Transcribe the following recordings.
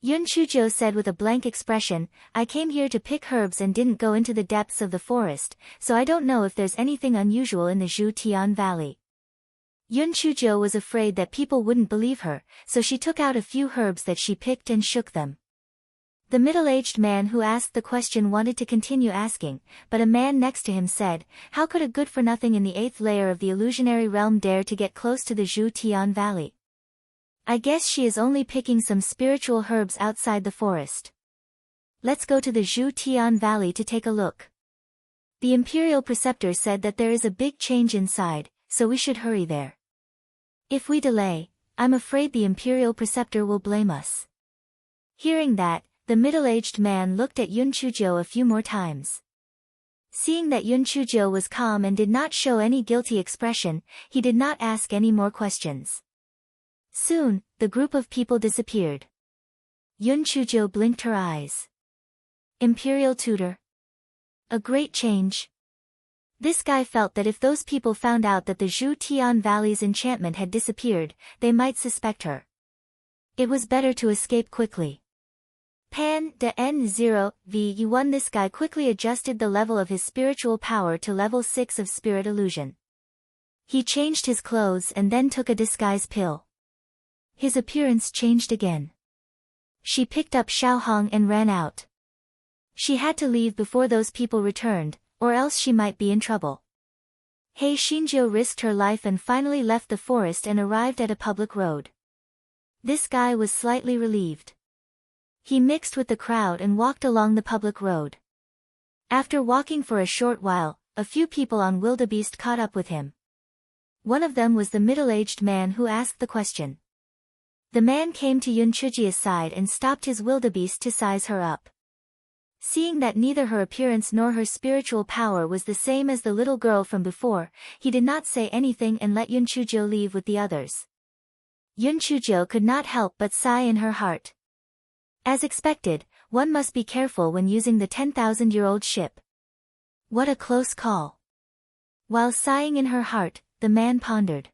Yun Chujo said with a blank expression, I came here to pick herbs and didn't go into the depths of the forest, so I don't know if there's anything unusual in the Zhu Tian Valley. Yun Chujo was afraid that people wouldn't believe her, so she took out a few herbs that she picked and shook them. The middle-aged man who asked the question wanted to continue asking, but a man next to him said, how could a good-for-nothing in the 8th layer of the illusionary realm dare to get close to the Zhu Tian Valley? I guess she is only picking some spiritual herbs outside the forest. Let's go to the Zhu Tian Valley to take a look. The Imperial Preceptor said that there is a big change inside, so we should hurry there. If we delay, I'm afraid the Imperial Preceptor will blame us. Hearing that, the middle-aged man looked at Yun Chujo a few more times. Seeing that Yun Chujo was calm and did not show any guilty expression, he did not ask any more questions. Soon, the group of people disappeared. Yun Chujo blinked her eyes. Imperial Tutor. A great change. This guy felt that if those people found out that the Zhu Tian Valley's enchantment had disappeared, they might suspect her. It was better to escape quickly. Pan de N0V1. This guy quickly adjusted the level of his spiritual power to level 6 of spirit illusion. He changed his clothes and then took a disguise pill. His appearance changed again. She picked up Xiaohong and ran out. She had to leave before those people returned, or else she might be in trouble. Hei Xinjiu risked her life and finally left the forest and arrived at a public road. This guy was slightly relieved. He mixed with the crowd and walked along the public road. After walking for a short while, a few people on wildebeest caught up with him. One of them was the middle-aged man who asked the question. The man came to Yun Chujia's side and stopped his wildebeest to size her up. Seeing that neither her appearance nor her spiritual power was the same as the little girl from before, he did not say anything and let Yun Chujo leave with the others. Yun Chujo could not help but sigh in her heart. As expected, one must be careful when using the 10,000-year-old ship. What a close call. While sighing in her heart, the man pondered.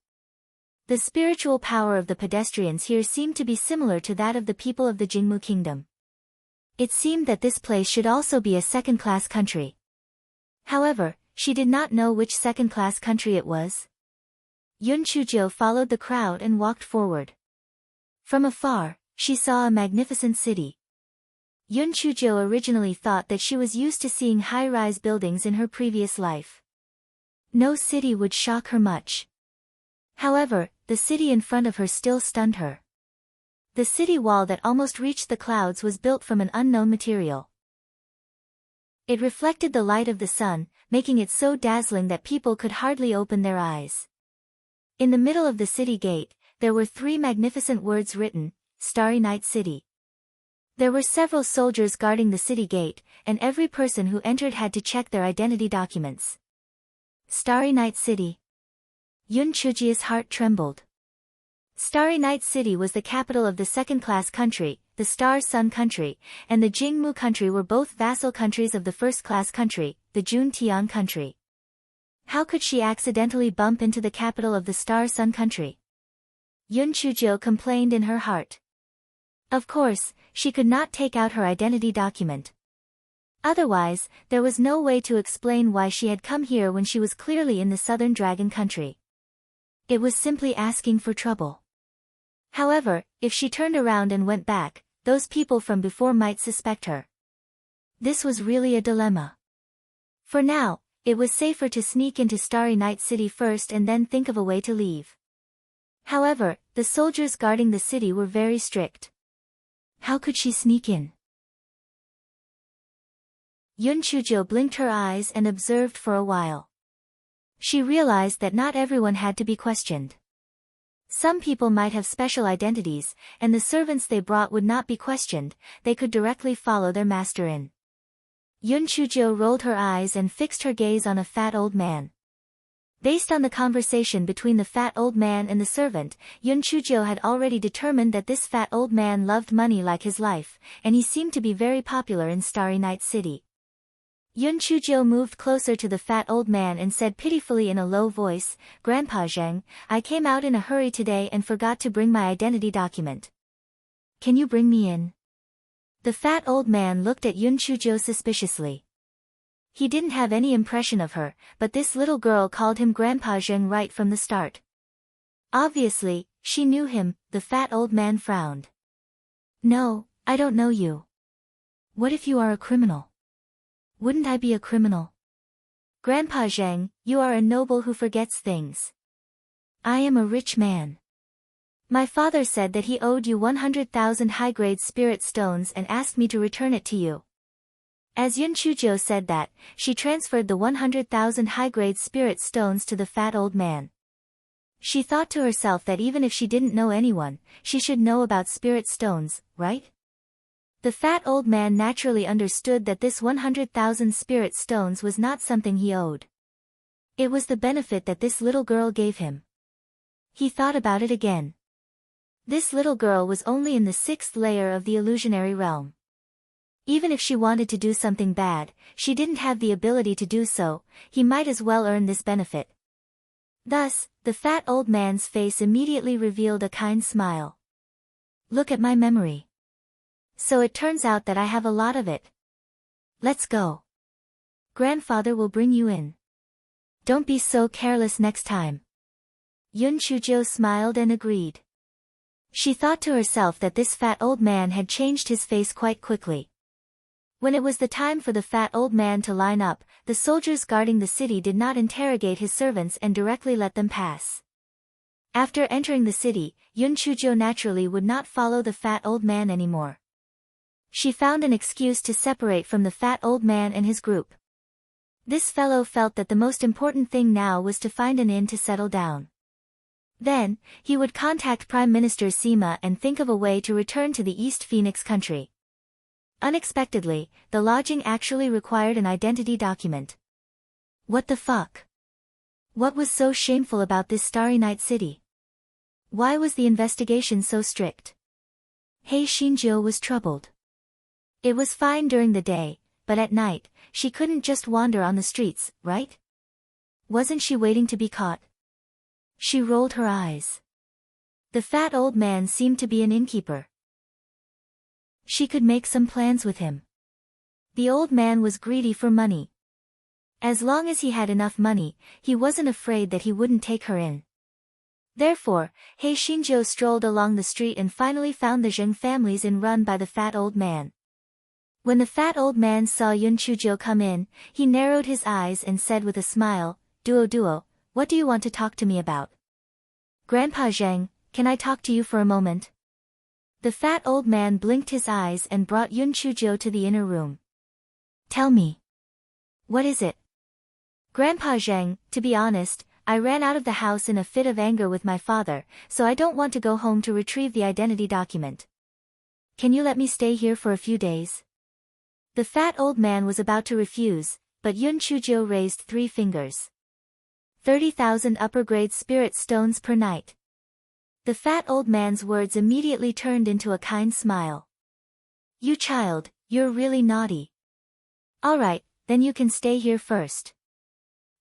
The spiritual power of the pedestrians here seemed to be similar to that of the people of the Jingmu Kingdom. It seemed that this place should also be a second-class country. However, she did not know which second-class country it was. Yun Chujo followed the crowd and walked forward. From afar, she saw a magnificent city. Yun Chujo originally thought that she was used to seeing high-rise buildings in her previous life. No city would shock her much. However, the city in front of her still stunned her. The city wall that almost reached the clouds was built from an unknown material. It reflected the light of the sun, making it so dazzling that people could hardly open their eyes. In the middle of the city gate, there were 3 magnificent words written, Starry Night City. There were several soldiers guarding the city gate, and every person who entered had to check their identity documents. Starry Night City. Yun Chujia's heart trembled. Starry Night City was the capital of the second-class country, the Star Sun country, and the Jingmu country were both vassal countries of the first-class country, the Jun Tian country. How could she accidentally bump into the capital of the Star Sun country? Yun Chujo complained in her heart. Of course, she could not take out her identity document. Otherwise, there was no way to explain why she had come here when she was clearly in the Southern Dragon country. It was simply asking for trouble. However, if she turned around and went back, those people from before might suspect her. This was really a dilemma. For now, it was safer to sneak into Starry Night City first and then think of a way to leave. However, the soldiers guarding the city were very strict. How could she sneak in? Yun Chujo blinked her eyes and observed for a while. She realized that not everyone had to be questioned. Some people might have special identities, and the servants they brought would not be questioned, they could directly follow their master in. Yun Chujo rolled her eyes and fixed her gaze on a fat old man. Based on the conversation between the fat old man and the servant, Yun Chujo had already determined that this fat old man loved money like his life, and he seemed to be very popular in Starry Night City. Yun Chujo moved closer to the fat old man and said pitifully in a low voice, Grandpa Zheng, I came out in a hurry today and forgot to bring my identity document. Can you bring me in? The fat old man looked at Yun Chujo suspiciously. He didn't have any impression of her, but this little girl called him Grandpa Zheng right from the start. Obviously, she knew him. The fat old man frowned. No, I don't know you. What if you are a criminal? Wouldn't I be a criminal? Grandpa Zheng, you are a noble who forgets things. I am a rich man. My father said that he owed you 100,000 high-grade spirit stones and asked me to return it to you. As Yun Chujo said that, she transferred the 100,000 high-grade spirit stones to the fat old man. She thought to herself that even if she didn't know anyone, she should know about spirit stones, right? The fat old man naturally understood that this 100,000 spirit stones was not something he owed. It was the benefit that this little girl gave him. He thought about it again. This little girl was only in the 6th layer of the illusionary realm. Even if she wanted to do something bad, she didn't have the ability to do so. He might as well earn this benefit. Thus, the fat old man's face immediately revealed a kind smile. Look at my memory. So it turns out that I have a lot of it. Let's go. Grandfather will bring you in. Don't be so careless next time. Yun Chujo smiled and agreed. She thought to herself that this fat old man had changed his face quite quickly. When it was the time for the fat old man to line up, the soldiers guarding the city did not interrogate his servants and directly let them pass. After entering the city, Yun Chujo naturally would not follow the fat old man anymore. She found an excuse to separate from the fat old man and his group. This fellow felt that the most important thing now was to find an inn to settle down. Then, he would contact Prime Minister Sima and think of a way to return to the East Phoenix country. Unexpectedly, the lodging actually required an identity document. What the fuck? What was so shameful about this Starry Night City? Why was the investigation so strict? Hei Xinjiu was troubled. It was fine during the day, but at night, she couldn't just wander on the streets, right? Wasn't she waiting to be caught? She rolled her eyes. The fat old man seemed to be an innkeeper. She could make some plans with him. The old man was greedy for money. As long as he had enough money, he wasn't afraid that he wouldn't take her in. Therefore, Hei Xinjiu strolled along the street and finally found the Zheng family's inn run by the fat old man. When the fat old man saw Yun Chujo come in, he narrowed his eyes and said with a smile, Duo, what do you want to talk to me about? Grandpa Zheng, can I talk to you for a moment? The fat old man blinked his eyes and brought Yun Chujo to the inner room. Tell me. What is it? Grandpa Zheng, to be honest, I ran out of the house in a fit of anger with my father, so I don't want to go home to retrieve the identity document. Can you let me stay here for a few days? The fat old man was about to refuse, but Yun Chujo raised 3 fingers. 30,000 upper-grade spirit stones per night. The fat old man's words immediately turned into a kind smile. You child, you're really naughty. Alright, then you can stay here first.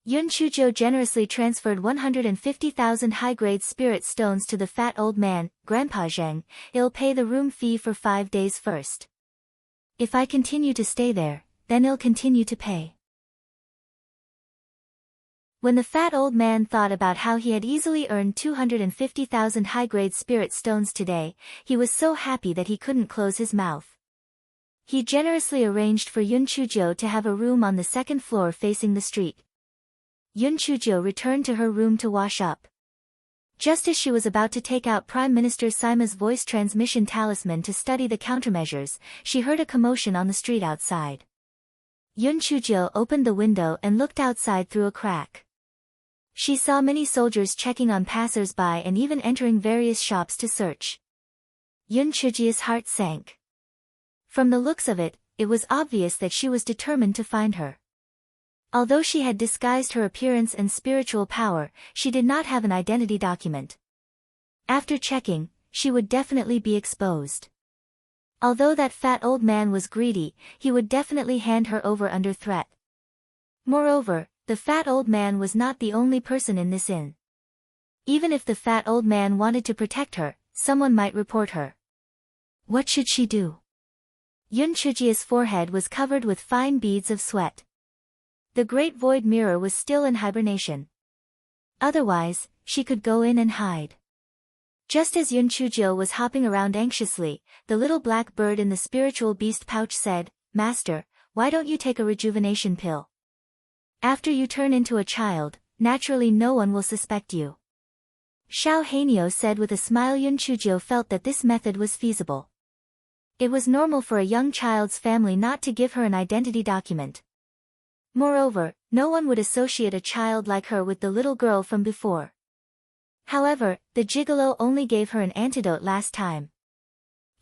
Yun Chujo generously transferred 150,000 high-grade spirit stones to the fat old man. Grandpa Zheng, I'll pay the room fee for 5 days first. If I continue to stay there, then I'll continue to pay. When the fat old man thought about how he had easily earned 250,000 high-grade spirit stones today, he was so happy that he couldn't close his mouth. He generously arranged for Yun Chujo to have a room on the 2nd floor facing the street. Yun Chujo returned to her room to wash up. Just as she was about to take out Prime Minister Sima's voice transmission talisman to study the countermeasures, she heard a commotion on the street outside. Yun Chujo opened the window and looked outside through a crack. She saw many soldiers checking on passers-by and even entering various shops to search. Yun Chujia's heart sank. From the looks of it, it was obvious that she was determined to find her. Although she had disguised her appearance and spiritual power, she did not have an identity document. After checking, she would definitely be exposed. Although that fat old man was greedy, he would definitely hand her over under threat. Moreover, the fat old man was not the only person in this inn. Even if the fat old man wanted to protect her, someone might report her. What should she do? Yun Chujia's forehead was covered with fine beads of sweat. The great void mirror was still in hibernation. Otherwise, she could go in and hide. Just as Yun Chujio was hopping around anxiously, the little black bird in the spiritual beast pouch said, "Master, why don't you take a rejuvenation pill? After you turn into a child, naturally no one will suspect you." Xiao Hanyo said with a smile. Yun Chujio felt that this method was feasible. It was normal for a young child's family not to give her an identity document. Moreover, no one would associate a child like her with the little girl from before. However, the gigolo only gave her an antidote last time.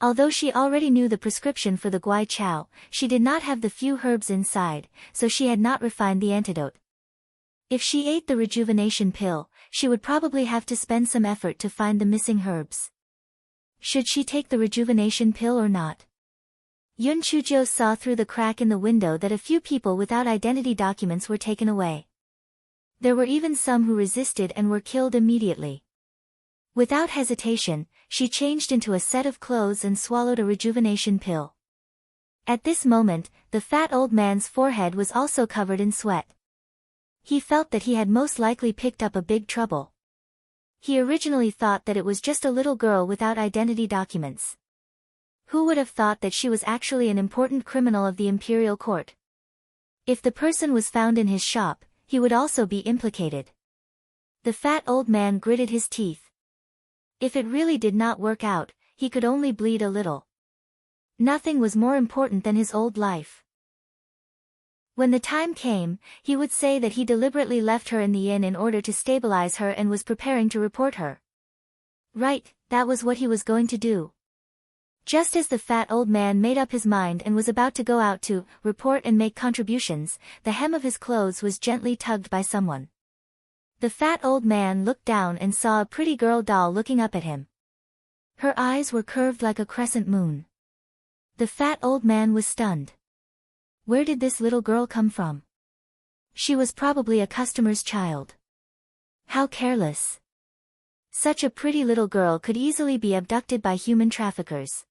Although she already knew the prescription for the guai chow, she did not have the few herbs inside, so she had not refined the antidote. If she ate the rejuvenation pill, she would probably have to spend some effort to find the missing herbs. Should she take the rejuvenation pill or not? Yun Chujio saw through the crack in the window that a few people without identity documents were taken away. There were even some who resisted and were killed immediately. Without hesitation, she changed into a set of clothes and swallowed a rejuvenation pill. At this moment, the fat old man's forehead was also covered in sweat. He felt that he had most likely picked up a big trouble. He originally thought that it was just a little girl without identity documents. Who would have thought that she was actually an important criminal of the imperial court? If the person was found in his shop, he would also be implicated. The fat old man gritted his teeth. If it really did not work out, he could only bleed a little. Nothing was more important than his old life. When the time came, he would say that he deliberately left her in the inn in order to stabilize her and was preparing to report her. Right, that was what he was going to do. Just as the fat old man made up his mind and was about to go out to report and make contributions, the hem of his clothes was gently tugged by someone. The fat old man looked down and saw a pretty girl doll looking up at him. Her eyes were curved like a crescent moon. The fat old man was stunned. Where did this little girl come from? She was probably a customer's child. How careless. Such a pretty little girl could easily be abducted by human traffickers.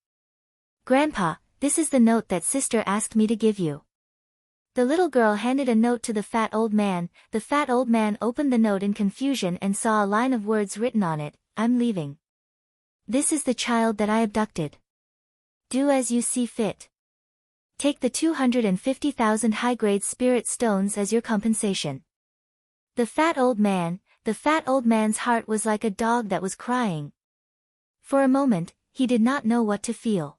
Grandpa, this is the note that sister asked me to give you. The little girl handed a note to the fat old man. The fat old man opened the note in confusion and saw a line of words written on it, "I'm leaving. This is the child that I abducted. Do as you see fit. Take the 250,000 high-grade spirit stones as your compensation." The fat old man's heart was like a dog that was crying. For a moment, he did not know what to feel.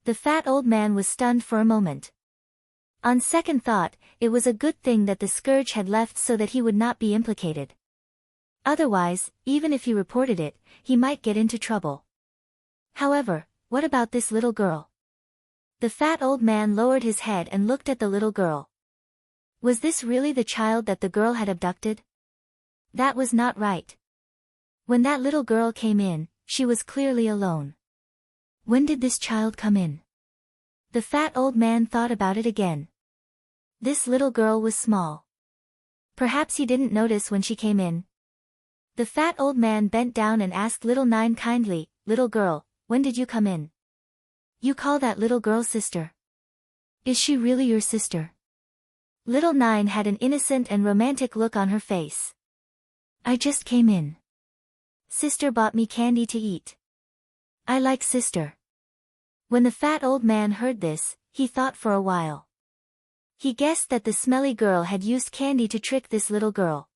The fat old man was stunned for a moment. On second thought, it was a good thing that the scourge had left so that he would not be implicated. Otherwise, even if he reported it, he might get into trouble. However, what about this little girl? The fat old man lowered his head and looked at the little girl. Was this really the child that the girl had abducted? That was not right. When that little girl came in, she was clearly alone. When did this child come in? The fat old man thought about it again. This little girl was small. Perhaps he didn't notice when she came in. The fat old man bent down and asked little Nine kindly, "Little girl, when did you come in? You call that little girl sister? Is she really your sister?" Little Nine had an innocent and romantic look on her face. "I just came in. Sister bought me candy to eat. I like sister." When the fat old man heard this, he thought for a while. He guessed that the smelly girl had used candy to trick this little girl.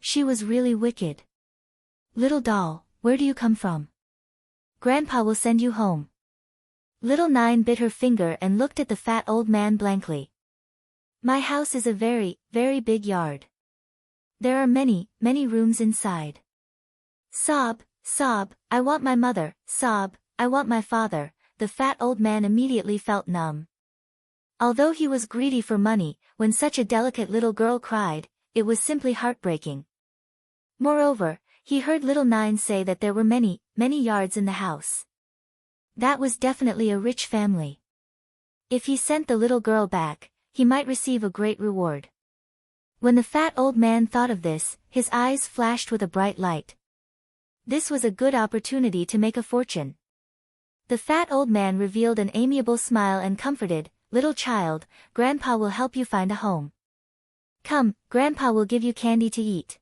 She was really wicked. "Little doll, where do you come from? Grandpa will send you home." Little Nine bit her finger and looked at the fat old man blankly. "My house is a very, very big yard. There are many, many rooms inside. Sob, sob, I want my mother, sob, I want my father." The fat old man immediately felt numb. Although he was greedy for money, when such a delicate little girl cried, it was simply heartbreaking. Moreover, he heard little Nine say that there were many, many yards in the house. That was definitely a rich family. If he sent the little girl back, he might receive a great reward. When the fat old man thought of this, his eyes flashed with a bright light. This was a good opportunity to make a fortune. The fat old man revealed an amiable smile and comforted, "Little child, Grandpa will help you find a home. Come, Grandpa will give you candy to eat."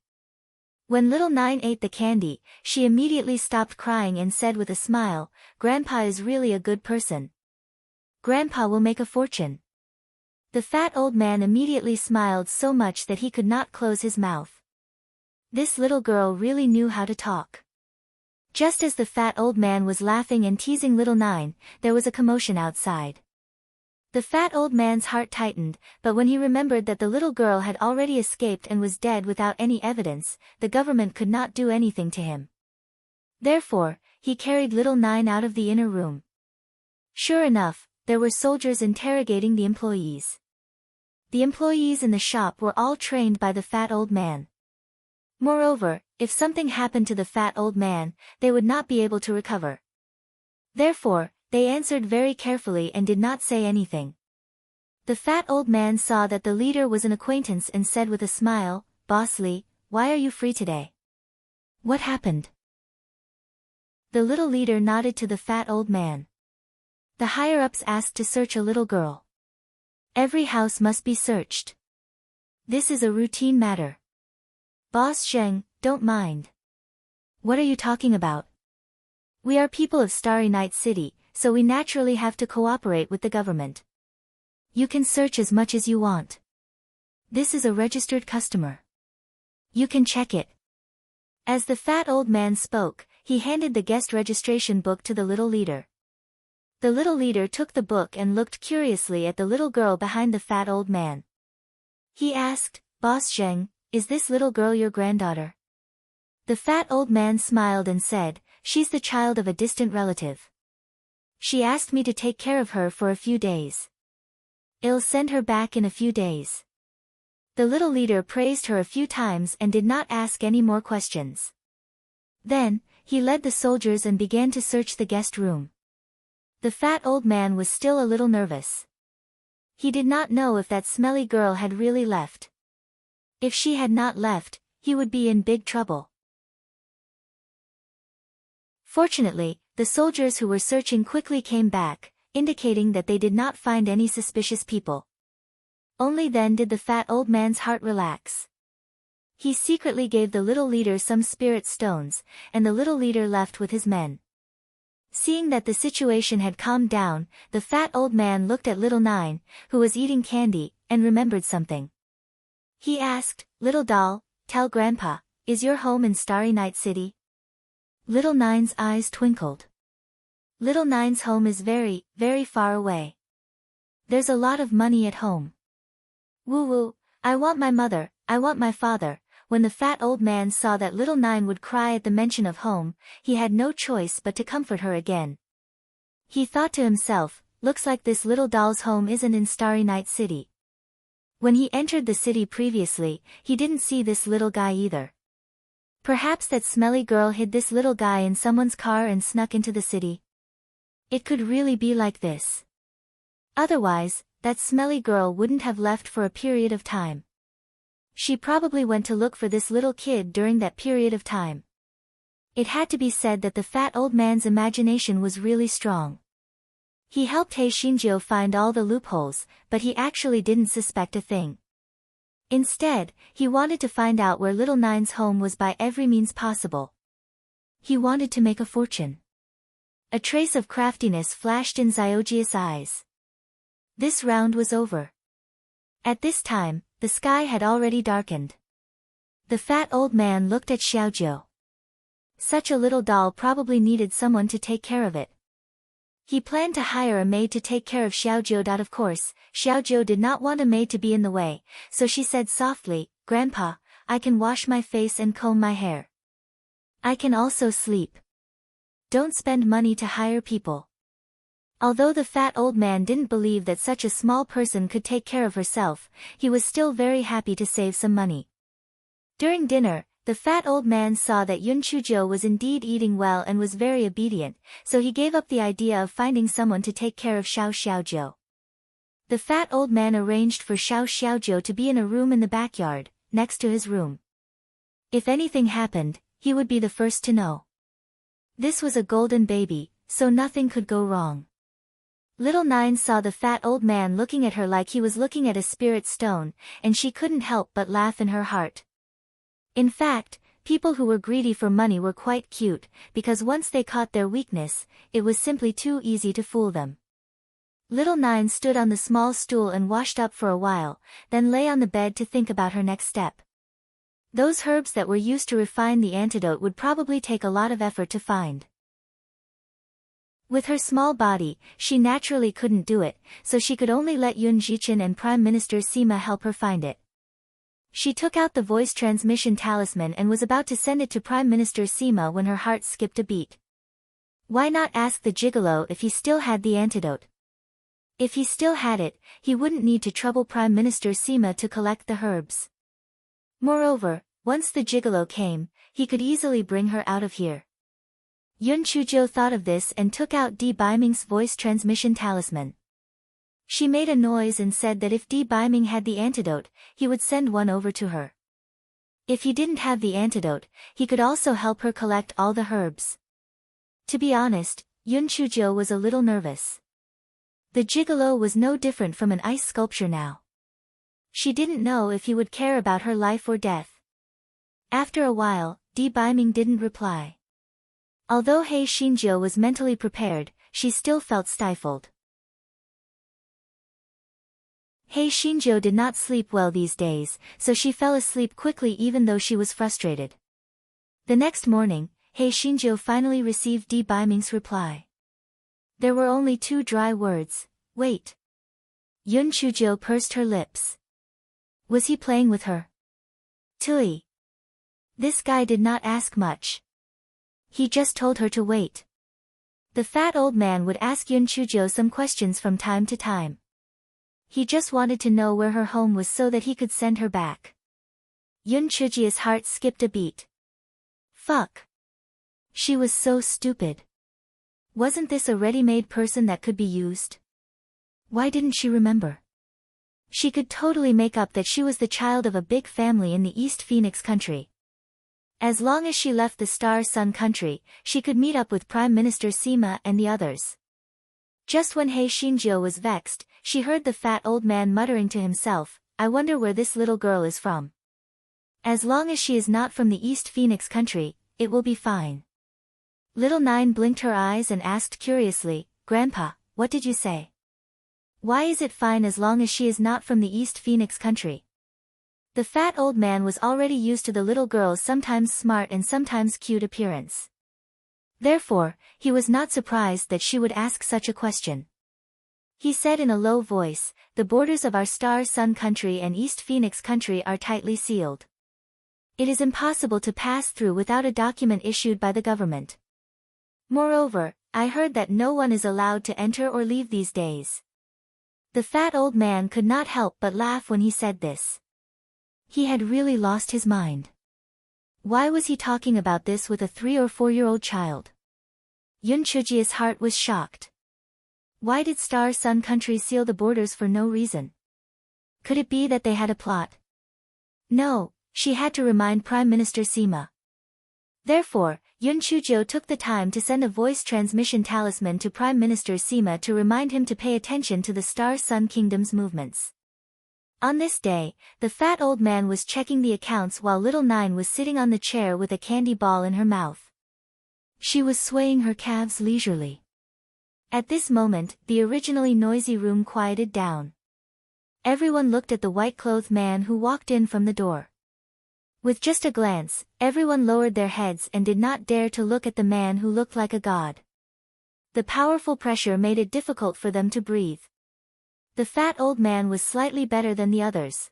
When little Nine ate the candy, she immediately stopped crying and said with a smile, "Grandpa is really a good person. Grandpa will make a fortune." The fat old man immediately smiled so much that he could not close his mouth. This little girl really knew how to talk. Just as the fat old man was laughing and teasing little Nine, there was a commotion outside. The fat old man's heart tightened, but when he remembered that the little girl had already escaped and was dead without any evidence, the government could not do anything to him. Therefore, he carried little Nine out of the inner room. Sure enough, there were soldiers interrogating the employees. The employees in the shop were all trained by the fat old man. Moreover, if something happened to the fat old man, they would not be able to recover. Therefore, they answered very carefully and did not say anything. The fat old man saw that the leader was an acquaintance and said with a smile, "Boss Lee, why are you free today? What happened?" The little leader nodded to the fat old man. The higher-ups asked to search a little girl. Every house must be searched. This is a routine matter. Boss Zheng, don't mind. What are you talking about? We are people of Starry Night City, so we naturally have to cooperate with the government. You can search as much as you want. This is a registered customer. You can check it. As the fat old man spoke, he handed the guest registration book to the little leader. The little leader took the book and looked curiously at the little girl behind the fat old man. He asked, "Boss Zheng, is this little girl your granddaughter?" The fat old man smiled and said, "She's the child of a distant relative. She asked me to take care of her for a few days. I'll send her back in a few days." The little leader praised her a few times and did not ask any more questions. Then, he led the soldiers and began to search the guest room. The fat old man was still a little nervous. He did not know if that smelly girl had really left. If she had not left, he would be in big trouble. Fortunately, the soldiers who were searching quickly came back, indicating that they did not find any suspicious people. Only then did the fat old man's heart relax. He secretly gave the little leader some spirit stones, and the little leader left with his men. Seeing that the situation had calmed down, the fat old man looked at little Nine, who was eating candy, and remembered something. He asked, "Little doll, tell Grandpa, is your home in Starry Night City?" Little Nine's eyes twinkled. Little Nine's home is very, very far away. There's a lot of money at home. Woo-woo, I want my mother, I want my father. When the fat old man saw that little Nine would cry at the mention of home, he had no choice but to comfort her again. He thought to himself, looks like this little doll's home isn't in Starry Night City. When he entered the city previously, he didn't see this little guy either. Perhaps that smelly girl hid this little guy in someone's car and snuck into the city. It could really be like this. Otherwise, that smelly girl wouldn't have left for a period of time. She probably went to look for this little kid during that period of time. It had to be said that the fat old man's imagination was really strong. He helped He Xinjiu find all the loopholes, but he actually didn't suspect a thing. Instead, he wanted to find out where little Nine's home was by every means possible. He wanted to make a fortune. A trace of craftiness flashed in Ziojia's eyes. This round was over. At this time, the sky had already darkened. The fat old man looked at Xiaojiu. Such a little doll probably needed someone to take care of it. He planned to hire a maid to take care of Xiaojiu. Of course, Xiaojiu did not want a maid to be in the way, so she said softly, "Grandpa, I can wash my face and comb my hair. I can also sleep. Don't spend money to hire people." Although the fat old man didn't believe that such a small person could take care of herself, he was still very happy to save some money. During dinner, the fat old man saw that Yun Chuzhou was indeed eating well and was very obedient, so he gave up the idea of finding someone to take care of Xiao Xiaojiu. The fat old man arranged for Xiao Xiaojiu to be in a room in the backyard, next to his room. If anything happened, he would be the first to know. This was a golden baby, so nothing could go wrong. Little Nine saw the fat old man looking at her like he was looking at a spirit stone, and she couldn't help but laugh in her heart. In fact, people who were greedy for money were quite cute, because once they caught their weakness, it was simply too easy to fool them. Little Nine stood on the small stool and washed up for a while, then lay on the bed to think about her next step. Those herbs that were used to refine the antidote would probably take a lot of effort to find. With her small body, she naturally couldn't do it, so she could only let Yun Jichin and Prime Minister Sima help her find it. She took out the voice transmission talisman and was about to send it to Prime Minister Sima when her heart skipped a beat. Why not ask the gigolo if he still had the antidote? If he still had it, he wouldn't need to trouble Prime Minister Sima to collect the herbs. Moreover, once the gigolo came, he could easily bring her out of here. Yun Chuzhou thought of this and took out Di Baiming's voice transmission talisman. She made a noise and said that if Di Baiming had the antidote, he would send one over to her. If he didn't have the antidote, he could also help her collect all the herbs. To be honest, Yun Chuzhou was a little nervous. The gigolo was no different from an ice sculpture now. She didn't know if he would care about her life or death. After a while, Di Baiming didn't reply. Although He Xinjiu was mentally prepared, she still felt stifled. He Xinjiu did not sleep well these days, so she fell asleep quickly even though she was frustrated. The next morning, He Xinjiu finally received Di Baiming's reply. There were only 2 dry words, wait. Yun Chuzhou pursed her lips. Was he playing with her? Tui. This guy did not ask much. He just told her to wait. The fat old man would ask Yun Chuzhou some questions from time to time. He just wanted to know where her home was so that he could send her back. Yun Chuzhou's heart skipped a beat. Fuck. She was so stupid. Wasn't this a ready-made person that could be used? Why didn't she remember? She could totally make up that she was the child of a big family in the East Phoenix country. As long as she left the Star Sun country, she could meet up with Prime Minister Sima and the others. Just when He Xinjiu was vexed, she heard the fat old man muttering to himself, I wonder where this little girl is from. As long as she is not from the East Phoenix country, it will be fine. Little Nine blinked her eyes and asked curiously, Grandpa, what did you say? Why is it fine as long as she is not from the East Phoenix country? The fat old man was already used to the little girl's sometimes smart and sometimes cute appearance. Therefore, he was not surprised that she would ask such a question. He said in a low voice, the borders of our Star Sun country and East Phoenix country are tightly sealed. It is impossible to pass through without a document issued by the government. Moreover, I heard that no one is allowed to enter or leave these days. The fat old man could not help but laugh when he said this. He had really lost his mind. Why was he talking about this with a 3 or 4-year-old child? Yun Chuzhou's heart was shocked. Why did Star Sun country seal the borders for no reason? Could it be that they had a plot? No, she had to remind Prime Minister Sima. Therefore, Yun Chuzhou took the time to send a voice transmission talisman to Prime Minister Sima to remind him to pay attention to the Star Sun Kingdom's movements. On this day, the fat old man was checking the accounts while Little Nine was sitting on the chair with a candy ball in her mouth. She was swaying her calves leisurely. At this moment, the originally noisy room quieted down. Everyone looked at the white-clothed man who walked in from the door. With just a glance, everyone lowered their heads and did not dare to look at the man who looked like a god. The powerful pressure made it difficult for them to breathe. The fat old man was slightly better than the others.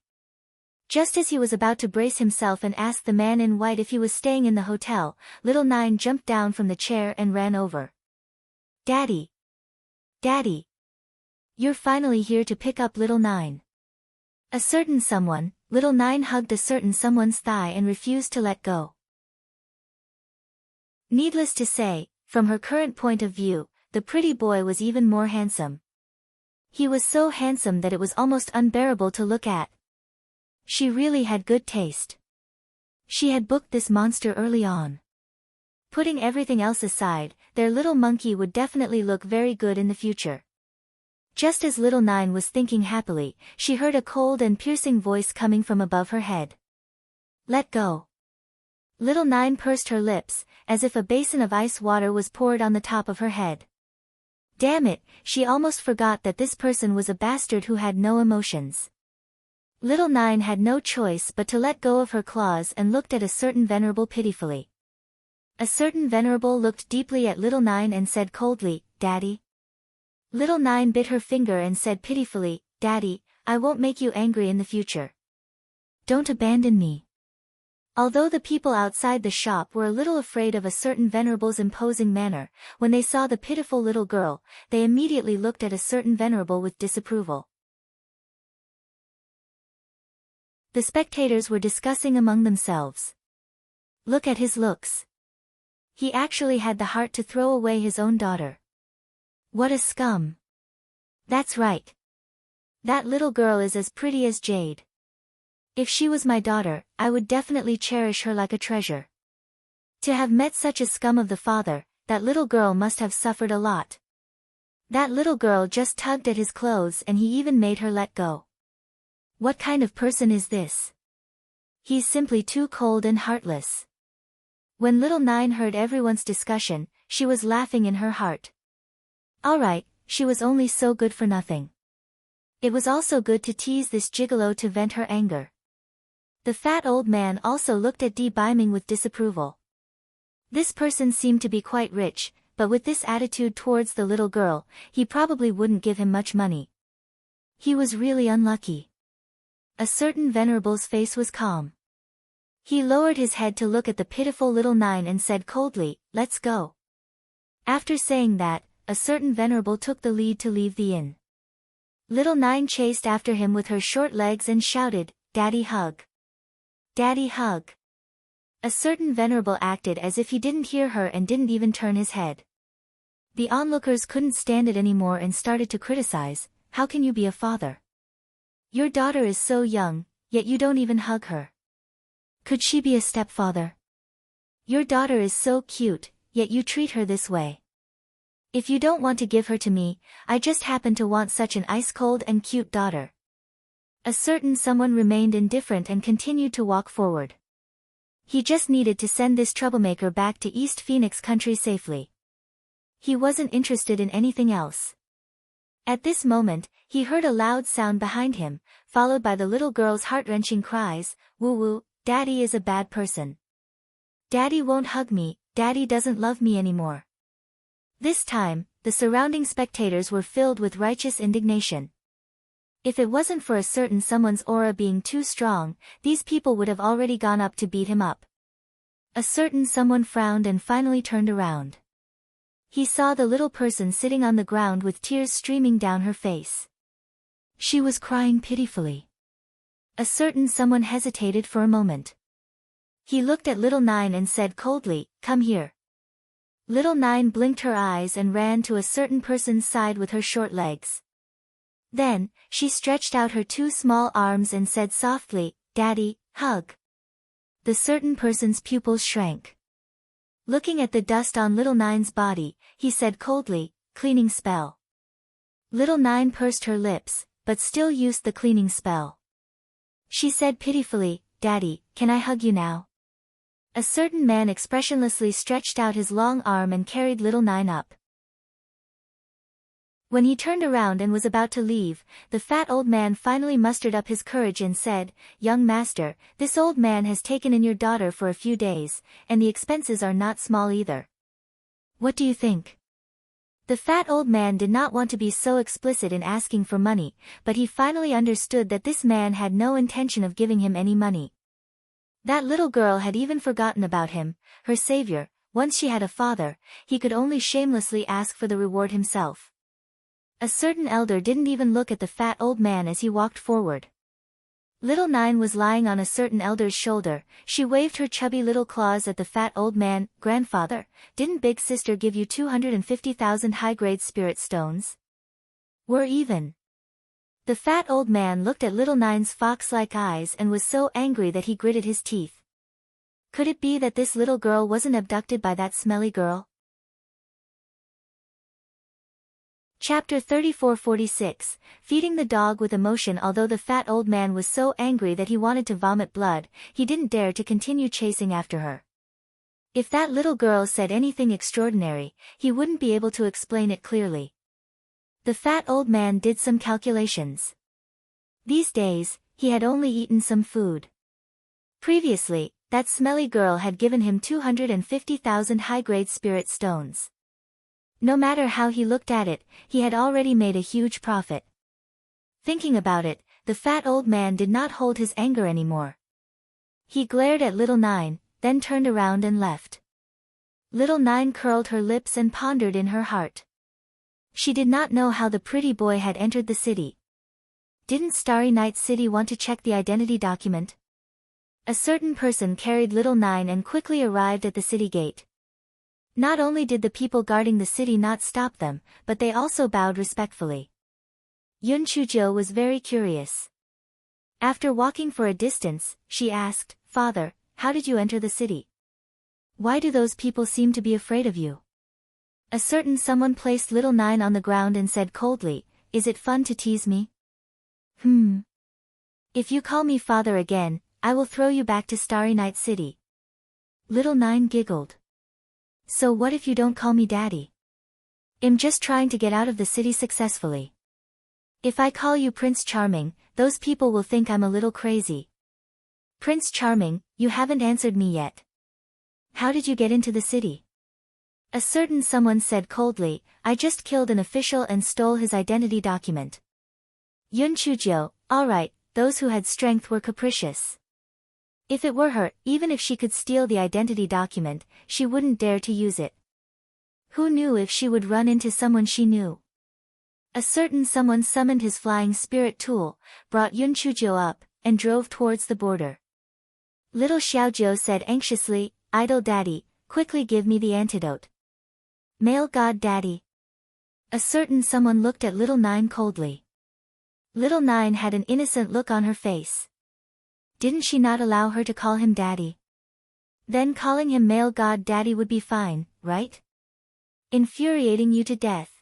Just as he was about to brace himself and ask the man in white if he was staying in the hotel, Little Nine jumped down from the chair and ran over. Daddy! Daddy! You're finally here to pick up Little Nine. A certain someone, Little Nine hugged a certain someone's thigh and refused to let go. Needless to say, from her current point of view, the pretty boy was even more handsome. He was so handsome that it was almost unbearable to look at. She really had good taste. She had booked this monster early on. Putting everything else aside, their little monkey would definitely look very good in the future. Just as little Nine was thinking happily, she heard a cold and piercing voice coming from above her head. Let go. Little Nine pursed her lips, as if a basin of ice water was poured on the top of her head. Damn it, she almost forgot that this person was a bastard who had no emotions. Little Nine had no choice but to let go of her claws and looked at a certain venerable pitifully. A certain venerable looked deeply at Little Nine and said coldly, Daddy. Little Nine bit her finger and said pitifully, Daddy, I won't make you angry in the future. Don't abandon me. Although the people outside the shop were a little afraid of a certain venerable's imposing manner, when they saw the pitiful little girl, they immediately looked at a certain venerable with disapproval. The spectators were discussing among themselves. Look at his looks. He actually had the heart to throw away his own daughter. What a scum. That's right. That little girl is as pretty as jade. If she was my daughter, I would definitely cherish her like a treasure. To have met such a scum of the father, that little girl must have suffered a lot. That little girl just tugged at his clothes and he even made her let go. What kind of person is this? He's simply too cold and heartless. When Little Nine heard everyone's discussion, she was laughing in her heart. Alright, she was only so good for nothing. It was also good to tease this gigolo to vent her anger. The fat old man also looked at Dee beaming with disapproval. This person seemed to be quite rich, but with this attitude towards the little girl, he probably wouldn't give him much money. He was really unlucky. A certain venerable's face was calm. He lowered his head to look at the pitiful Little Nine and said coldly, Let's go. After saying that, a certain venerable took the lead to leave the inn. Little Nine chased after him with her short legs and shouted, Daddy hug. Daddy hug. A certain venerable acted as if he didn't hear her and didn't even turn his head. The onlookers couldn't stand it anymore and started to criticize, How can you be a father? Your daughter is so young, yet you don't even hug her. Could she be a stepfather? Your daughter is so cute, yet you treat her this way. If you don't want to give her to me, I just happen to want such an ice-cold and cute daughter. A certain someone remained indifferent and continued to walk forward. He just needed to send this troublemaker back to East Phoenix country safely. He wasn't interested in anything else. At this moment, he heard a loud sound behind him, followed by the little girl's heart-wrenching cries, Woo-woo, Daddy is a bad person. Daddy won't hug me, Daddy doesn't love me anymore. This time, the surrounding spectators were filled with righteous indignation. If it wasn't for a certain someone's aura being too strong, these people would have already gone up to beat him up. A certain someone frowned and finally turned around. He saw the little person sitting on the ground with tears streaming down her face. She was crying pitifully. A certain someone hesitated for a moment. He looked at Little Nine and said coldly, Come here. Little Nine blinked her eyes and ran to a certain person's side with her short legs. Then, she stretched out her two small arms and said softly, Daddy, hug. The certain person's pupils shrank. Looking at the dust on Little Nine's body, he said coldly, Cleaning spell. Little Nine pursed her lips, but still used the cleaning spell. She said pitifully, Daddy, can I hug you now? A certain man expressionlessly stretched out his long arm and carried Little Nine up. When he turned around and was about to leave, the fat old man finally mustered up his courage and said, Young master, this old man has taken in your daughter for a few days, and the expenses are not small either. What do you think? The fat old man did not want to be so explicit in asking for money, but he finally understood that this man had no intention of giving him any money. That little girl had even forgotten about him, her savior. Once she had a father, he could only shamelessly ask for the reward himself. A certain elder didn't even look at the fat old man as he walked forward. Little Nine was lying on a certain elder's shoulder. She waved her chubby little claws at the fat old man. Grandfather, didn't Big Sister give you 250,000 high-grade spirit stones? We're even. The fat old man looked at Little Nine's fox-like eyes and was so angry that he gritted his teeth. Could it be that this little girl wasn't abducted by that smelly girl? Chapter 34-46, Feeding the dog with emotion. Although the fat old man was so angry that he wanted to vomit blood, he didn't dare to continue chasing after her. If that little girl said anything extraordinary, he wouldn't be able to explain it clearly. The fat old man did some calculations. These days, he had only eaten some food. Previously, that smelly girl had given him 250,000 high-grade spirit stones. No matter how he looked at it, he had already made a huge profit. Thinking about it, the fat old man did not hold his anger anymore. He glared at Little Nine, then turned around and left. Little Nine curled her lips and pondered in her heart. She did not know how the pretty boy had entered the city. Didn't Starry Night City want to check the identity document? A certain person carried Little Nine and quickly arrived at the city gate. Not only did the people guarding the city not stop them, but they also bowed respectfully. Yun Chujo was very curious. After walking for a distance, she asked, "Father, how did you enter the city? Why do those people seem to be afraid of you?" A certain someone placed Little Nine on the ground and said coldly, "Is it fun to tease me? If you call me father again, I will throw you back to Starry Night City." Little Nine giggled. "So what if you don't call me daddy? I'm just trying to get out of the city successfully. If I call you Prince Charming, those people will think I'm a little crazy." "Prince Charming, you haven't answered me yet. How did you get into the city?" A certain someone said coldly, "I just killed an official and stole his identity document." Yun Chujo, alright, those who had strength were capricious. If it were her, even if she could steal the identity document, she wouldn't dare to use it. Who knew if she would run into someone she knew? A certain someone summoned his flying spirit tool, brought Yun Chujo up, and drove towards the border. Little Xiaojiu said anxiously, "Idol daddy, quickly give me the antidote." "Male god daddy." A certain someone looked at Little Nine coldly. Little Nine had an innocent look on her face. Didn't she not allow her to call him daddy? Then calling him male god daddy would be fine, right? Infuriating you to death.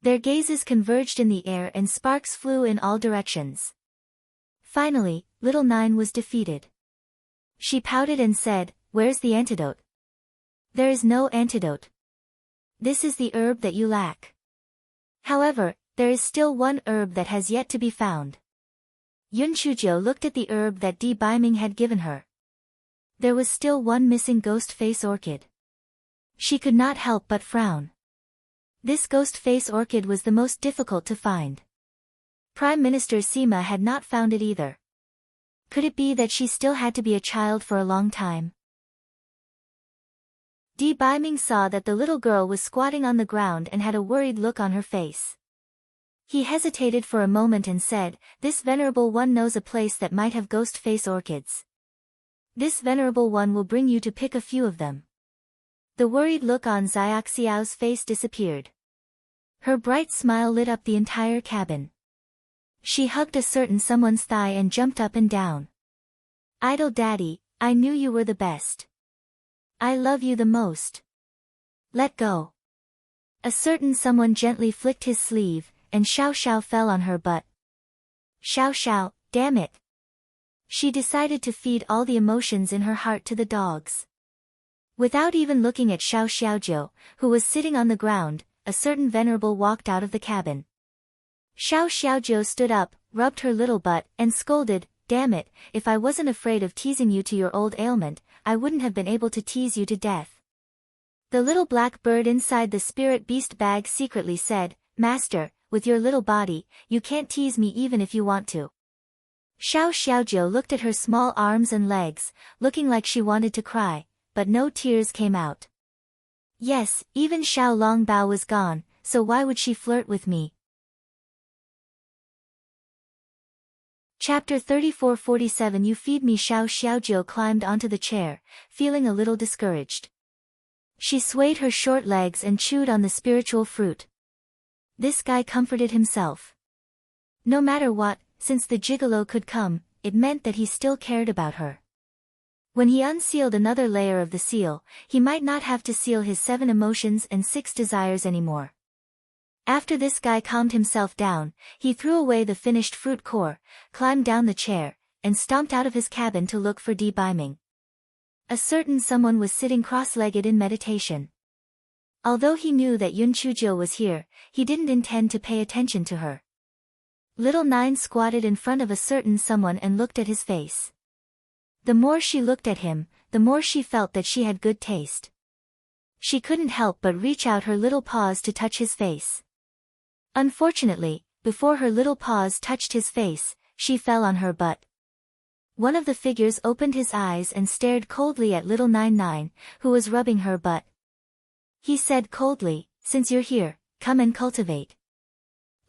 Their gazes converged in the air and sparks flew in all directions. Finally, Little Nine was defeated. She pouted and said, "Where's the antidote?" "There is no antidote. This is the herb that you lack. However, there is still one herb that has yet to be found." Yun Chujo looked at the herb that Di Biming had given her. There was still one missing ghost face orchid. She could not help but frown. This ghost face orchid was the most difficult to find. Prime Minister Sima had not found it either. Could it be that she still had to be a child for a long time? Di Biming saw that the little girl was squatting on the ground and had a worried look on her face. He hesitated for a moment and said, "This venerable one knows a place that might have ghost face orchids. This venerable one will bring you to pick a few of them." The worried look on Xiaoxiao's face disappeared. Her bright smile lit up the entire cabin. She hugged a certain someone's thigh and jumped up and down. "Idol daddy, I knew you were the best. I love you the most. Let go." A certain someone gently flicked his sleeve, and Xiao Xiao fell on her butt. Xiao Xiao, damn it. She decided to feed all the emotions in her heart to the dogs. Without even looking at Xiao Xiaojiu, who was sitting on the ground, a certain venerable walked out of the cabin. Xiao Xiaojiu stood up, rubbed her little butt, and scolded, "Damn it, if I wasn't afraid of teasing you to your old ailment, I wouldn't have been able to tease you to death." The little black bird inside the spirit beast bag secretly said, "Master, with your little body, you can't tease me even if you want to." Xiao Xiaojiu looked at her small arms and legs, looking like she wanted to cry, but no tears came out. Yes, even Xiao Longbao was gone, so why would she flirt with me? Chapter 34-47 You feed me. Xiao Xiaojiu climbed onto the chair, feeling a little discouraged. She swayed her short legs and chewed on the spiritual fruit. This guy comforted himself. No matter what, since the gigolo could come, it meant that he still cared about her. When he unsealed another layer of the seal, he might not have to seal his 7 emotions and 6 desires anymore. After this guy calmed himself down, he threw away the finished fruit core, climbed down the chair, and stomped out of his cabin to look for Biming. A certain someone was sitting cross-legged in meditation. Although he knew that Yun Chujo was here, he didn't intend to pay attention to her. Little Nine squatted in front of a certain someone and looked at his face. The more she looked at him, the more she felt that she had good taste. She couldn't help but reach out her little paws to touch his face. Unfortunately, before her little paws touched his face, she fell on her butt. One of the figures opened his eyes and stared coldly at little Nine, who was rubbing her butt. He said coldly, "Since you're here, come and cultivate."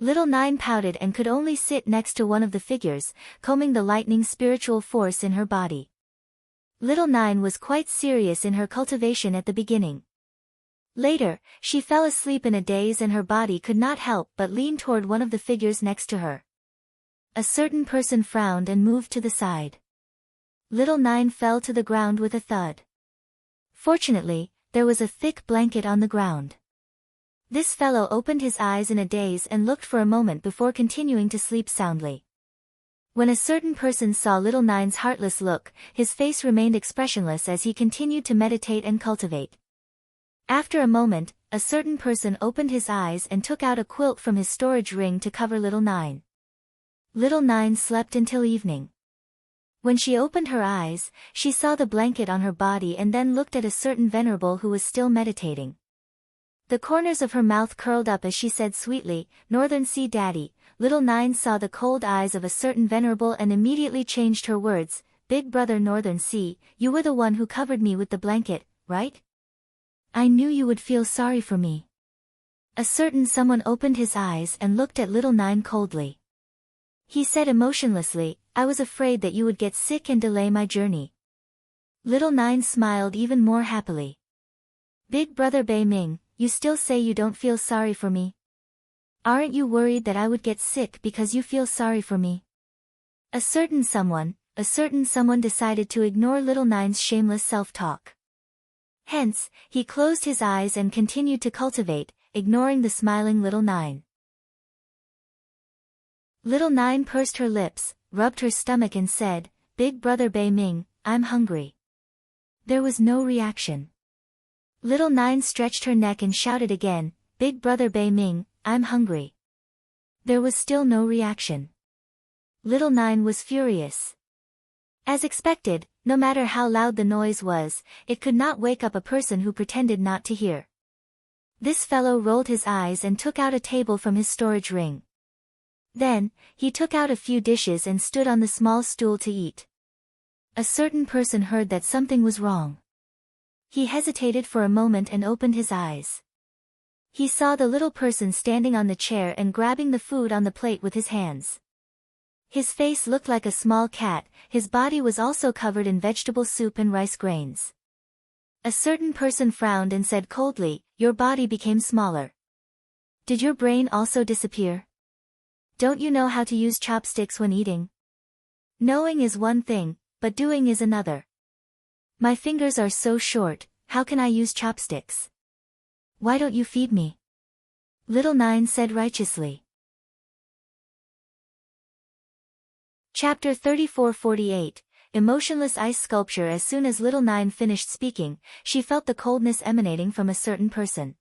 Little Nine pouted and could only sit next to one of the figures, combing the lightning spiritual force in her body. Little Nine was quite serious in her cultivation at the beginning. Later, she fell asleep in a daze and her body could not help but lean toward one of the figures next to her. A certain person frowned and moved to the side. Little Nine fell to the ground with a thud. Fortunately, there was a thick blanket on the ground. This fellow opened his eyes in a daze and looked for a moment before continuing to sleep soundly. When a certain person saw Little Nine's heartless look, his face remained expressionless as he continued to meditate and cultivate. After a moment, a certain person opened his eyes and took out a quilt from his storage ring to cover Little Nine. Little Nine slept until evening. When she opened her eyes, she saw the blanket on her body and then looked at a certain venerable who was still meditating. The corners of her mouth curled up as she said sweetly, "Northern Sea Daddy." Little Nine saw the cold eyes of a certain venerable and immediately changed her words, "Big brother Northern Sea, you were the one who covered me with the blanket, right? I knew you would feel sorry for me." A certain someone opened his eyes and looked at Little Nine coldly. He said emotionlessly, "I was afraid that you would get sick and delay my journey." Little Nine smiled even more happily. "Big brother Ming, you still say you don't feel sorry for me? Aren't you worried that I would get sick because you feel sorry for me?" A certain someone decided to ignore Little Nine's shameless self-talk. Hence, he closed his eyes and continued to cultivate, ignoring the smiling Little Nine. Little Nine pursed her lips, rubbed her stomach and said, "Big brother Ming, I'm hungry." There was no reaction. Little Nine stretched her neck and shouted again, "Big brother Ming, I'm hungry." There was still no reaction. Little Nine was furious. As expected, no matter how loud the noise was, it could not wake up a person who pretended not to hear. This fellow rolled his eyes and took out a table from his storage ring. Then, he took out a few dishes and stood on the small stool to eat. A certain person heard that something was wrong. He hesitated for a moment and opened his eyes. He saw the little person standing on the chair and grabbing the food on the plate with his hands. His face looked like a small cat, his body was also covered in vegetable soup and rice grains. A certain person frowned and said coldly, "Your body became smaller. Did your brain also disappear? Don't you know how to use chopsticks when eating? Knowing is one thing, but doing is another. My fingers are so short, how can I use chopsticks? Why don't you feed me?" Little Nine said righteously. Chapter 34-48, Emotionless Ice Sculpture. As soon as Little Nine finished speaking, she felt the coldness emanating from a certain person.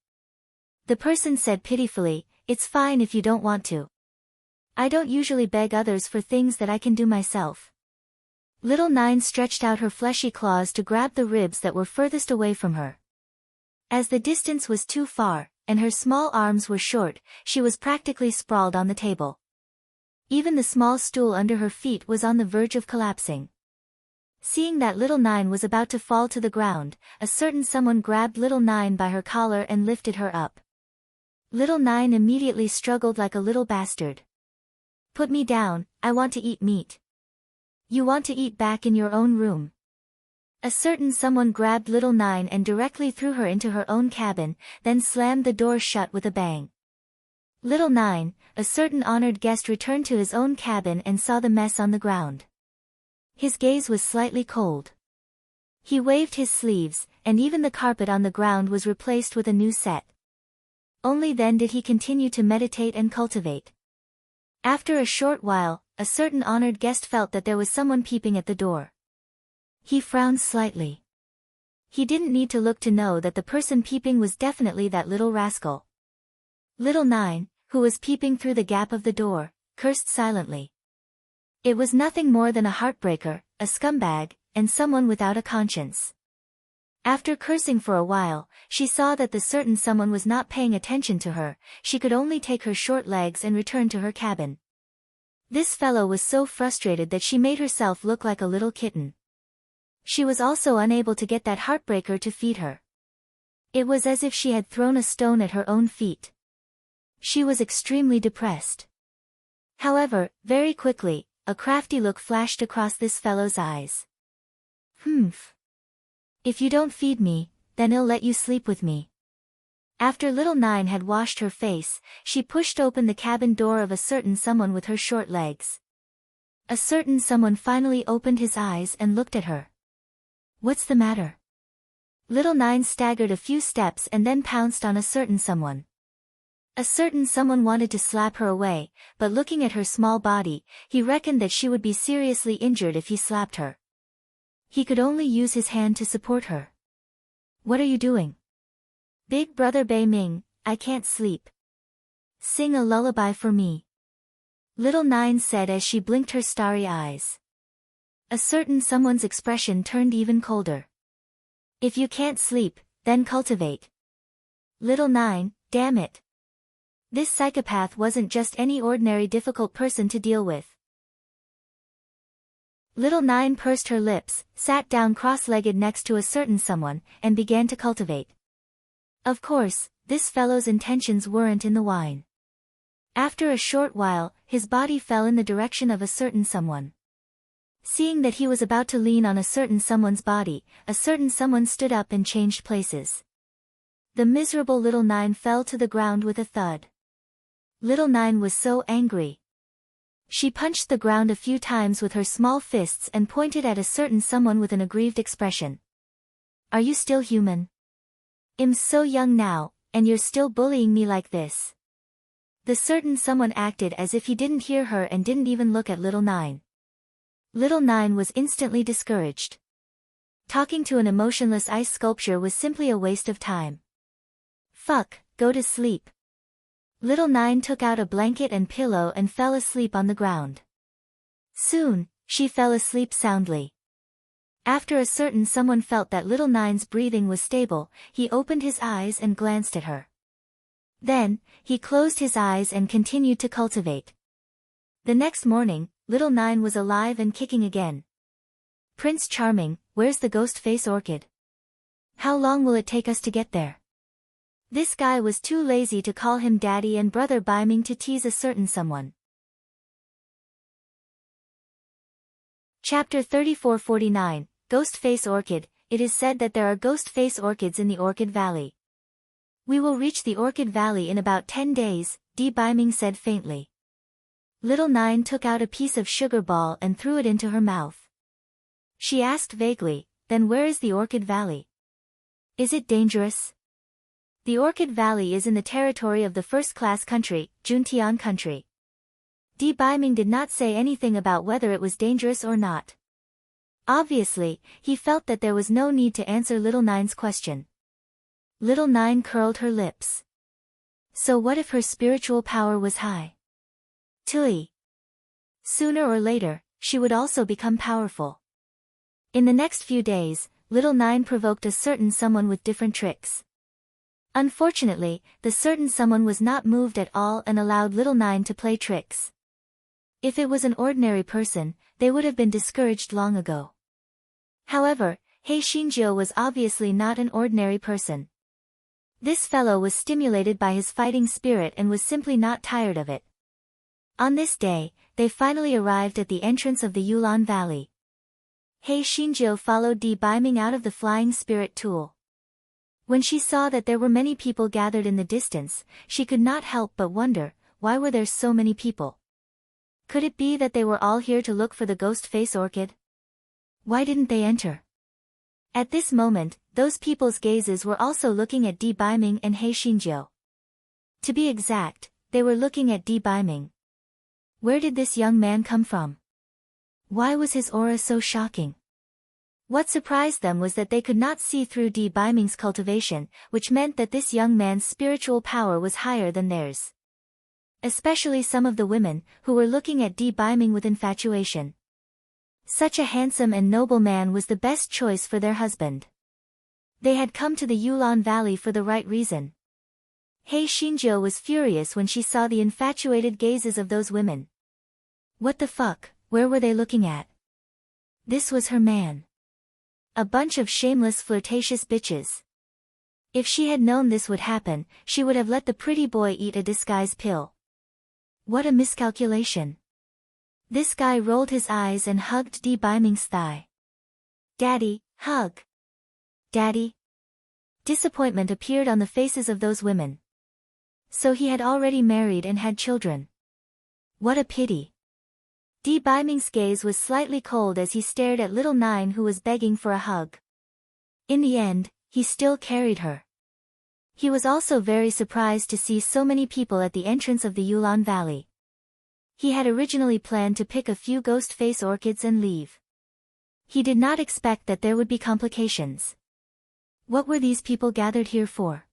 The person said pitifully, "It's fine if you don't want to. I don't usually beg others for things that I can do myself." Little Nine stretched out her fleshy claws to grab the ribs that were furthest away from her. As the distance was too far, and her small arms were short, she was practically sprawled on the table. Even the small stool under her feet was on the verge of collapsing. Seeing that Little Nine was about to fall to the ground, a certain someone grabbed Little Nine by her collar and lifted her up. Little Nine immediately struggled like a little bastard. "Put me down, I want to eat meat." "You want to eat back in your own room." A certain someone grabbed Little Nine and directly threw her into her own cabin, then slammed the door shut with a bang. Little Nine, a certain honored guest, returned to his own cabin and saw the mess on the ground. His gaze was slightly cold. He waved his sleeves, and even the carpet on the ground was replaced with a new set. Only then did he continue to meditate and cultivate. After a short while, a certain honored guest felt that there was someone peeping at the door. He frowned slightly. He didn't need to look to know that the person peeping was definitely that little rascal. Little Nine, who was peeping through the gap of the door, cursed silently. It was nothing more than a heartbreaker, a scumbag, and someone without a conscience. After cursing for a while, she saw that the certain someone was not paying attention to her. She could only take her short legs and return to her cabin. This fellow was so frustrated that she made herself look like a little kitten. She was also unable to get that heartbreaker to feed her. It was as if she had thrown a stone at her own feet. She was extremely depressed. However, very quickly, a crafty look flashed across this fellow's eyes. "Humph. If you don't feed me, then I'll let you sleep with me." After Little Nine had washed her face, she pushed open the cabin door of a certain someone with her short legs. A certain someone finally opened his eyes and looked at her. "What's the matter?" Little Nine staggered a few steps and then pounced on a certain someone. A certain someone wanted to slap her away, but looking at her small body, he reckoned that she would be seriously injured if he slapped her. He could only use his hand to support her. "What are you doing?" "Big brother Bei Ming, I can't sleep. Sing a lullaby for me," Little Nine said as she blinked her starry eyes. A certain someone's expression turned even colder. "If you can't sleep, then cultivate." Little Nine, damn it. This psychopath wasn't just any ordinary difficult person to deal with. Little Nine pursed her lips, sat down cross-legged next to a certain someone, and began to cultivate. Of course, this fellow's intentions weren't in the wine. After a short while, his body fell in the direction of a certain someone. Seeing that he was about to lean on a certain someone's body, a certain someone stood up and changed places. The miserable Little Nine fell to the ground with a thud. Little Nine was so angry. She punched the ground a few times with her small fists and pointed at a certain someone with an aggrieved expression. "Are you still human? I'm so young now, and you're still bullying me like this." The certain someone acted as if he didn't hear her and didn't even look at Little Nine. Little Nine was instantly discouraged. Talking to an emotionless ice sculpture was simply a waste of time. "Fuck, go to sleep." Little Nine took out a blanket and pillow and fell asleep on the ground. Soon, she fell asleep soundly. After a certain someone felt that Little Nine's breathing was stable, he opened his eyes and glanced at her. Then, he closed his eyes and continued to cultivate. The next morning, Little Nine was alive and kicking again. "Prince Charming, where's the ghost face orchid? How long will it take us to get there?" This guy was too lazy to call him daddy and brother Bei Ming to tease a certain someone. Chapter 3449, Ghost Face Orchid. It is said that there are ghost face orchids in the Orchid Valley. "We will reach the Orchid Valley in about 10 days, Bei Ming said faintly. Little Nine took out a piece of sugar ball and threw it into her mouth. She asked vaguely, "Then where is the Orchid Valley? Is it dangerous?" The Orchid Valley is in the territory of the first-class country, Juntian country. Bei Ming did not say anything about whether it was dangerous or not. Obviously, he felt that there was no need to answer Little Nine's question. Little Nine curled her lips. So what if her spiritual power was high? Tui. Sooner or later, she would also become powerful. In the next few days, Little Nine provoked a certain someone with different tricks. Unfortunately, the certain someone was not moved at all and allowed Little Nine to play tricks. If it was an ordinary person, they would have been discouraged long ago. However, He Xinjiu was obviously not an ordinary person. This fellow was stimulated by his fighting spirit and was simply not tired of it. On this day, they finally arrived at the entrance of the Yulan Valley. He Xinjiu followed Bei Ming out of the flying spirit tool. When she saw that there were many people gathered in the distance, she could not help but wonder, why were there so many people? Could it be that they were all here to look for the ghost face orchid? Why didn't they enter? At this moment, those people's gazes were also looking at Di Baiming and He Xinjiu. To be exact, they were looking at Di Baiming. Where did this young man come from? Why was his aura so shocking? What surprised them was that they could not see through Di Baiming's cultivation, which meant that this young man's spiritual power was higher than theirs. Especially some of the women, who were looking at Di Baiming with infatuation. Such a handsome and noble man was the best choice for their husband. They had come to the Yulon Valley for the right reason. He Xinjiu was furious when she saw the infatuated gazes of those women. What the fuck, where were they looking at? This was her man. A bunch of shameless flirtatious bitches. If she had known this would happen, she would have let the pretty boy eat a disguise pill. What a miscalculation. This guy rolled his eyes and hugged Di Baiming's thigh. Daddy, hug. Daddy. Disappointment appeared on the faces of those women. So he had already married and had children. What a pity. Di Baiming's gaze was slightly cold as he stared at little Nine, who was begging for a hug. In the end, he still carried her. He was also very surprised to see so many people at the entrance of the Yulon Valley. He had originally planned to pick a few ghost face orchids and leave. He did not expect that there would be complications. What were these people gathered here for?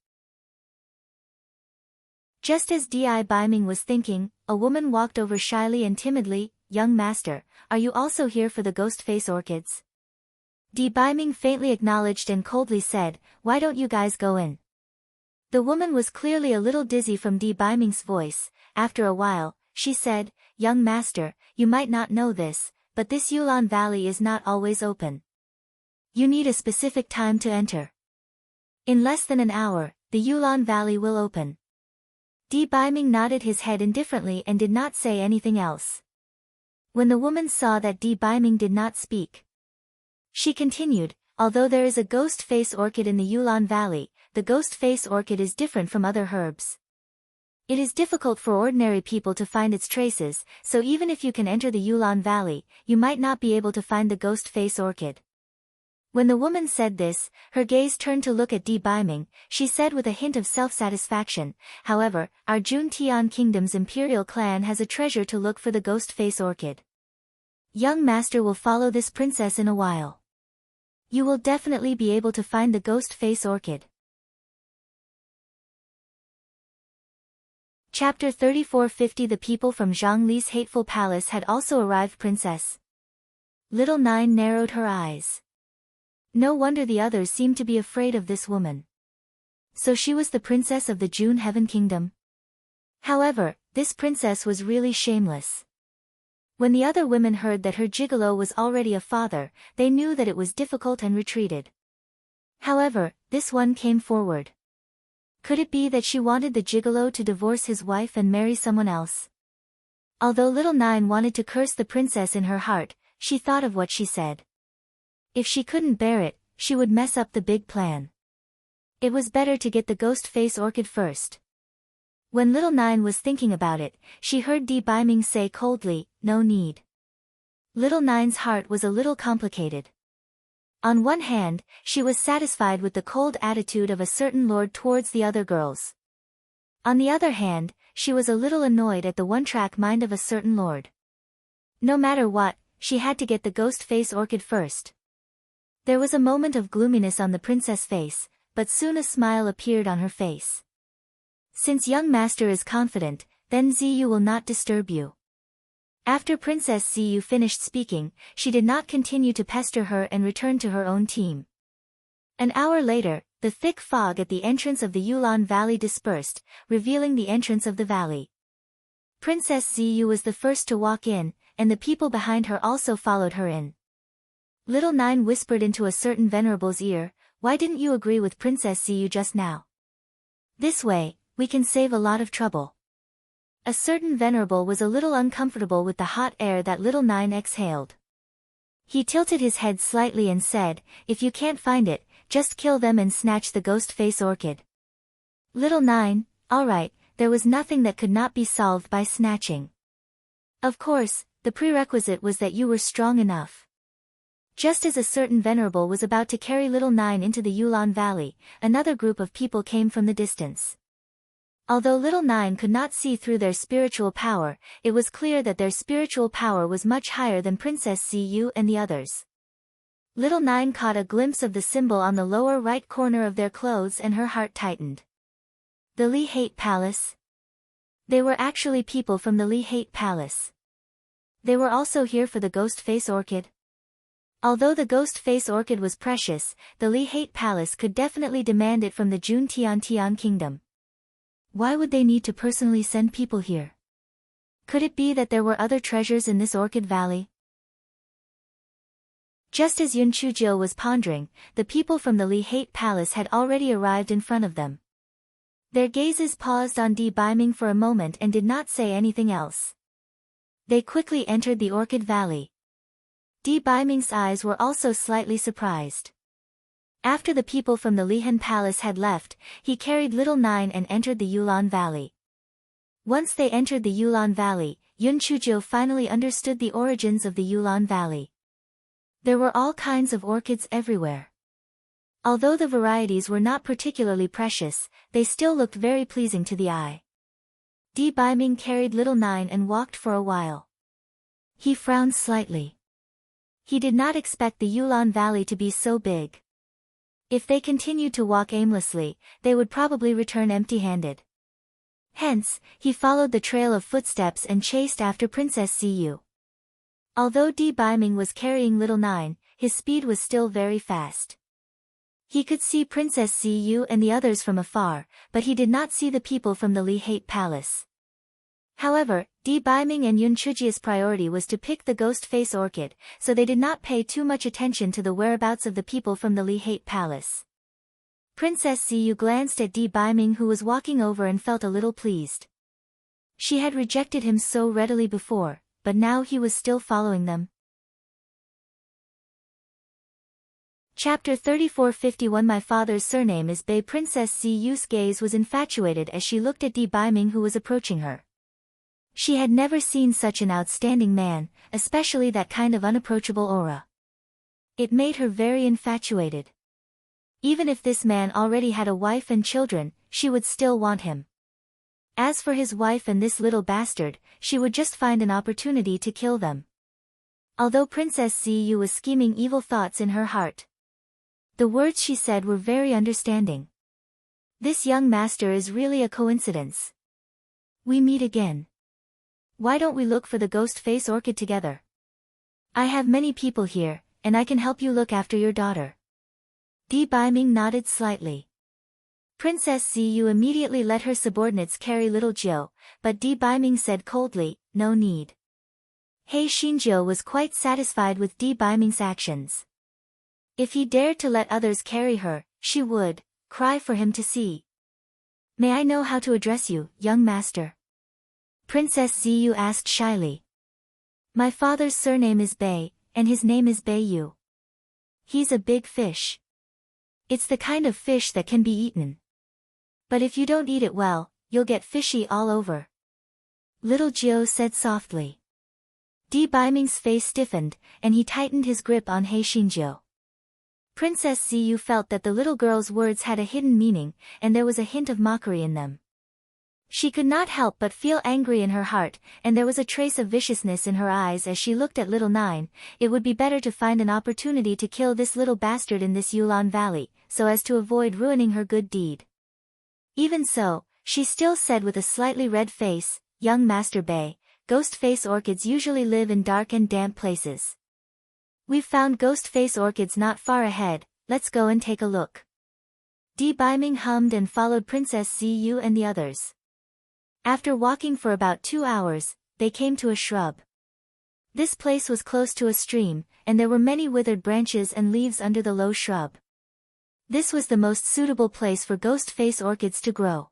Just as Di Baiming was thinking, a woman walked over shyly and timidly. Young master, are you also here for the ghost face orchids? Di Baiming faintly acknowledged and coldly said, why don't you guys go in? The woman was clearly a little dizzy from Di Baiming's voice. After a while, she said, young master, you might not know this, but this Yulon Valley is not always open. You need a specific time to enter. In less than an hour, the Yulon Valley will open. Di Baiming nodded his head indifferently and did not say anything else. When the woman saw that Di Baiming did not speak, she continued, although there is a ghost face orchid in the Yulon Valley, the ghost face orchid is different from other herbs. It is difficult for ordinary people to find its traces, so even if you can enter the Yulon Valley, you might not be able to find the ghost face orchid. When the woman said this, her gaze turned to look at Di Baiming. She said with a hint of self-satisfaction, however, our Jun Tian Kingdom's imperial clan has a treasure to look for the ghost face orchid. Young master will follow this princess in a while. You will definitely be able to find the ghost face orchid. Chapter 3450. The people from Zhang Li's hateful palace had also arrived. Princess. Little Nine narrowed her eyes. No wonder the others seemed to be afraid of this woman. So she was the princess of the June Heaven Kingdom? However, this princess was really shameless. When the other women heard that her gigolo was already a father, they knew that it was difficult and retreated. However, this one came forward. Could it be that she wanted the gigolo to divorce his wife and marry someone else? Although little Nine wanted to curse the princess in her heart, she thought of what she said. If she couldn't bear it, she would mess up the big plan. It was better to get the ghost face orchid first. When little Nine was thinking about it, she heard Di Baiming say coldly, no need. Little Nine's heart was a little complicated. On one hand, she was satisfied with the cold attitude of a certain lord towards the other girls. On the other hand, she was a little annoyed at the one-track mind of a certain lord. No matter what, she had to get the ghost face orchid first. There was a moment of gloominess on the princess' face, but soon a smile appeared on her face. Since young master is confident, then Ziyu will not disturb you. After Princess Ziyu finished speaking, she did not continue to pester her and returned to her own team. An hour later, the thick fog at the entrance of the Yulon Valley dispersed, revealing the entrance of the valley. Princess Ziyu was the first to walk in, and the people behind her also followed her in. Little Nine whispered into a certain venerable's ear, why didn't you agree with Princess Ziyu just now? This way, we can save a lot of trouble. A certain venerable was a little uncomfortable with the hot air that Little Nine exhaled. He tilted his head slightly and said, if you can't find it, just kill them and snatch the ghost face orchid. Little Nine, alright, there was nothing that could not be solved by snatching. Of course, the prerequisite was that you were strong enough. Just as a certain venerable was about to carry little Nine into the Yulon Valley, another group of people came from the distance. Although little Nine could not see through their spiritual power, it was clear that their spiritual power was much higher than Princess Cu and the others. Little Nine caught a glimpse of the symbol on the lower right corner of their clothes and her heart tightened. The Li Hate Palace? They were actually people from the Li Hate Palace. They were also here for the Ghost Face Orchid. Although the Ghost Face Orchid was precious, the Li Hate Palace could definitely demand it from the Jun Tian Tian Kingdom. Why would they need to personally send people here? Could it be that there were other treasures in this Orchid Valley? Just as Yun Chuzhou was pondering, the people from the Li Hate Palace had already arrived in front of them. Their gazes paused on Di Baiming for a moment and did not say anything else. They quickly entered the Orchid Valley. Di Baiming's eyes were also slightly surprised. After the people from the Lihan Palace had left, he carried little Nine and entered the Yulon Valley. Once they entered the Yulon Valley, Yun Chuzhou finally understood the origins of the Yulon Valley. There were all kinds of orchids everywhere. Although the varieties were not particularly precious, they still looked very pleasing to the eye. Di Baiming carried little Nine and walked for a while. He frowned slightly. He did not expect the Yulon Valley to be so big. If they continued to walk aimlessly, they would probably return empty-handed. Hence, he followed the trail of footsteps and chased after Princess Cu. Although Di Baiming was carrying little Nine, his speed was still very fast. He could see Princess Cu and the others from afar, but he did not see the people from the Li Hate Palace. However, Di Baiming and Yun Chuzhou's priority was to pick the Ghost Face Orchid, so they did not pay too much attention to the whereabouts of the people from the Li Hate Palace. Princess Cu glanced at Di Baiming, who was walking over, and felt a little pleased. She had rejected him so readily before, but now he was still following them. Chapter 3451 My father's surname is Bei. Princess Cu's gaze was infatuated as she looked at Di Baiming, who was approaching her. She had never seen such an outstanding man, especially that kind of unapproachable aura. It made her very infatuated. Even if this man already had a wife and children, she would still want him. As for his wife and this little bastard, she would just find an opportunity to kill them. Although Princess Cu was scheming evil thoughts in her heart, the words she said were very understanding. This young master is really a coincidence. We meet again. Why don't we look for the Ghost Face Orchid together? I have many people here, and I can help you look after your daughter. Di Baiming nodded slightly. Princess Cu immediately let her subordinates carry little Jiu, but Di Baiming said coldly, no need. He Xinjiu was quite satisfied with Di Baiming's actions. If he dared to let others carry her, she would cry for him to see. May I know how to address you, young master? Princess Cu asked shyly. My father's surname is Bei, and his name is Bei Yu. He's a big fish. It's the kind of fish that can be eaten. But if you don't eat it well, you'll get fishy all over. Little Jiu said softly. Di Baiming's face stiffened, and he tightened his grip on He Xinjiu. Princess Cu felt that the little girl's words had a hidden meaning, and there was a hint of mockery in them. She could not help but feel angry in her heart, and there was a trace of viciousness in her eyes as she looked at little Nine. It would be better to find an opportunity to kill this little bastard in this Yulon Valley, so as to avoid ruining her good deed. Even so, she still said with a slightly red face, young Master Bei, Ghost Face Orchids usually live in dark and damp places. We've found Ghost Face Orchids not far ahead, let's go and take a look. Di Baiming hummed and followed Princess Cu and the others. After walking for about 2 hours, they came to a shrub. This place was close to a stream, and there were many withered branches and leaves under the low shrub. This was the most suitable place for Ghost Face Orchids to grow.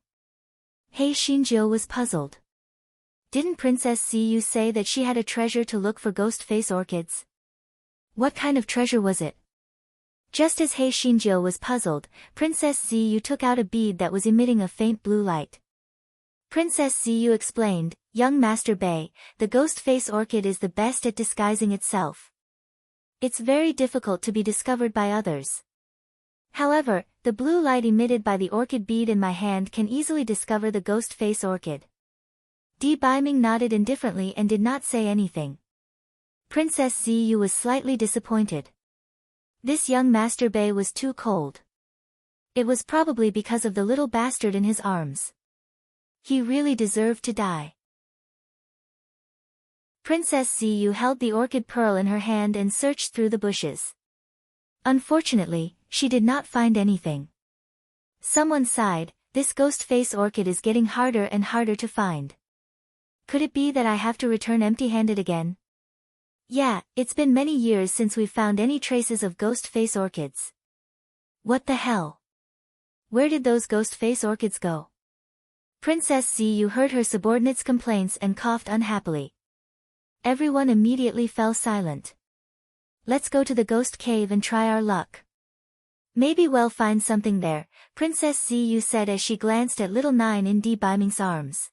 He Xinjiu was puzzled. Didn't Princess Cu say that she had a treasure to look for Ghost Face Orchids? What kind of treasure was it? Just as He Xinjiu was puzzled, Princess Cu took out a bead that was emitting a faint blue light. Princess Cu explained, young Master Bei, the Ghost Face Orchid is the best at disguising itself. It's very difficult to be discovered by others. However, the blue light emitted by the orchid bead in my hand can easily discover the ghost face orchid. Di Biming nodded indifferently and did not say anything. Princess Ziyu was slightly disappointed. This young Master Bei was too cold. It was probably because of the little bastard in his arms. He really deserved to die. Princess Ziyu held the orchid pearl in her hand and searched through the bushes. Unfortunately, she did not find anything. Someone sighed, "This ghost face orchid is getting harder and harder to find. Could it be that I have to return empty-handed again?" "Yeah, it's been many years since we've found any traces of ghost face orchids." "What the hell? Where did those ghost face orchids go?" Princess Ziyu heard her subordinate's complaints and coughed unhappily. Everyone immediately fell silent. "Let's go to the ghost cave and try our luck. Maybe we'll find something there," Princess Ziyu said as she glanced at little Nine in Di Biming's arms.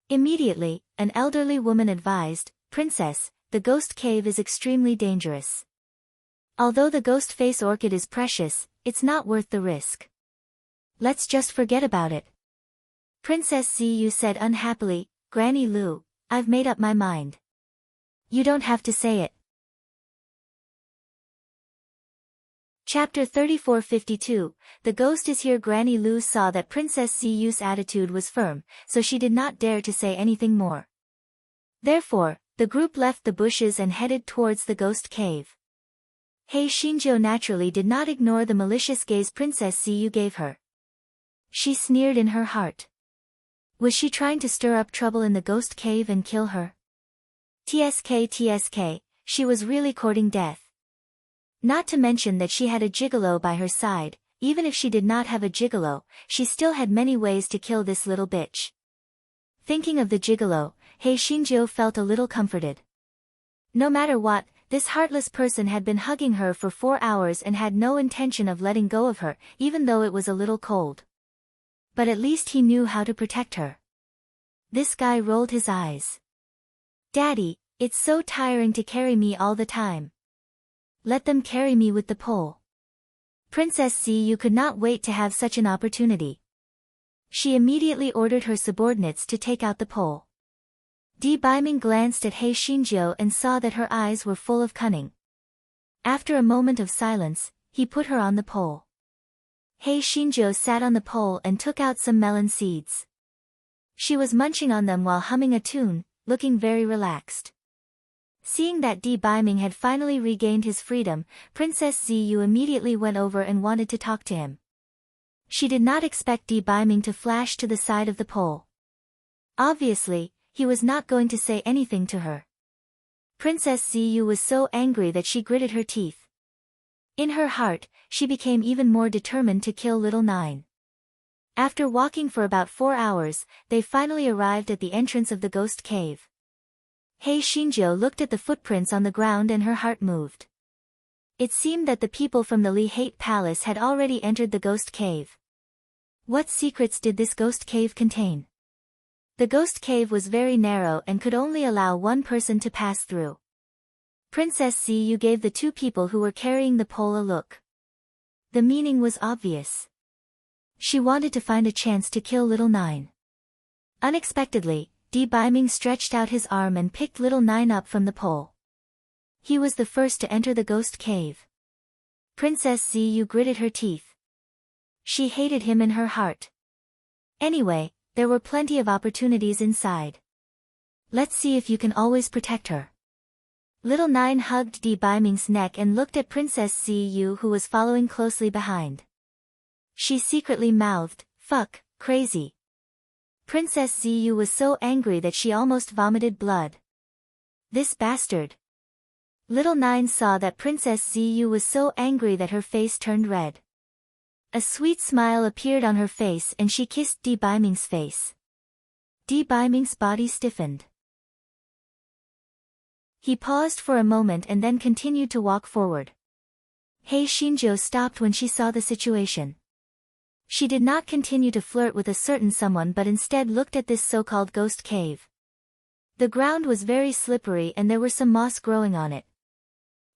Immediately, an elderly woman advised, "Princess, the ghost cave is extremely dangerous. Although the ghost face orchid is precious, it's not worth the risk. Let's just forget about it." Princess Ziyu said unhappily, "Granny Lu, I've made up my mind." "You don't have to say it." Chapter 3452, The Ghost is Here. Granny Lu saw that Princess Ziyu's attitude was firm, so she did not dare to say anything more. Therefore, the group left the bushes and headed towards the ghost cave. Hei Xinjiu naturally did not ignore the malicious gaze Princess Ziyu gave her. She sneered in her heart. Was she trying to stir up trouble in the ghost cave and kill her? TSK, she was really courting death. Not to mention that she had a gigolo by her side. Even if she did not have a gigolo, she still had many ways to kill this little bitch. Thinking of the gigolo, Hei Xinjiu felt a little comforted. No matter what, this heartless person had been hugging her for 4 hours and had no intention of letting go of her, even though it was a little cold. But at least he knew how to protect her. This guy rolled his eyes. "Daddy, it's so tiring to carry me all the time. Let them carry me with the pole." Princess Ziyu could not wait to have such an opportunity. She immediately ordered her subordinates to take out the pole. Di Biming glanced at Hei Xinjiu and saw that her eyes were full of cunning. After a moment of silence, he put her on the pole. Hei Xinjiu sat on the pole and took out some melon seeds. She was munching on them while humming a tune, looking very relaxed. Seeing that Di Biming had finally regained his freedom, Princess Ziyu immediately went over and wanted to talk to him. She did not expect Di Biming to flash to the side of the pole. Obviously, he was not going to say anything to her. Princess Ziyu was so angry that she gritted her teeth. In her heart, she became even more determined to kill little Nine. After walking for about 4 hours, they finally arrived at the entrance of the ghost cave. Hei Xinjiu looked at the footprints on the ground and her heart moved. It seemed that the people from the Li Hate Palace had already entered the ghost cave. What secrets did this ghost cave contain? The ghost cave was very narrow and could only allow one person to pass through. Princess Ziyu gave the 2 people who were carrying the pole a look. The meaning was obvious. She wanted to find a chance to kill little Nine. Unexpectedly, Di Biming stretched out his arm and picked little Nine up from the pole. He was the first to enter the ghost cave. Princess Ziyu gritted her teeth. She hated him in her heart. Anyway, there were plenty of opportunities inside. Let's see if you can always protect her. Little Nine hugged Di Biming's neck and looked at Princess Ziyu, who was following closely behind. She secretly mouthed, "Fuck, crazy." Princess Ziyu was so angry that she almost vomited blood. This bastard. Little Nine saw that Princess Ziyu was so angry that her face turned red. A sweet smile appeared on her face and she kissed Di Biming's face. Di Biming's body stiffened. He paused for a moment and then continued to walk forward. Hei Xinjiu stopped when she saw the situation. She did not continue to flirt with a certain someone but instead looked at this so-called ghost cave. The ground was very slippery and there were some moss growing on it.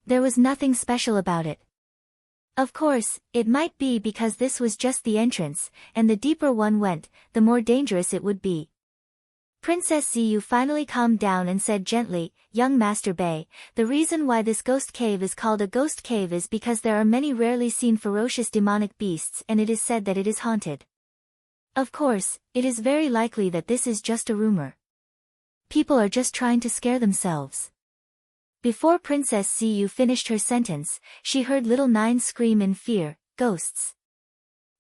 There was nothing special about it. Of course, it might be because this was just the entrance, and the deeper one went, the more dangerous it would be. Princess Ziyu finally calmed down and said gently, "Young Master Bei, the reason why this ghost cave is called a ghost cave is because there are many rarely seen ferocious demonic beasts and it is said that it is haunted. Of course, it is very likely that this is just a rumor. People are just trying to scare themselves." Before Princess Ziyu finished her sentence, she heard little Nine scream in fear, "Ghosts!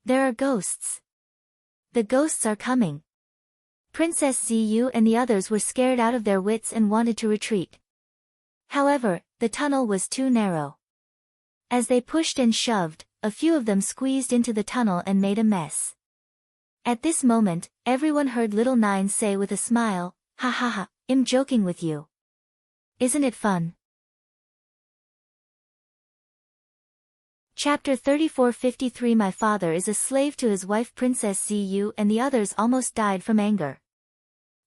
There are ghosts! The ghosts are coming!" Princess Ziyu and the others were scared out of their wits and wanted to retreat. However, the tunnel was too narrow. As they pushed and shoved, a few of them squeezed into the tunnel and made a mess. At this moment, everyone heard little Nine say with a smile, "Ha ha ha, I'm joking with you. Isn't it fun?" Chapter 3453 My father is a slave to his wife Princess Ziyu and the others almost died from anger.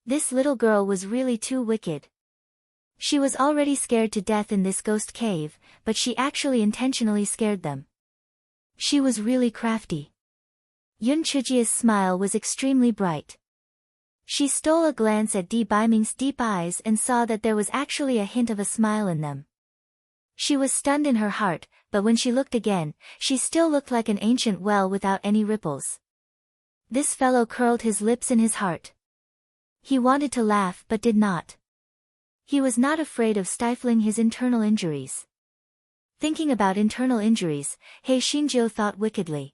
This little girl was really too wicked. She was already scared to death in this ghost cave, but she actually intentionally scared them. She was really crafty. Yun Chujia's smile was extremely bright. She stole a glance at Di Baiming's deep eyes and saw that there was actually a hint of a smile in them. She was stunned in her heart, but when she looked again, she still looked like an ancient well without any ripples. This fellow curled his lips in his heart. He wanted to laugh but did not. He was not afraid of stifling his internal injuries. Thinking about internal injuries, He Xinjiu thought wickedly.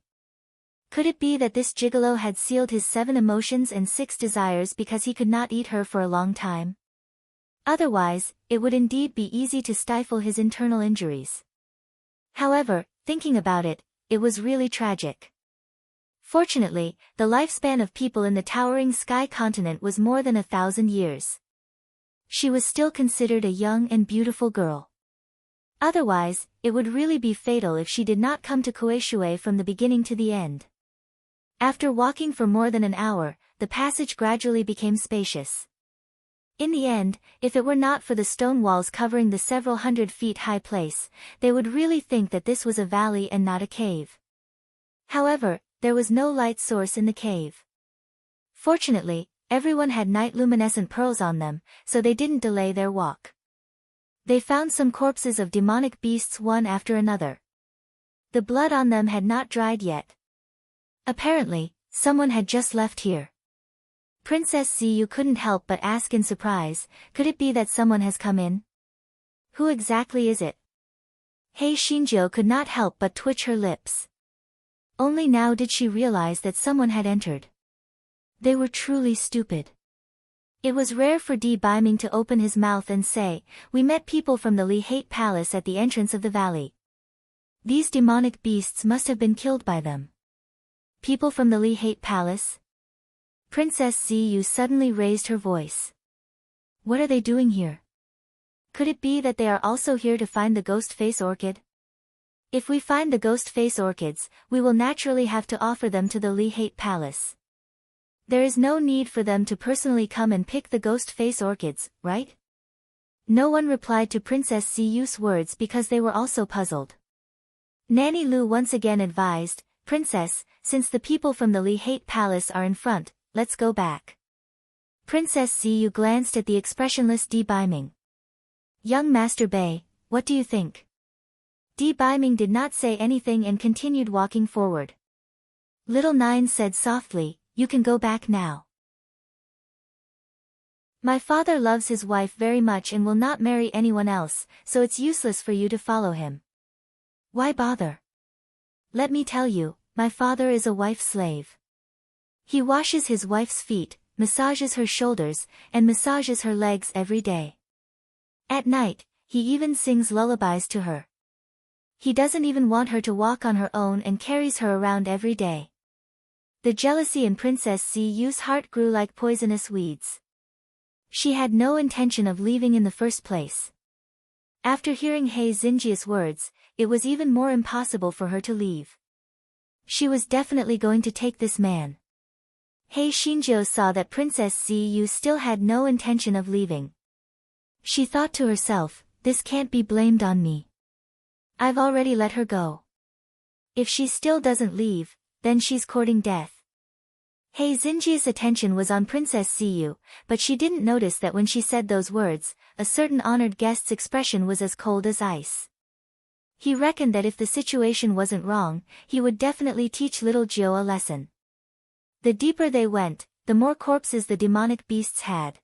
Could it be that this gigolo had sealed his 7 emotions and 6 desires because he could not eat her for a long time? Otherwise, it would indeed be easy to stifle his internal injuries. However, thinking about it, it was really tragic. Fortunately, the lifespan of people in the towering sky continent was more than 1,000 years. She was still considered a young and beautiful girl. Otherwise, it would really be fatal if she did not come to Kueishui from the beginning to the end. After walking for more than an hour, the passage gradually became spacious. In the end, if it were not for the stone walls covering the several hundred feet high place, they would really think that this was a valley and not a cave. However, there was no light source in the cave. Fortunately, everyone had night luminescent pearls on them, so they didn't delay their walk. They found some corpses of demonic beasts one after another. The blood on them had not dried yet. Apparently, someone had just left here. Princess Ziyu couldn't help but ask in surprise, could it be that someone has come in? Who exactly is it? He Xinjiu could not help but twitch her lips. Only now did she realize that someone had entered. They were truly stupid. It was rare for Di Baiming to open his mouth and say, "We met people from the Li Hate Palace at the entrance of the valley. These demonic beasts must have been killed by them." People from the Li Hate Palace? Princess Ziyu suddenly raised her voice. What are they doing here? Could it be that they are also here to find the ghost face orchid? If we find the ghost face orchids, we will naturally have to offer them to the Li Hate Palace. There is no need for them to personally come and pick the ghost face orchids, right? No one replied to Princess Ziyu's words because they were also puzzled. Nanny Lu once again advised, "Princess, since the people from the Li Hate Palace are in front, let's go back." Princess Ziyu glanced at the expressionless Di Baiming. "Young Master Bei, what do you think?" Di Baiming did not say anything and continued walking forward. Little Nine said softly, "You can go back now. My father loves his wife very much and will not marry anyone else, so it's useless for you to follow him. Why bother? Let me tell you, my father is a wife slave. He washes his wife's feet, massages her shoulders, and massages her legs every day. At night, he even sings lullabies to her. He doesn't even want her to walk on her own and carries her around every day." The jealousy in Princess Ziyu's heart grew like poisonous weeds. She had no intention of leaving in the first place. After hearing He Xinjiu's words, it was even more impossible for her to leave. She was definitely going to take this man. He Xinjiu saw that Princess Ziyu still had no intention of leaving. She thought to herself, this can't be blamed on me. I've already let her go. If she still doesn't leave, then she's courting death. He Xinjia's attention was on Princess Siyu, but she didn't notice that when she said those words, a certain honored guest's expression was as cold as ice. He reckoned that if the situation wasn't wrong, he would definitely teach little Jiao a lesson. The deeper they went, the more corpses the demonic beasts had.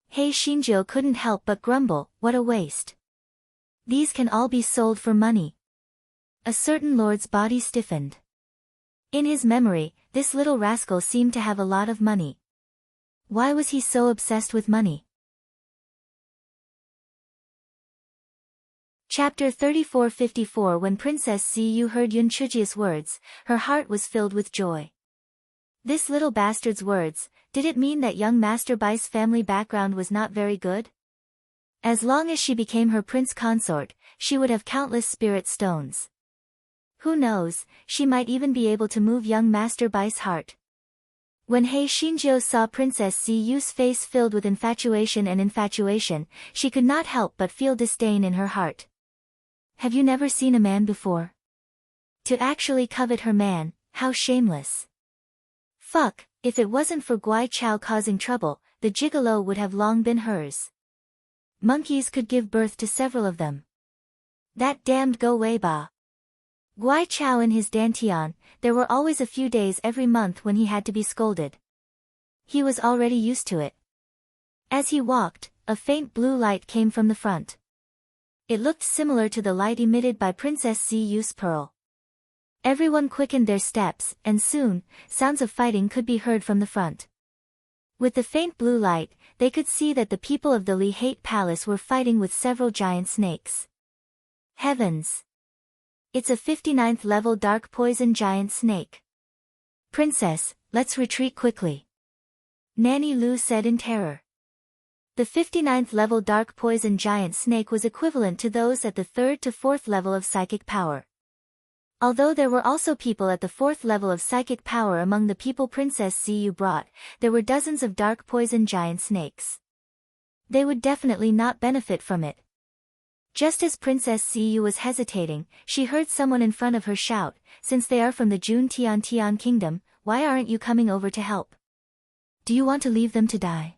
He Xinjiao couldn't help but grumble, what a waste. These can all be sold for money. A certain lord's body stiffened. In his memory, this little rascal seemed to have a lot of money. Why was he so obsessed with money? Chapter 34-54. When Princess Siyu heard Yun Chujia's words, her heart was filled with joy. This little bastard's words, did it mean that young Master Bai's family background was not very good? As long as she became her prince consort, she would have countless spirit stones. Who knows, she might even be able to move young Master Bai's heart. When He Xinjiao saw Princess Siyu's face filled with infatuation, she could not help but feel disdain in her heart. Have you never seen a man before? To actually covet her man, how shameless. Fuck, if it wasn't for Guai Chao causing trouble, the gigolo would have long been hers. Monkeys could give birth to several of them. That damned Go Wei Ba. Guai Chao in his dantian, there were always a few days every month when he had to be scolded. He was already used to it. As he walked, a faint blue light came from the front. It looked similar to the light emitted by Princess Siyu's pearl. Everyone quickened their steps, and soon, sounds of fighting could be heard from the front. With the faint blue light, they could see that the people of the Li Hate Palace were fighting with several giant snakes. Heavens! It's a 59th level dark poison giant snake. Princess, let's retreat quickly. Nanny Lu said in terror. The 59th level dark poison giant snake was equivalent to those at the 3rd to 4th level of psychic power. Although there were also people at the 4th level of psychic power among the people Princess Siyu brought, there were dozens of dark poison giant snakes. They would definitely not benefit from it. Just as Princess Siyu was hesitating, she heard someone in front of her shout, since they are from the Jun Tian kingdom, why aren't you coming over to help? Do you want to leave them to die?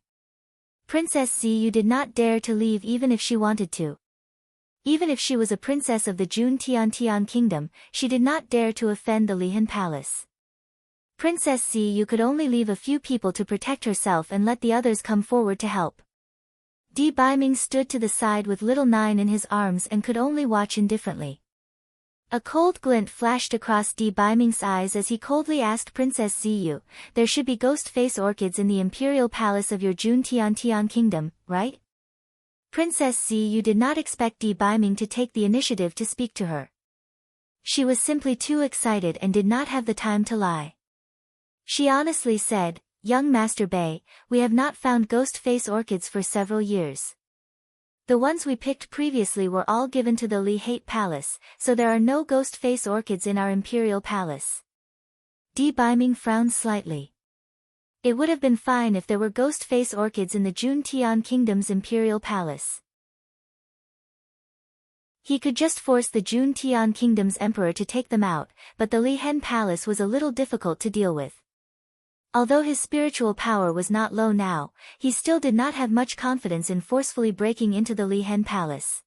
Princess Siyu did not dare to leave even if she wanted to. Even if she was a princess of the Jun Tian kingdom, she did not dare to offend the Lihan Palace. Princess Siyu could only leave a few people to protect herself and let the others come forward to help. Di Baiming stood to the side with little Nine in his arms and could only watch indifferently. A cold glint flashed across Di Baiming's eyes as he coldly asked Princess Siyu, there should be ghost face orchids in the imperial palace of your Jun Tian kingdom, right? Princess Siyu did not expect Di Baiming to take the initiative to speak to her. She was simply too excited and did not have the time to lie. She honestly said, Young Master Bei, we have not found ghost face orchids for several years. The ones we picked previously were all given to the Li Hate Palace, so there are no ghost face orchids in our imperial palace. Di Baiming frowned slightly. It would have been fine if there were ghost face orchids in the Jun Tian kingdom's imperial palace. He could just force the Jun Tian kingdom's emperor to take them out, but the Li Hen palace was a little difficult to deal with. Although his spiritual power was not low now, he still did not have much confidence in forcefully breaking into the Li Hen palace.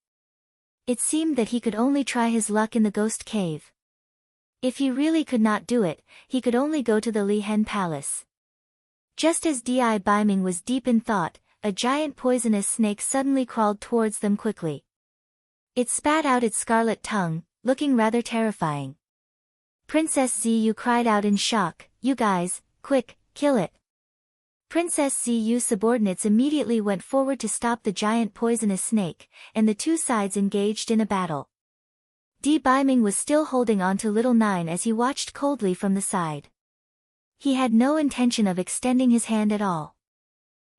It seemed that he could only try his luck in the ghost cave. If he really could not do it, he could only go to the Li Hen palace. Just as Di Baiming was deep in thought, a giant poisonous snake suddenly crawled towards them quickly. It spat out its scarlet tongue, looking rather terrifying. Princess Ziyu cried out in shock, you guys, quick, kill it. Princess Ziyu's subordinates immediately went forward to stop the giant poisonous snake, and the two sides engaged in a battle. Di Baiming was still holding on to little Nine as he watched coldly from the side. He had no intention of extending his hand at all.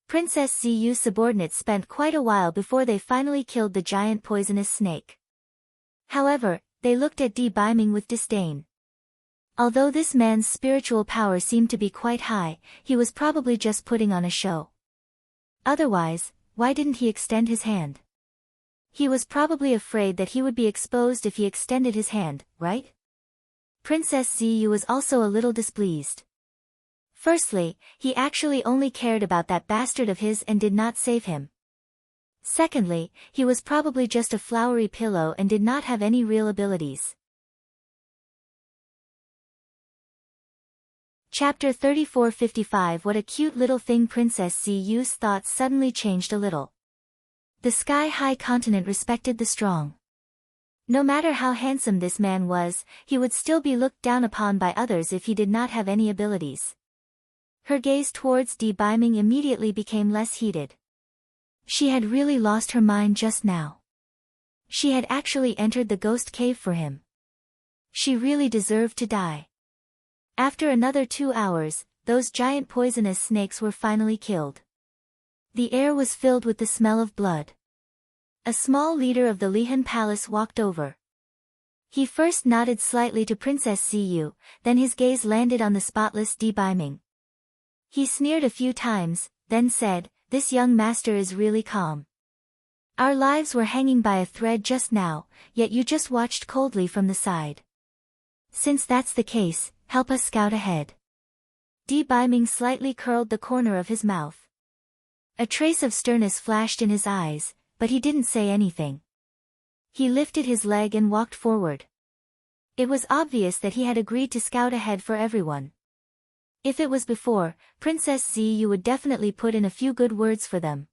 Princess Ziyu's subordinates spent quite a while before they finally killed the giant poisonous snake. However, they looked at Di Baiming with disdain. Although this man's spiritual power seemed to be quite high, he was probably just putting on a show. Otherwise, why didn't he extend his hand? He was probably afraid that he would be exposed if he extended his hand, right? Princess Ziyu was also a little displeased. Firstly, he actually only cared about that bastard of his and did not save him. Secondly, he was probably just a flowery pillow and did not have any real abilities. Chapter 34:55. What a cute little thing. Princess Ziyu's thoughts suddenly changed a little. The sky-high continent respected the strong. No matter how handsome this man was, he would still be looked down upon by others if he did not have any abilities. Her gaze towards Di Biming immediately became less heated. She had really lost her mind just now. She had actually entered the ghost cave for him. She really deserved to die. After another 2 hours, those giant poisonous snakes were finally killed. The air was filled with the smell of blood. A small leader of the Lihan Palace walked over. He first nodded slightly to Princess Ziyu, then his gaze landed on the spotless Di Biming. He sneered a few times, then said, "This young master is really calm. Our lives were hanging by a thread just now, yet you just watched coldly from the side. Since that's the case, help us scout ahead." Di Biming slightly curled the corner of his mouth. A trace of sternness flashed in his eyes, but he didn't say anything. He lifted his leg and walked forward. It was obvious that he had agreed to scout ahead for everyone. If it was before, Princess Ziyu would definitely put in a few good words for them.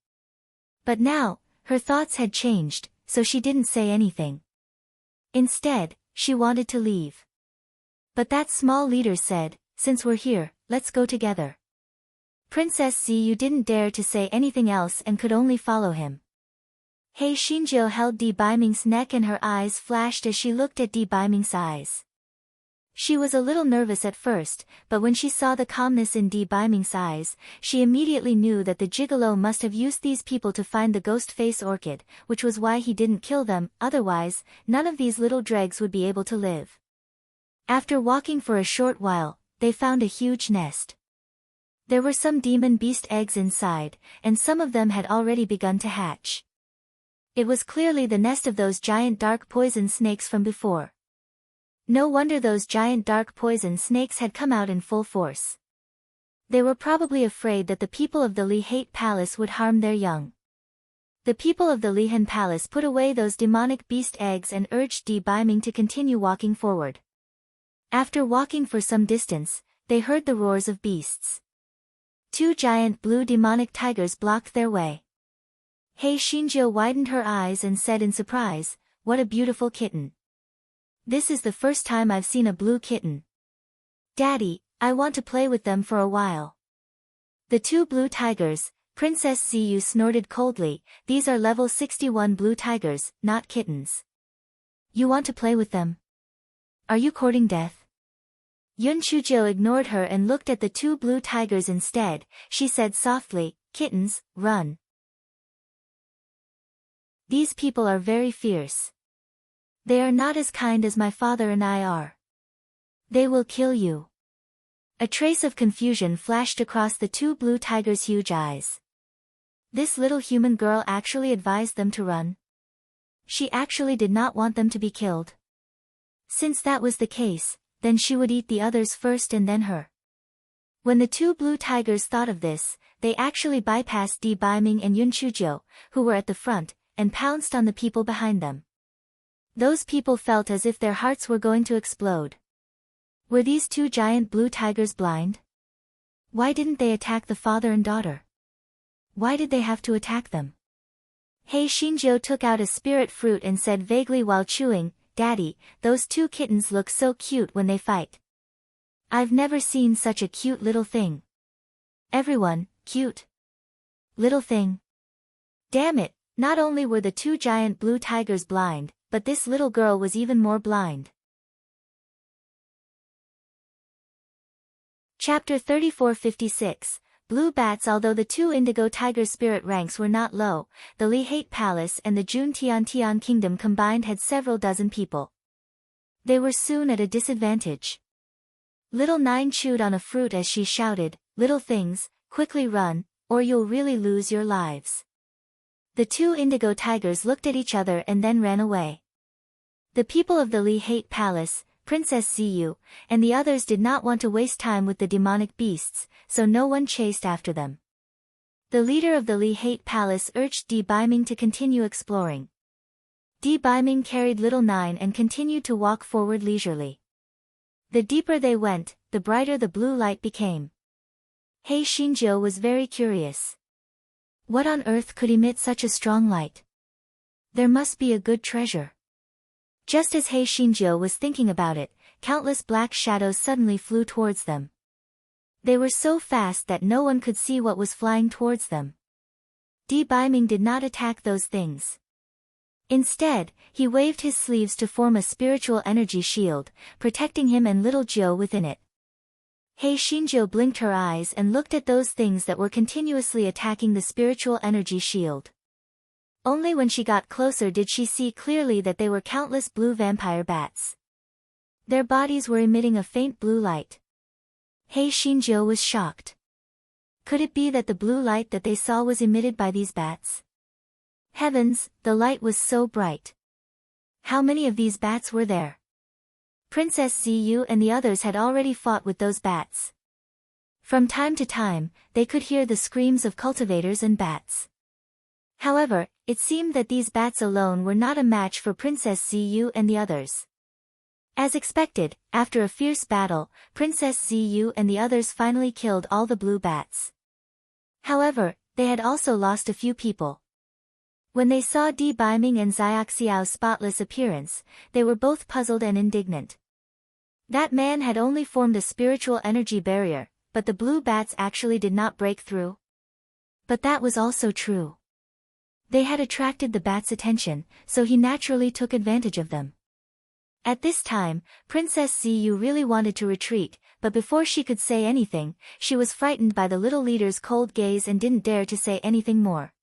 But now, her thoughts had changed, so she didn't say anything. Instead, she wanted to leave. But that small leader said, "Since we're here, let's go together." Princess Ziyu didn't dare to say anything else and could only follow him. Hei Xinjiu held Di Biming's neck and her eyes flashed as she looked at Di Biming's eyes. She was a little nervous at first, but when she saw the calmness in Di Biming's eyes, she immediately knew that the gigolo must have used these people to find the ghost face orchid, which was why he didn't kill them, otherwise, none of these little dregs would be able to live. After walking for a short while, they found a huge nest. There were some demon beast eggs inside, and some of them had already begun to hatch. It was clearly the nest of those giant dark poison snakes from before. No wonder those giant dark poison snakes had come out in full force. They were probably afraid that the people of the Li Hate Palace would harm their young. The people of the Lihan Palace put away those demonic beast eggs and urged Di Biming to continue walking forward. After walking for some distance, they heard the roars of beasts. 2 giant blue demonic tigers blocked their way. Hei Xinjiu widened her eyes and said in surprise, "What a beautiful kitten. This is the first time I've seen a blue kitten. Daddy, I want to play with them for a while." The 2 blue tigers, Princess Ziyu snorted coldly, "These are level 61 blue tigers, not kittens. You want to play with them? Are you courting death?" Yun Chujo ignored her and looked at the 2 blue tigers instead. She said softly, "Kittens, run. These people are very fierce. They are not as kind as my father and I are. They will kill you." A trace of confusion flashed across the 2 blue tigers' huge eyes. This little human girl actually advised them to run. She actually did not want them to be killed. Since that was the case, then she would eat the others first and then her. When the 2 blue tigers thought of this, they actually bypassed Di Biming and Yun Chujo, who were at the front, and pounced on the people behind them. Those people felt as if their hearts were going to explode. Were these 2 giant blue tigers blind? Why didn't they attack the father and daughter? Why did they have to attack them? Hei Xinjiu took out a spirit fruit and said vaguely while chewing, "Daddy, those 2 kittens look so cute when they fight. I've never seen such a cute little thing." Everyone, cute little thing. Damn it, not only were the 2 giant blue tigers blind, but this little girl was even more blind. Chapter 34:56. Blue Bats. Although the 2 indigo tiger spirit ranks were not low, the Li Hate Palace and the Jun Tian Kingdom combined had several dozen people. They were soon at a disadvantage. Little Nine chewed on a fruit as she shouted, "Little things, quickly run, or you'll really lose your lives." The two indigo tigers looked at each other and then ran away. The people of the Li Hate Palace, Princess Ziyu, and the others did not want to waste time with the demonic beasts, so no one chased after them. The leader of the Li Hate Palace urged Di Baiming to continue exploring. Di Baiming carried little Nine and continued to walk forward leisurely. The deeper they went, the brighter the blue light became. He Xinjiu was very curious. What on earth could emit such a strong light? There must be a good treasure. Just as He Xinjiu was thinking about it, countless black shadows suddenly flew towards them. They were so fast that no one could see what was flying towards them. Di Baiming did not attack those things. Instead, he waved his sleeves to form a spiritual energy shield, protecting him and little Jiu within it. He Xinjiu blinked her eyes and looked at those things that were continuously attacking the spiritual energy shield. Only when she got closer did she see clearly that they were countless blue vampire bats. Their bodies were emitting a faint blue light. He Xinjiu was shocked. Could it be that the blue light that they saw was emitted by these bats? Heavens, the light was so bright. How many of these bats were there? Princess Ziyu and the others had already fought with those bats. From time to time, they could hear the screams of cultivators and bats. However, it seemed that these bats alone were not a match for Princess Ziyu and the others. As expected, after a fierce battle, Princess Ziyu and the others finally killed all the blue bats. However, they had also lost a few people. When they saw Di Baiming and Xiaoxiao's spotless appearance, they were both puzzled and indignant. That man had only formed a spiritual energy barrier, but the blue bats actually did not break through. But that was also true. They had attracted the bats' attention, so he naturally took advantage of them. At this time, Princess Ziyu really wanted to retreat, but before she could say anything, she was frightened by the little leader's cold gaze and didn't dare to say anything more.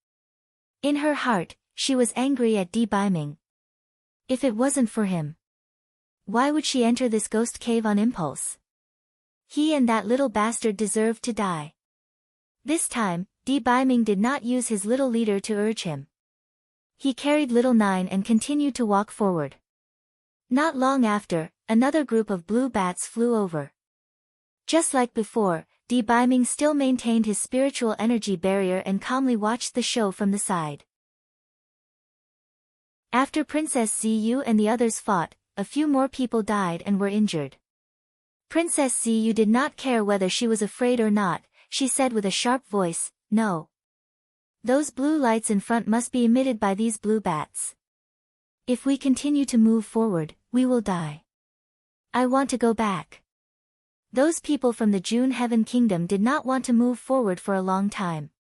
In her heart, she was angry at Di Baiming. If it wasn't for him, why would she enter this ghost cave on impulse? He and that little bastard deserved to die. This time, Di Baiming did not use his little leader to urge him. He carried little Nine and continued to walk forward. Not long after, another group of blue bats flew over. Just like before, Di Baiming still maintained his spiritual energy barrier and calmly watched the show from the side. After Princess Ziyu and the others fought, a few more people died and were injured. Princess Ziyu did not care whether she was afraid or not, she said with a sharp voice, "No. Those blue lights in front must be emitted by these blue bats. If we continue to move forward, we will die. I want to go back." Those people from the June Heaven Kingdom did not want to move forward for a long time.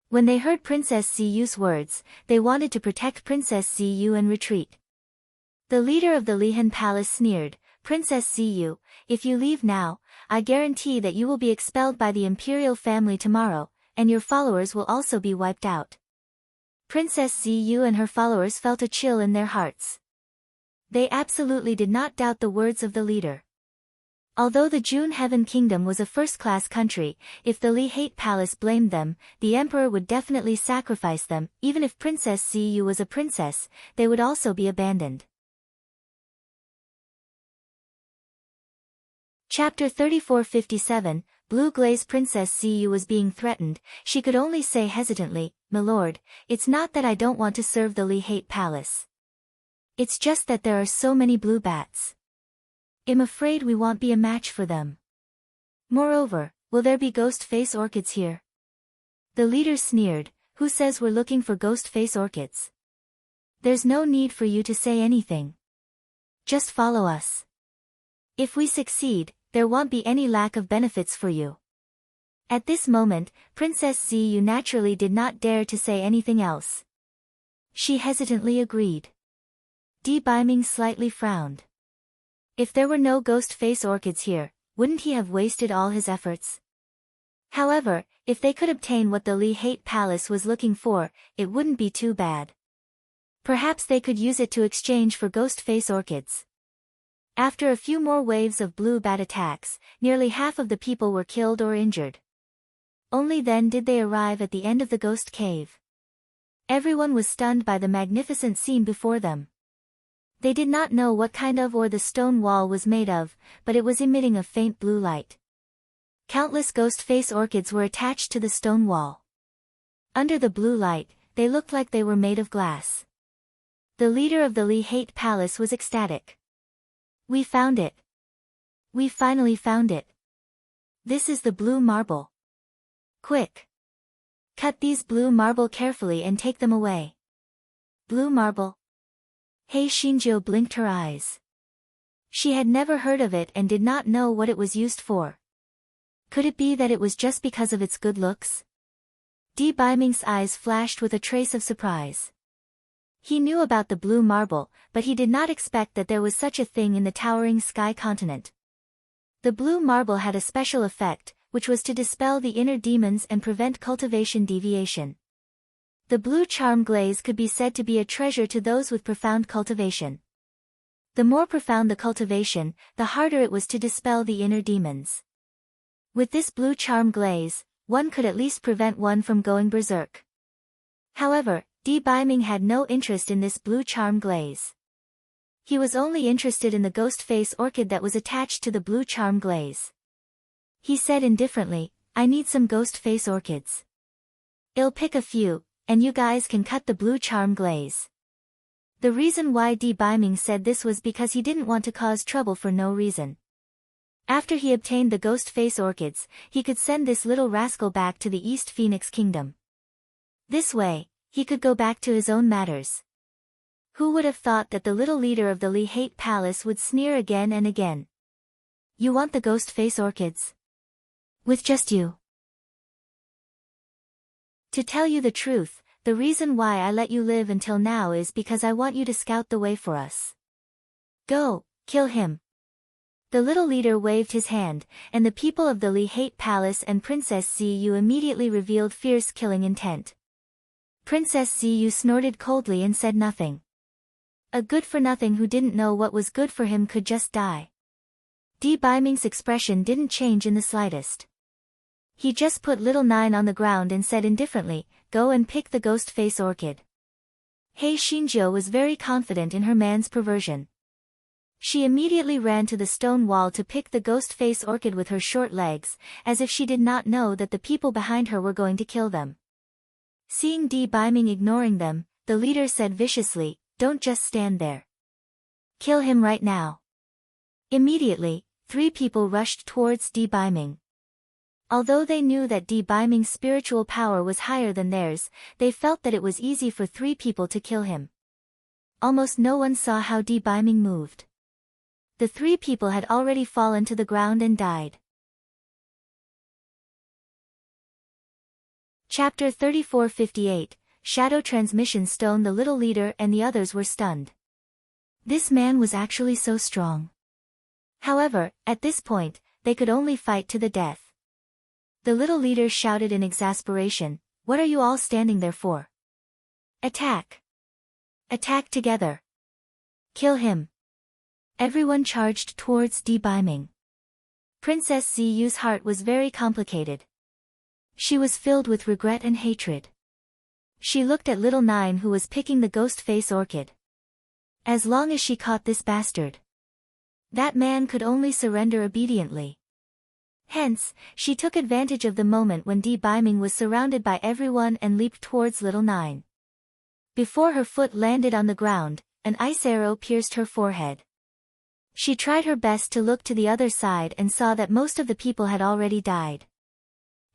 When they heard Princess Ziyu's words, they wanted to protect Princess Ziyu and retreat. The leader of the Lihan Palace sneered, "Princess Ziyu, if you leave now, I guarantee that you will be expelled by the imperial family tomorrow, and your followers will also be wiped out." Princess Ziyu and her followers felt a chill in their hearts. They absolutely did not doubt the words of the leader. Although the June Heaven Kingdom was a first-class country, if the Li Hate Palace blamed them, the emperor would definitely sacrifice them. Even if Princess Ziyu was a princess, they would also be abandoned. Chapter 3457, Blue Glaze. Princess Ziyu was being threatened. She could only say hesitantly, "My lord, it's not that I don't want to serve the Li Hate Palace. It's just that there are so many blue bats. I'm afraid we won't be a match for them. Moreover, will there be ghost face orchids here?" The leader sneered, "Who says we're looking for ghost face orchids? There's no need for you to say anything. Just follow us. If we succeed, there won't be any lack of benefits for you." At this moment, Princess Ziyu naturally did not dare to say anything else. She hesitantly agreed. Di Baiming slightly frowned. If there were no ghost face orchids here, wouldn't he have wasted all his efforts? However, if they could obtain what the Li Hate Palace was looking for, it wouldn't be too bad. Perhaps they could use it to exchange for ghost face orchids. After a few more waves of blue bat attacks, nearly half of the people were killed or injured. Only then did they arrive at the end of the ghost cave. Everyone was stunned by the magnificent scene before them. They did not know what kind of or the stone wall was made of, but it was emitting a faint blue light. Countless ghost face orchids were attached to the stone wall. Under the blue light, they looked like they were made of glass. The leader of the Li-Hate Palace was ecstatic. "We found it. We finally found it. This is the blue marble. Quick! Cut these blue marble carefully and take them away." Blue marble? Hei Shinjo blinked her eyes. She had never heard of it and did not know what it was used for. Could it be that it was just because of its good looks? Di Baiming's eyes flashed with a trace of surprise. He knew about the blue marble, but he did not expect that there was such a thing in the towering sky continent. The blue marble had a special effect, which was to dispel the inner demons and prevent cultivation deviation. The blue charm glaze could be said to be a treasure to those with profound cultivation. The more profound the cultivation, the harder it was to dispel the inner demons. With this blue charm glaze, one could at least prevent one from going berserk. However, Di Baiming had no interest in this blue charm glaze. He was only interested in the ghost face orchid that was attached to the blue charm glaze. He said indifferently, "I need some ghost face orchids. I'll pick a few, and you guys can cut the blue charm glaze." The reason why Di Baiming said this was because he didn't want to cause trouble for no reason. After he obtained the ghost face orchids, he could send this little rascal back to the East Phoenix Kingdom. This way, he could go back to his own matters. Who would have thought that the little leader of the Li-Hate Palace would sneer again and again? "You want the ghost face orchids? With just you?" "To tell you the truth, the reason why I let you live until now is because I want you to scout the way for us. Go, kill him." The little leader waved his hand, and the people of the Li-Hate Palace and Princess Ziyu immediately revealed fierce killing intent. Princess Ziyu snorted coldly and said nothing. A good-for-nothing who didn't know what was good for him could just die. Di Baiming's expression didn't change in the slightest. He just put little Nine on the ground and said indifferently, "Go and pick the ghost face orchid." Hei Shinjo was very confident in her man's perversion. She immediately ran to the stone wall to pick the ghost face orchid with her short legs, as if she did not know that the people behind her were going to kill them. Seeing Di Baiming ignoring them, the leader said viciously, "Don't just stand there. Kill him right now." Immediately, 3 people rushed towards Di Baiming. Although they knew that Di Baiming's spiritual power was higher than theirs, they felt that it was easy for 3 people to kill him. Almost no one saw how Di Baiming moved. The 3 people had already fallen to the ground and died. Chapter 3458, Shadow Transmission Stone. The little leader and the others were stunned. This man was actually so strong. However, at this point, they could only fight to the death. The little leader shouted in exasperation, "What are you all standing there for? Attack! Attack together! Kill him!" Everyone charged towards Di Baiming. Princess Ziyu's heart was very complicated. She was filled with regret and hatred. She looked at little Nine who was picking the ghost face orchid. As long as she caught this bastard, that man could only surrender obediently. Hence, she took advantage of the moment when Di Baiming was surrounded by everyone and leaped towards little Nine. Before her foot landed on the ground, an ice arrow pierced her forehead. She tried her best to look to the other side and saw that most of the people had already died.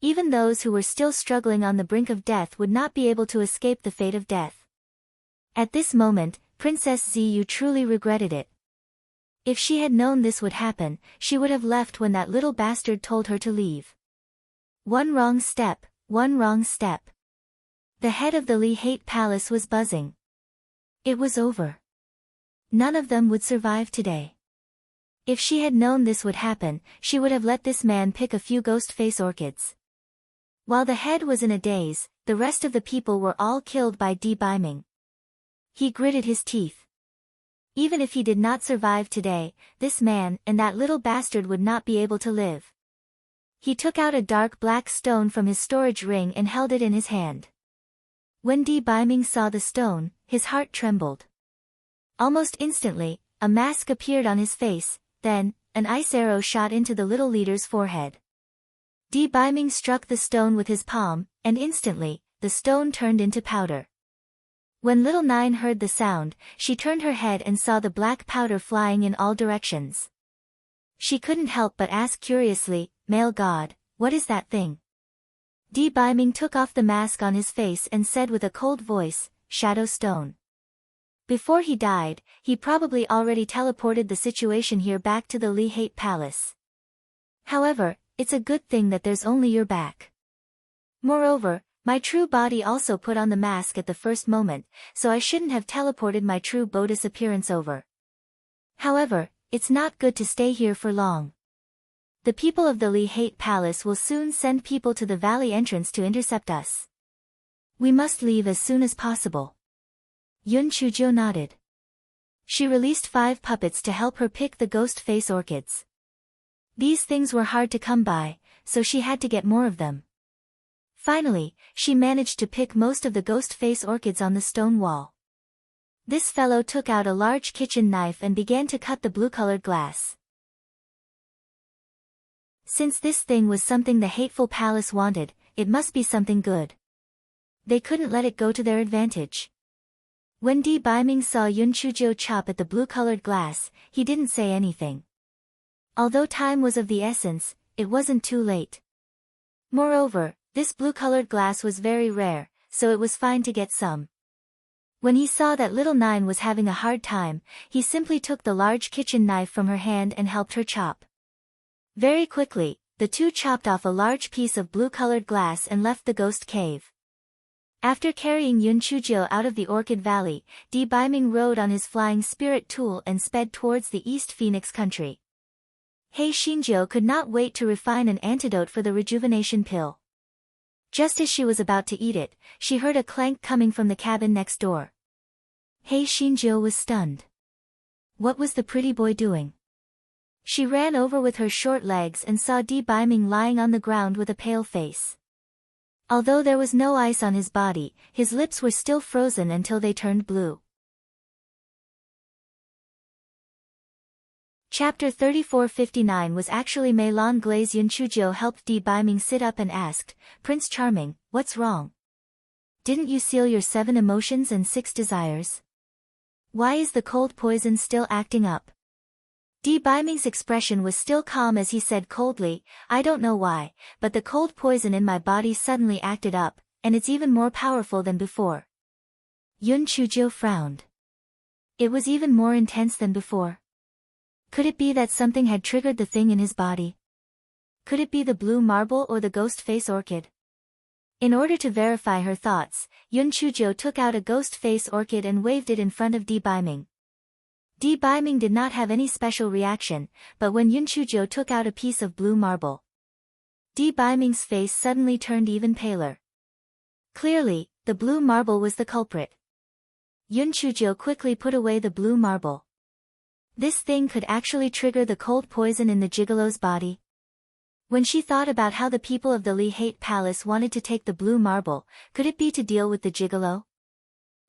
Even those who were still struggling on the brink of death would not be able to escape the fate of death. At this moment, Princess Ziyu truly regretted it. If she had known this would happen, she would have left when that little bastard told her to leave. One wrong step, one wrong step. The head of the Li-Hate Palace was buzzing. It was over. None of them would survive today. If she had known this would happen, she would have let this man pick a few ghost face orchids. While the head was in a daze, the rest of the people were all killed by Di Baiming. He gritted his teeth. Even if he did not survive today, this man and that little bastard would not be able to live. He took out a dark black stone from his storage ring and held it in his hand. When Di Baiming saw the stone, his heart trembled. Almost instantly, a mask appeared on his face, then, an ice arrow shot into the little leader's forehead. Di Baiming struck the stone with his palm, and instantly, the stone turned into powder. When little Nine heard the sound, she turned her head and saw the black powder flying in all directions. She couldn't help but ask curiously, "Male god, what is that thing?" Di Baiming took off the mask on his face and said with a cold voice, "Shadow Stone." Before he died, he probably already teleported the situation here back to the Li Hate Palace. However, it's a good thing that there's only your back. Moreover, my true body also put on the mask at the first moment, so I shouldn't have teleported my true Bodis appearance over. However, it's not good to stay here for long. The people of the Li Hate Palace will soon send people to the valley entrance to intercept us. We must leave as soon as possible. Yun Chujiu nodded. She released 5 puppets to help her pick the ghost face orchids. These things were hard to come by, so she had to get more of them. Finally, she managed to pick most of the ghost face orchids on the stone wall. This fellow took out a large kitchen knife and began to cut the blue-colored glass. Since this thing was something the hateful palace wanted, it must be something good. They couldn't let it go to their advantage. When Di Baiming saw Yun Chujiu chop at the blue-colored glass, he didn't say anything. Although time was of the essence, it wasn't too late. Moreover, this blue-colored glass was very rare, so it was fine to get some. When he saw that little Nine was having a hard time, he simply took the large kitchen knife from her hand and helped her chop. Very quickly, the two chopped off a large piece of blue-colored glass and left the ghost cave. After carrying Yun Chujiu out of the Orchid Valley, Di Baiming rode on his flying spirit tool and sped towards the East Phoenix country. Hei Xinjiu could not wait to refine an antidote for the rejuvenation pill. Just as she was about to eat it, she heard a clank coming from the cabin next door. Hei Xinjiu was stunned. What was the pretty boy doing? She ran over with her short legs and saw Di Baiming lying on the ground with a pale face. Although there was no ice on his body, his lips were still frozen until they turned blue. Chapter 3459 was actually Meilong Glaze. Yun Chujiu helped Di Baiming sit up and asked, "Prince Charming, what's wrong? Didn't you seal your 7 emotions and 6 desires? Why is the cold poison still acting up?" Di Baiming's expression was still calm as he said coldly, "I don't know why, but the cold poison in my body suddenly acted up, and it's even more powerful than before." Yun Chujiu frowned. It was even more intense than before. Could it be that something had triggered the thing in his body? Could it be the blue marble or the ghost face orchid? In order to verify her thoughts, Yun Chujiu took out a ghost face orchid and waved it in front of Di Baiming. Di Baiming did not have any special reaction, but when Yun Chujiu took out a piece of blue marble, Di Baiming's face suddenly turned even paler. Clearly, the blue marble was the culprit. Yun Chujiu quickly put away the blue marble. This thing could actually trigger the cold poison in the gigolo's body. When she thought about how the people of the Li Hate Palace wanted to take the blue marble, could it be to deal with the gigolo?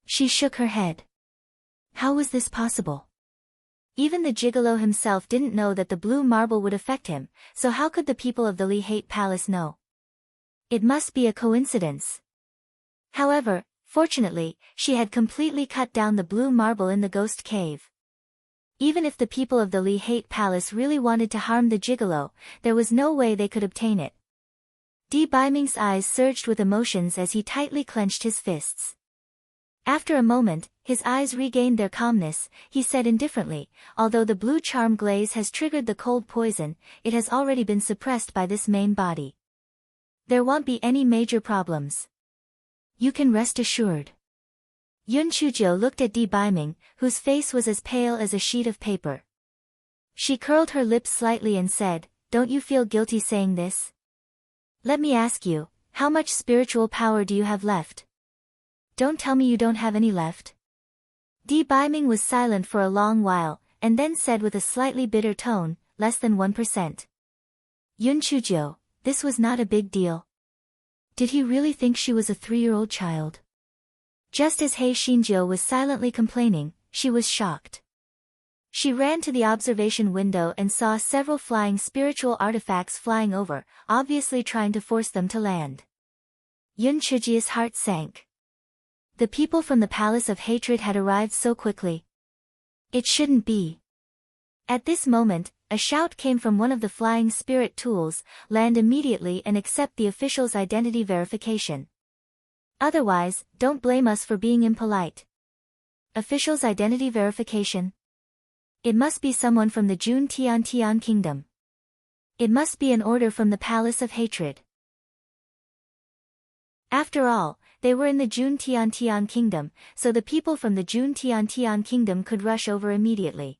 She shook her head. How was this possible? Even the gigolo himself didn't know that the blue marble would affect him, so how could the people of the Li Hate Palace know? It must be a coincidence. However, fortunately, she had completely cut down the blue marble in the ghost cave. Even if the people of the Li Hate Palace really wanted to harm the gigolo, there was no way they could obtain it. Di Baiming's eyes surged with emotions as he tightly clenched his fists. After a moment, his eyes regained their calmness. He said indifferently, "Although the blue charm glaze has triggered the cold poison, it has already been suppressed by this main body. There won't be any major problems. You can rest assured." Yun Chujiu looked at Di Baiming, whose face was as pale as a sheet of paper. She curled her lips slightly and said, "Don't you feel guilty saying this? Let me ask you, how much spiritual power do you have left? Don't tell me you don't have any left." Di Baiming was silent for a long while, and then said with a slightly bitter tone, "Less than 1%. Yun Chujiu, this was not a big deal. Did he really think she was a 3-year-old child? Just as Hei Xinjiu was silently complaining, she was shocked. She ran to the observation window and saw several flying spiritual artifacts flying over, obviously trying to force them to land. Yun Chuji's heart sank. The people from the Palace of Hatred had arrived so quickly. It shouldn't be. At this moment, a shout came from one of the flying spirit tools, land immediately and accept the official's identity verification. Otherwise, don't blame us for being impolite. Official's identity verification? It must be someone from the Jun Tian Kingdom. It must be an order from the Palace of Hatred. After all, they were in the Jun Tian Kingdom, so the people from the Jun Tian Kingdom could rush over immediately.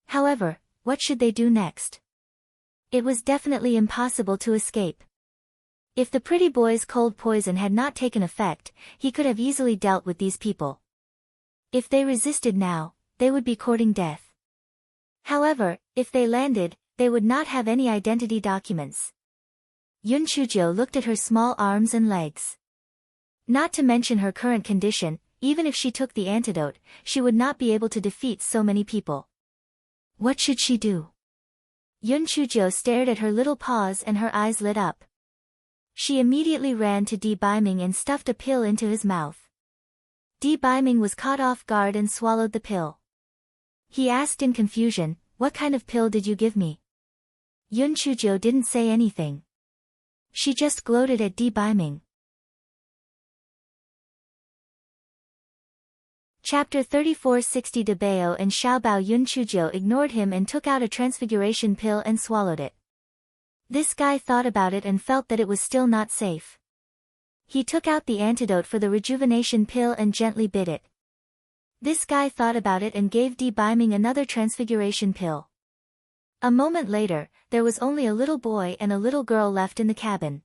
However, what should they do next? It was definitely impossible to escape. If the pretty boy's cold poison had not taken effect, he could have easily dealt with these people. If they resisted now, they would be courting death. However, if they landed, they would not have any identity documents. Yun Chujiu looked at her small arms and legs. Not to mention her current condition, even if she took the antidote, she would not be able to defeat so many people. What should she do? Yun Chujiu stared at her little paws and her eyes lit up. She immediately ran to Di Baiming and stuffed a pill into his mouth. Di Baiming was caught off guard and swallowed the pill. He asked in confusion, "What kind of pill did you give me?" Yun Chujiu didn't say anything. She just gloated at Di Baiming. Chapter 3460 Debao and Xiaobao. Yun Chujiu ignored him and took out a transfiguration pill and swallowed it. This guy thought about it and felt that it was still not safe. He took out the antidote for the rejuvenation pill and gently bit it. This guy thought about it and gave Di Baiming another transfiguration pill. A moment later, there was only a little boy and a little girl left in the cabin.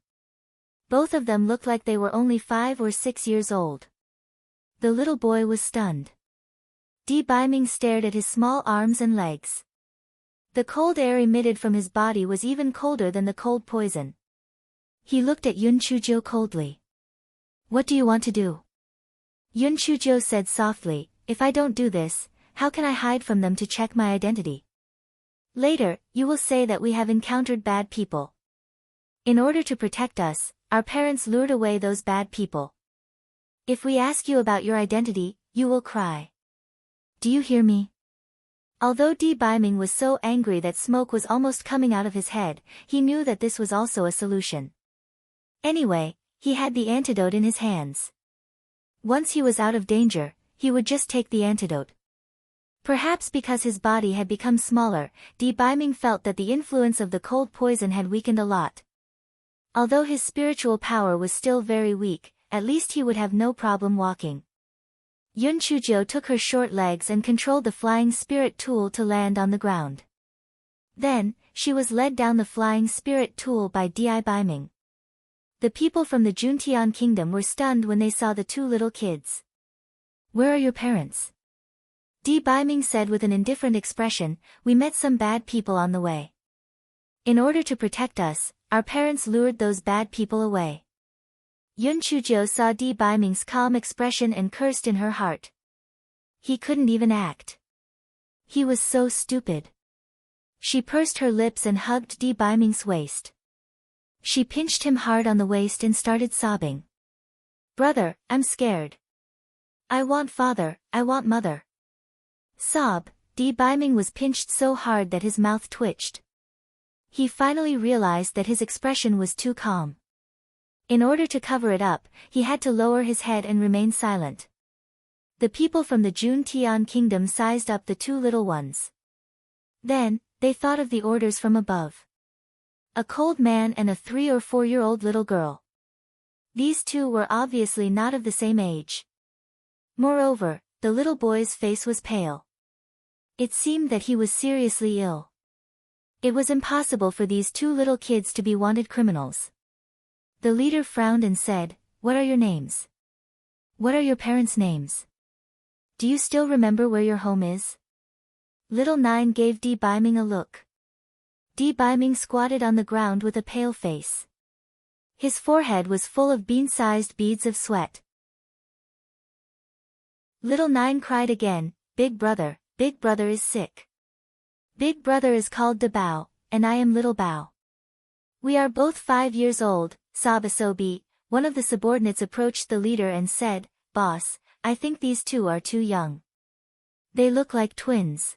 Both of them looked like they were only 5 or 6 years old. The little boy was stunned. Di Baiming stared at his small arms and legs. The cold air emitted from his body was even colder than the cold poison. He looked at Yun Chujiu coldly. "What do you want to do?" Yun Chujiu said softly, "If I don't do this, how can I hide from them to check my identity? Later, you will say that we have encountered bad people. In order to protect us, our parents lured away those bad people. If we ask you about your identity, you will cry. Do you hear me?" Although Di Baiming was so angry that smoke was almost coming out of his head, he knew that this was also a solution. Anyway, he had the antidote in his hands. Once he was out of danger, he would just take the antidote. Perhaps because his body had become smaller, Di Baiming felt that the influence of the cold poison had weakened a lot. Although his spiritual power was still very weak, at least he would have no problem walking. Yun Chujiu took her short legs and controlled the flying spirit tool to land on the ground. Then, she was led down the flying spirit tool by Di Baiming. The people from the Juntian Kingdom were stunned when they saw the two little kids. "Where are your parents?" Di Baiming said with an indifferent expression, "We met some bad people on the way. In order to protect us, our parents lured those bad people away." Yun Chujiu saw Di Baiming's calm expression and cursed in her heart. He couldn't even act. He was so stupid. She pursed her lips and hugged Di Baiming's waist. She pinched him hard on the waist and started sobbing. "Brother, I'm scared. I want father, I want mother." Sob. Di Baiming was pinched so hard that his mouth twitched. He finally realized that his expression was too calm. In order to cover it up, he had to lower his head and remain silent. The people from the Juntian Kingdom sized up the two little ones. Then, they thought of the orders from above. A cold man and a 3 or 4-year-old little girl. These two were obviously not of the same age. Moreover, the little boy's face was pale. It seemed that he was seriously ill. It was impossible for these two little kids to be wanted criminals. The leader frowned and said, "What are your names? What are your parents' names? Do you still remember where your home is?" Little Nine gave Di Baiming a look. Di Baiming squatted on the ground with a pale face. His forehead was full of bean-sized beads of sweat. Little Nine cried again, Big brother is sick. Big brother is called Da Bao, and I am Little Bao. We are both 5 years old, Sabasobi. One of the subordinates approached the leader and said, Boss, I think these two are too young. They look like twins.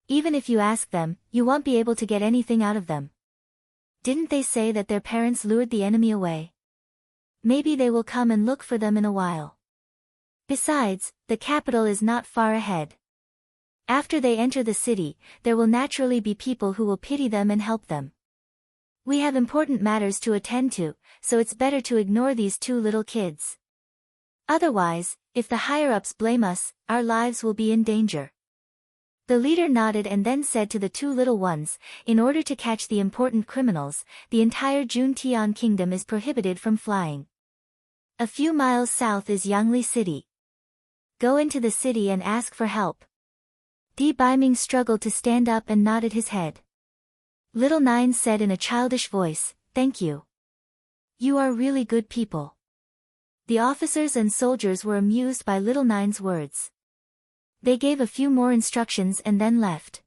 Even if you ask them, you won't be able to get anything out of them. Didn't they say that their parents lured the enemy away? Maybe they will come and look for them in a while. Besides, the capital is not far ahead. After they enter the city, there will naturally be people who will pity them and help them. We have important matters to attend to, so it's better to ignore these two little kids. Otherwise, if the higher-ups blame us, our lives will be in danger. The leader nodded and then said to the two little ones, in order to catch the important criminals, the entire Juntian kingdom is prohibited from flying. A few miles south is Yangli City. Go into the city and ask for help. Di Baiming struggled to stand up and nodded his head. Little Nine said in a childish voice, Thank you. You are really good people. The officers and soldiers were amused by Little Nine's words. They gave a few more instructions and then left.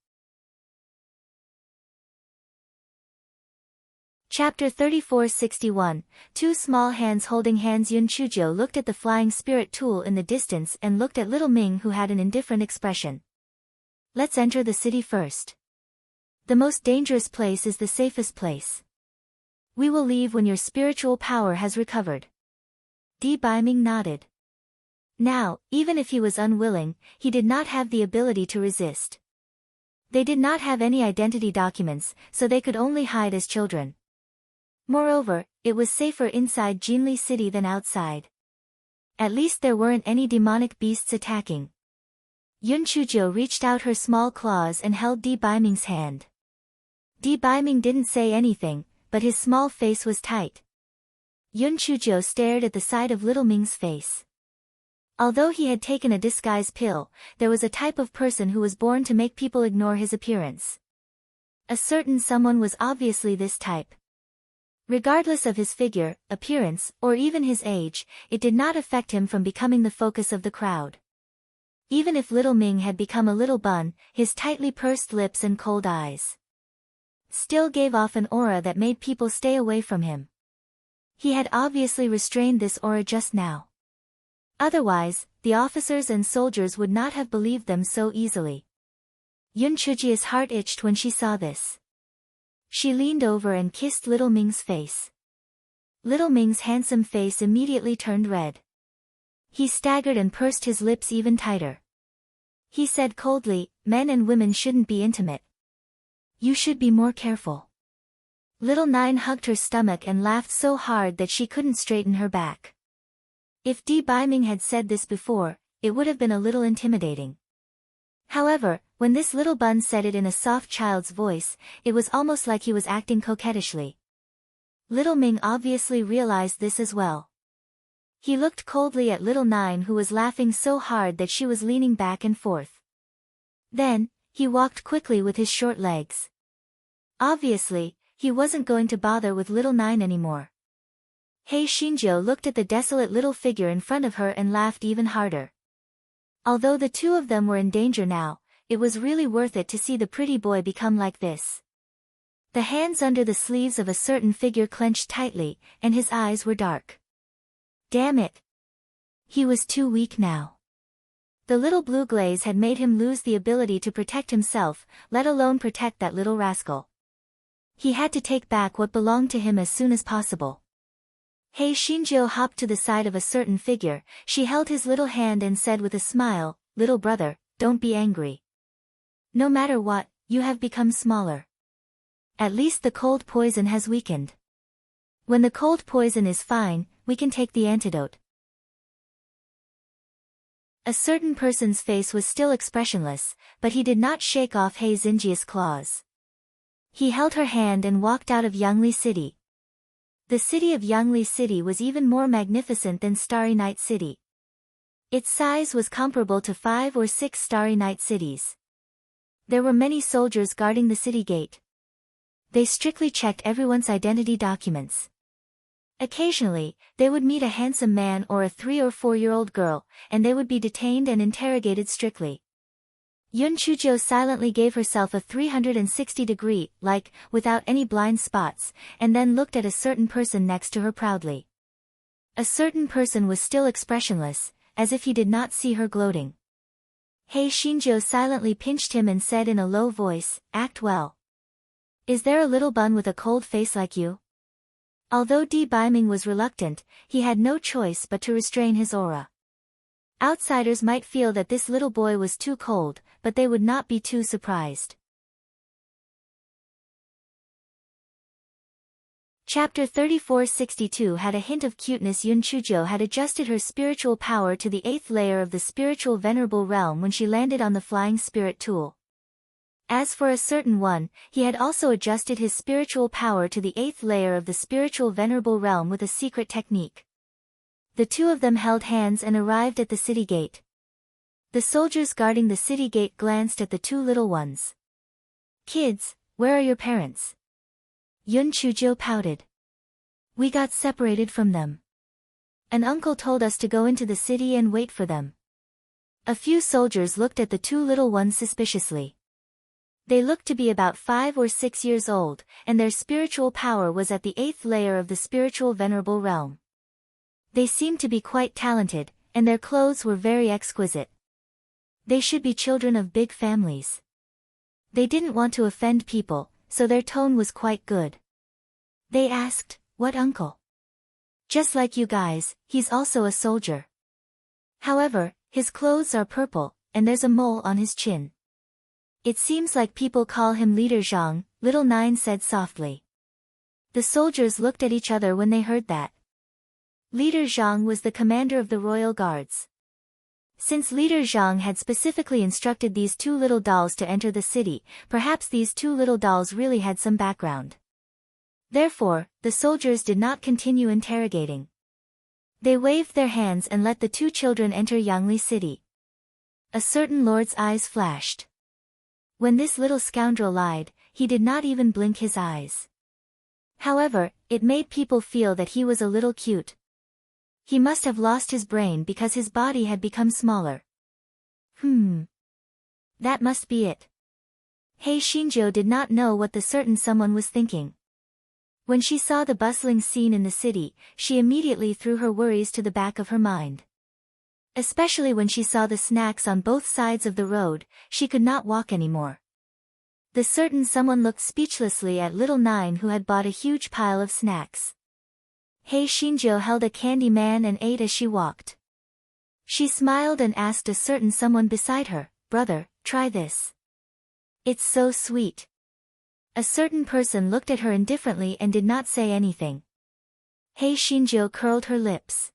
Chapter 3461, Two small hands holding hands. Yun Chujiu looked at the flying spirit tool in the distance and looked at Little Ming, who had an indifferent expression. Let's enter the city first. The most dangerous place is the safest place. We will leave when your spiritual power has recovered. Di Baiming nodded. Now, even if he was unwilling, he did not have the ability to resist. They did not have any identity documents, so they could only hide as children. Moreover, it was safer inside Jinli City than outside. At least there weren't any demonic beasts attacking. Yun Chujiu reached out her small claws and held Di Baiming's hand. Di Baiming didn't say anything, but his small face was tight. Yun Chujiu stared at the side of Little Ming's face. Although he had taken a disguise pill, there was a type of person who was born to make people ignore his appearance. A certain someone was obviously this type. Regardless of his figure, appearance, or even his age, it did not affect him from becoming the focus of the crowd. Even if Little Ming had become a little bun, his tightly pursed lips and cold eyes still gave off an aura that made people stay away from him. He had obviously restrained this aura just now. Otherwise, the officers and soldiers would not have believed them so easily. Yun Chujiu's heart itched when she saw this. She leaned over and kissed Little Ming's face. Little Ming's handsome face immediately turned red. He staggered and pursed his lips even tighter. He said coldly, Men and women shouldn't be intimate. You should be more careful. Little Nine hugged her stomach and laughed so hard that she couldn't straighten her back. If Di Baiming had said this before, it would have been a little intimidating. However, when this little bun said it in a soft child's voice, it was almost like he was acting coquettishly. Little Ming obviously realized this as well. He looked coldly at Little Nine, who was laughing so hard that she was leaning back and forth. Then, he walked quickly with his short legs. Obviously, he wasn't going to bother with Little Nine anymore. Hei Xinjiu looked at the desolate little figure in front of her and laughed even harder. Although the two of them were in danger now, it was really worth it to see the pretty boy become like this. The hands under the sleeves of a certain figure clenched tightly, and his eyes were dark. Damn it! He was too weak now. The little blue glaze had made him lose the ability to protect himself, let alone protect that little rascal. He had to take back what belonged to him as soon as possible. Hei Xinjiu hopped to the side of a certain figure. She held his little hand and said with a smile, Little brother, don't be angry. No matter what, you have become smaller. At least the cold poison has weakened. When the cold poison is fine, we can take the antidote. A certain person's face was still expressionless, but he did not shake off Hei Xinjiu's claws. He held her hand and walked out of Yangli City. The city of Yangli City was even more magnificent than Starry Night City. Its size was comparable to 5 or 6 Starry Night cities. There were many soldiers guarding the city gate. They strictly checked everyone's identity documents. Occasionally, they would meet a handsome man or a 3 or 4-year-old girl, and they would be detained and interrogated strictly. Yun Chujo silently gave herself a 360-degree, without any blind spots, and then looked at a certain person next to her proudly. A certain person was still expressionless, as if he did not see her gloating. Hei Shinjo silently pinched him and said in a low voice, "Act well. Is there a little bun with a cold face like you?" Although Di Biming was reluctant, he had no choice but to restrain his aura. Outsiders might feel that this little boy was too cold, but they would not be too surprised. Chapter 3462 had a hint of cuteness. Yun Chujo had adjusted her spiritual power to the 8th layer of the spiritual venerable realm when she landed on the flying spirit tool. As for a certain one, he had also adjusted his spiritual power to the 8th layer of the spiritual venerable realm with a secret technique. The two of them held hands and arrived at the city gate. The soldiers guarding the city gate glanced at the two little ones. "Kids, where are your parents?" Yun Chujo pouted. "We got separated from them. An uncle told us to go into the city and wait for them." A few soldiers looked at the two little ones suspiciously. They looked to be about 5 or 6 years old, and their spiritual power was at the 8th layer of the spiritual venerable realm. They seemed to be quite talented, and their clothes were very exquisite. They should be children of big families. They didn't want to offend people, so their tone was quite good. They asked, "What uncle?" "Just like you guys, he's also a soldier. However, his clothes are purple, and there's a mole on his chin." "It seems like people call him Leader Zhang," Little Nine said softly. The soldiers looked at each other when they heard that. Leader Zhang was the commander of the royal guards. Since Leader Zhang had specifically instructed these two little dolls to enter the city, perhaps these two little dolls really had some background. Therefore, the soldiers did not continue interrogating. They waved their hands and let the two children enter Yangli City. A certain lord's eyes flashed. When this little scoundrel lied, he did not even blink his eyes. However, it made people feel that he was a little cute. He must have lost his brain because his body had become smaller. That must be it. Hei Shinjo did not know what the certain someone was thinking. When she saw the bustling scene in the city, she immediately threw her worries to the back of her mind. Especially when she saw the snacks on both sides of the road, she could not walk anymore. The certain someone looked speechlessly at Little Nine, who had bought a huge pile of snacks. Hei Shinjo held a candy man and ate as she walked. She smiled and asked a certain someone beside her, "Brother, try this. It's so sweet." A certain person looked at her indifferently and did not say anything. Hei Shinjo curled her lips.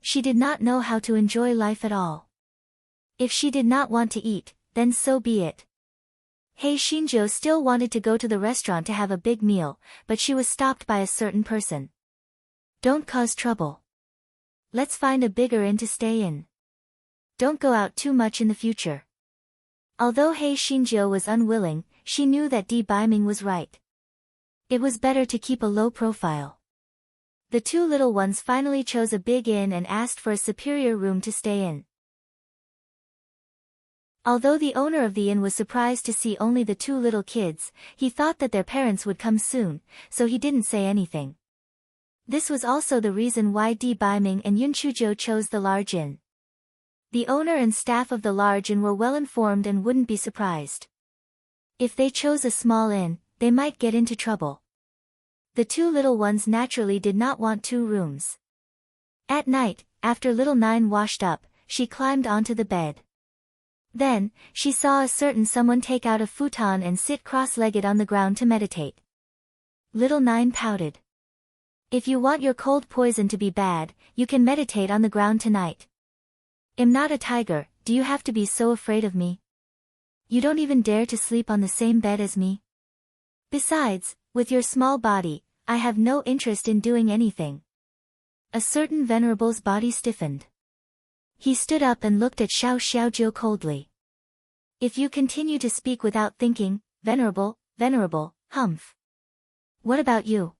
She did not know how to enjoy life at all. If she did not want to eat, then so be it. Hei Shinjo still wanted to go to the restaurant to have a big meal, but she was stopped by a certain person. "Don't cause trouble. Let's find a bigger inn to stay in. Don't go out too much in the future." Although Hei Shinjo was unwilling, she knew that Di Biming was right. It was better to keep a low profile. The two little ones finally chose a big inn and asked for a superior room to stay in. Although the owner of the inn was surprised to see only the two little kids, he thought that their parents would come soon, so he didn't say anything. This was also the reason why Di Biming and Yun Chujo chose the large inn. The owner and staff of the large inn were well informed and wouldn't be surprised. If they chose a small inn, they might get into trouble. The two little ones naturally did not want 2 rooms. At night, after Little Nine washed up, she climbed onto the bed. Then, she saw a certain someone take out a futon and sit cross-legged on the ground to meditate. Little Nine pouted. "If you want your cold poison to be bad, you can meditate on the ground tonight. I'm not a tiger, do you have to be so afraid of me? You don't even dare to sleep on the same bed as me? Besides, with your small body, I have no interest in doing anything." A certain venerable's body stiffened. He stood up and looked at Xiaojiu coldly. "If you continue to speak without thinking, venerable, humph. What about you?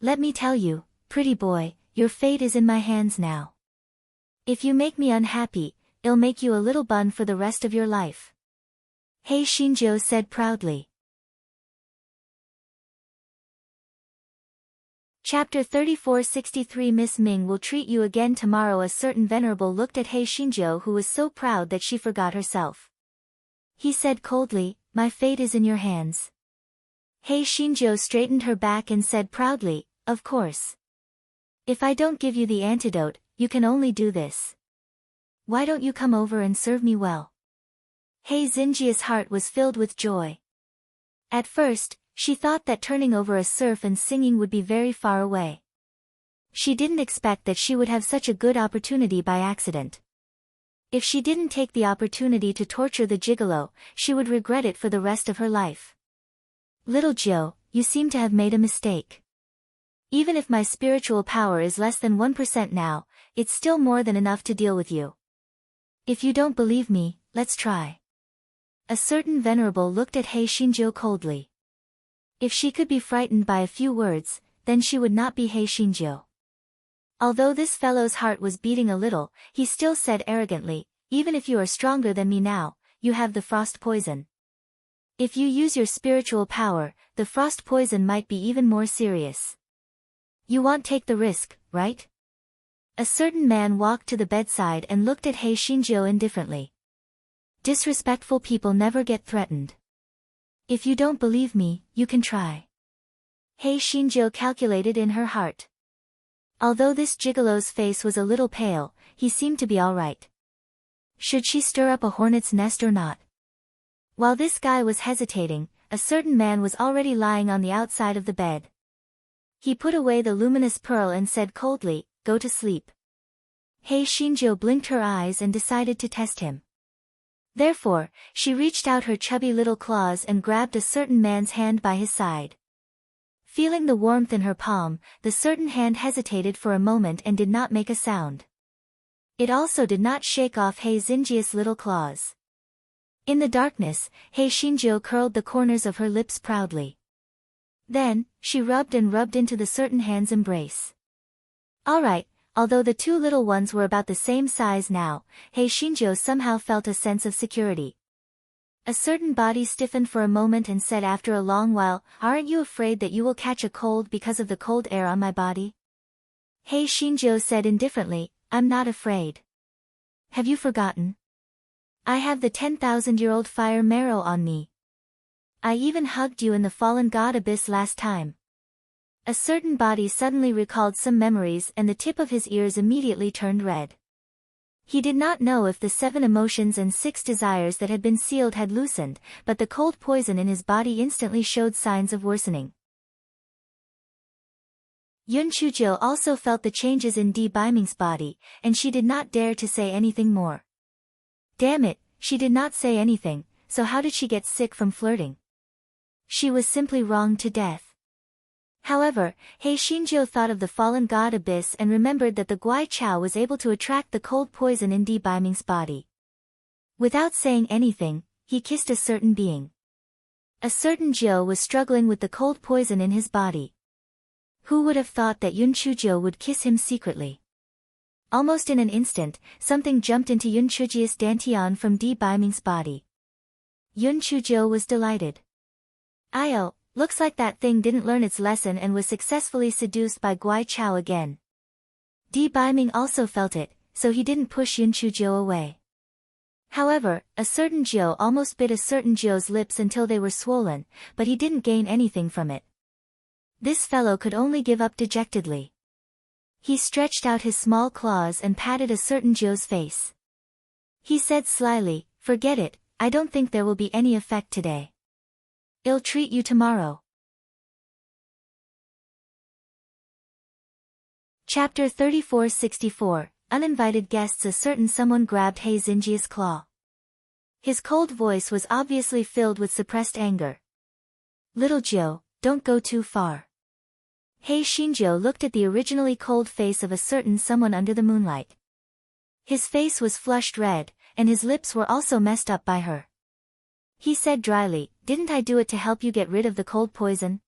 Let me tell you, Pretty boy, your fate is in my hands now. If you make me unhappy, I'll make you a little bun for the rest of your life. Hei Shinjo said proudly. Chapter 3463 Miss Ming will treat you again tomorrow. A certain venerable looked at Hei Shinjo, who was so proud that she forgot herself. He said coldly, my fate is in your hands. Hei Shinjo straightened her back and said proudly, of course. If I don't give you the antidote, you can only do this. Why don't you come over and serve me well? Hei Xinjia's heart was filled with joy. At first, she thought that turning over a serf and singing would be very far away. She didn't expect that she would have such a good opportunity by accident. If she didn't take the opportunity to torture the gigolo, she would regret it for the rest of her life. Little Joe, you seem to have made a mistake. Even if my spiritual power is less than 1% now, it's still more than enough to deal with you. If you don't believe me, let's try. A certain venerable looked at Hei Shinjo coldly. If she could be frightened by a few words, then she would not be Hei Shinjo. Although this fellow's heart was beating a little, he still said arrogantly, even if you are stronger than me now, you have the frost poison. If you use your spiritual power, the frost poison might be even more serious. You won't take the risk, right? A certain man walked to the bedside and looked at Hei Shinjo indifferently. Disrespectful people never get threatened. If you don't believe me, you can try. Hei Shinjo calculated in her heart. Although this gigolo's face was a little pale, he seemed to be all right. Should she stir up a hornet's nest or not? While this guy was hesitating, a certain man was already lying on the outside of the bed. He put away the luminous pearl and said coldly, go to sleep. Hei Shinjo blinked her eyes and decided to test him. Therefore, she reached out her chubby little claws and grabbed a certain man's hand by his side. Feeling the warmth in her palm, the certain hand hesitated for a moment and did not make a sound. It also did not shake off Hei Xinjia's little claws. In the darkness, Hei Shinjo curled the corners of her lips proudly. Then, she rubbed and rubbed into the certain hand's embrace. All right. Although the two little ones were about the same size now, Hei Shinjo somehow felt a sense of security. A certain body stiffened for a moment and said after a long while, aren't you afraid that you will catch a cold because of the cold air on my body? Hei Shinjo said indifferently, I'm not afraid. Have you forgotten? I have the 10,000-year-old fire marrow on me. I even hugged you in the fallen god abyss last time. A certain body suddenly recalled some memories and the tip of his ears immediately turned red. He did not know if the 7 emotions and 6 desires that had been sealed had loosened, but the cold poison in his body instantly showed signs of worsening. Yun Chujo also felt the changes in Di Biming's body, and she did not dare to say anything more. Damn it, she did not say anything, so how did she get sick from flirting? She was simply wronged to death. However, Hei Shinjo thought of the fallen god abyss and remembered that the Guai Chao was able to attract the cold poison in Di Biming's body. Without saying anything, he kissed a certain being. A certain Jiu was struggling with the cold poison in his body. Who would have thought that Yun Chujo would kiss him secretly? Almost in an instant, something jumped into Yun Chuji's dantian from Di Biming's body. Yun Chujo was delighted. Io. Looks like that thing didn't learn its lesson and was successfully seduced by Guai Chao again. Di Biming also felt it, so he didn't push Yun Chujo away. However, a certain Jiu almost bit a certain Jiu's lips until they were swollen, but he didn't gain anything from it. This fellow could only give up dejectedly. He stretched out his small claws and patted a certain Jiu's face. He said slyly, forget it, I don't think there will be any effect today. I'll treat you tomorrow. Chapter 3464, Uninvited Guests. A certain someone grabbed Hei Xinjia's claw. His cold voice was obviously filled with suppressed anger. Little Jiu, don't go too far. Hei Shinjo looked at the originally cold face of a certain someone under the moonlight. His face was flushed red, and his lips were also messed up by her. He said dryly, didn't I do it to help you get rid of the cold poison?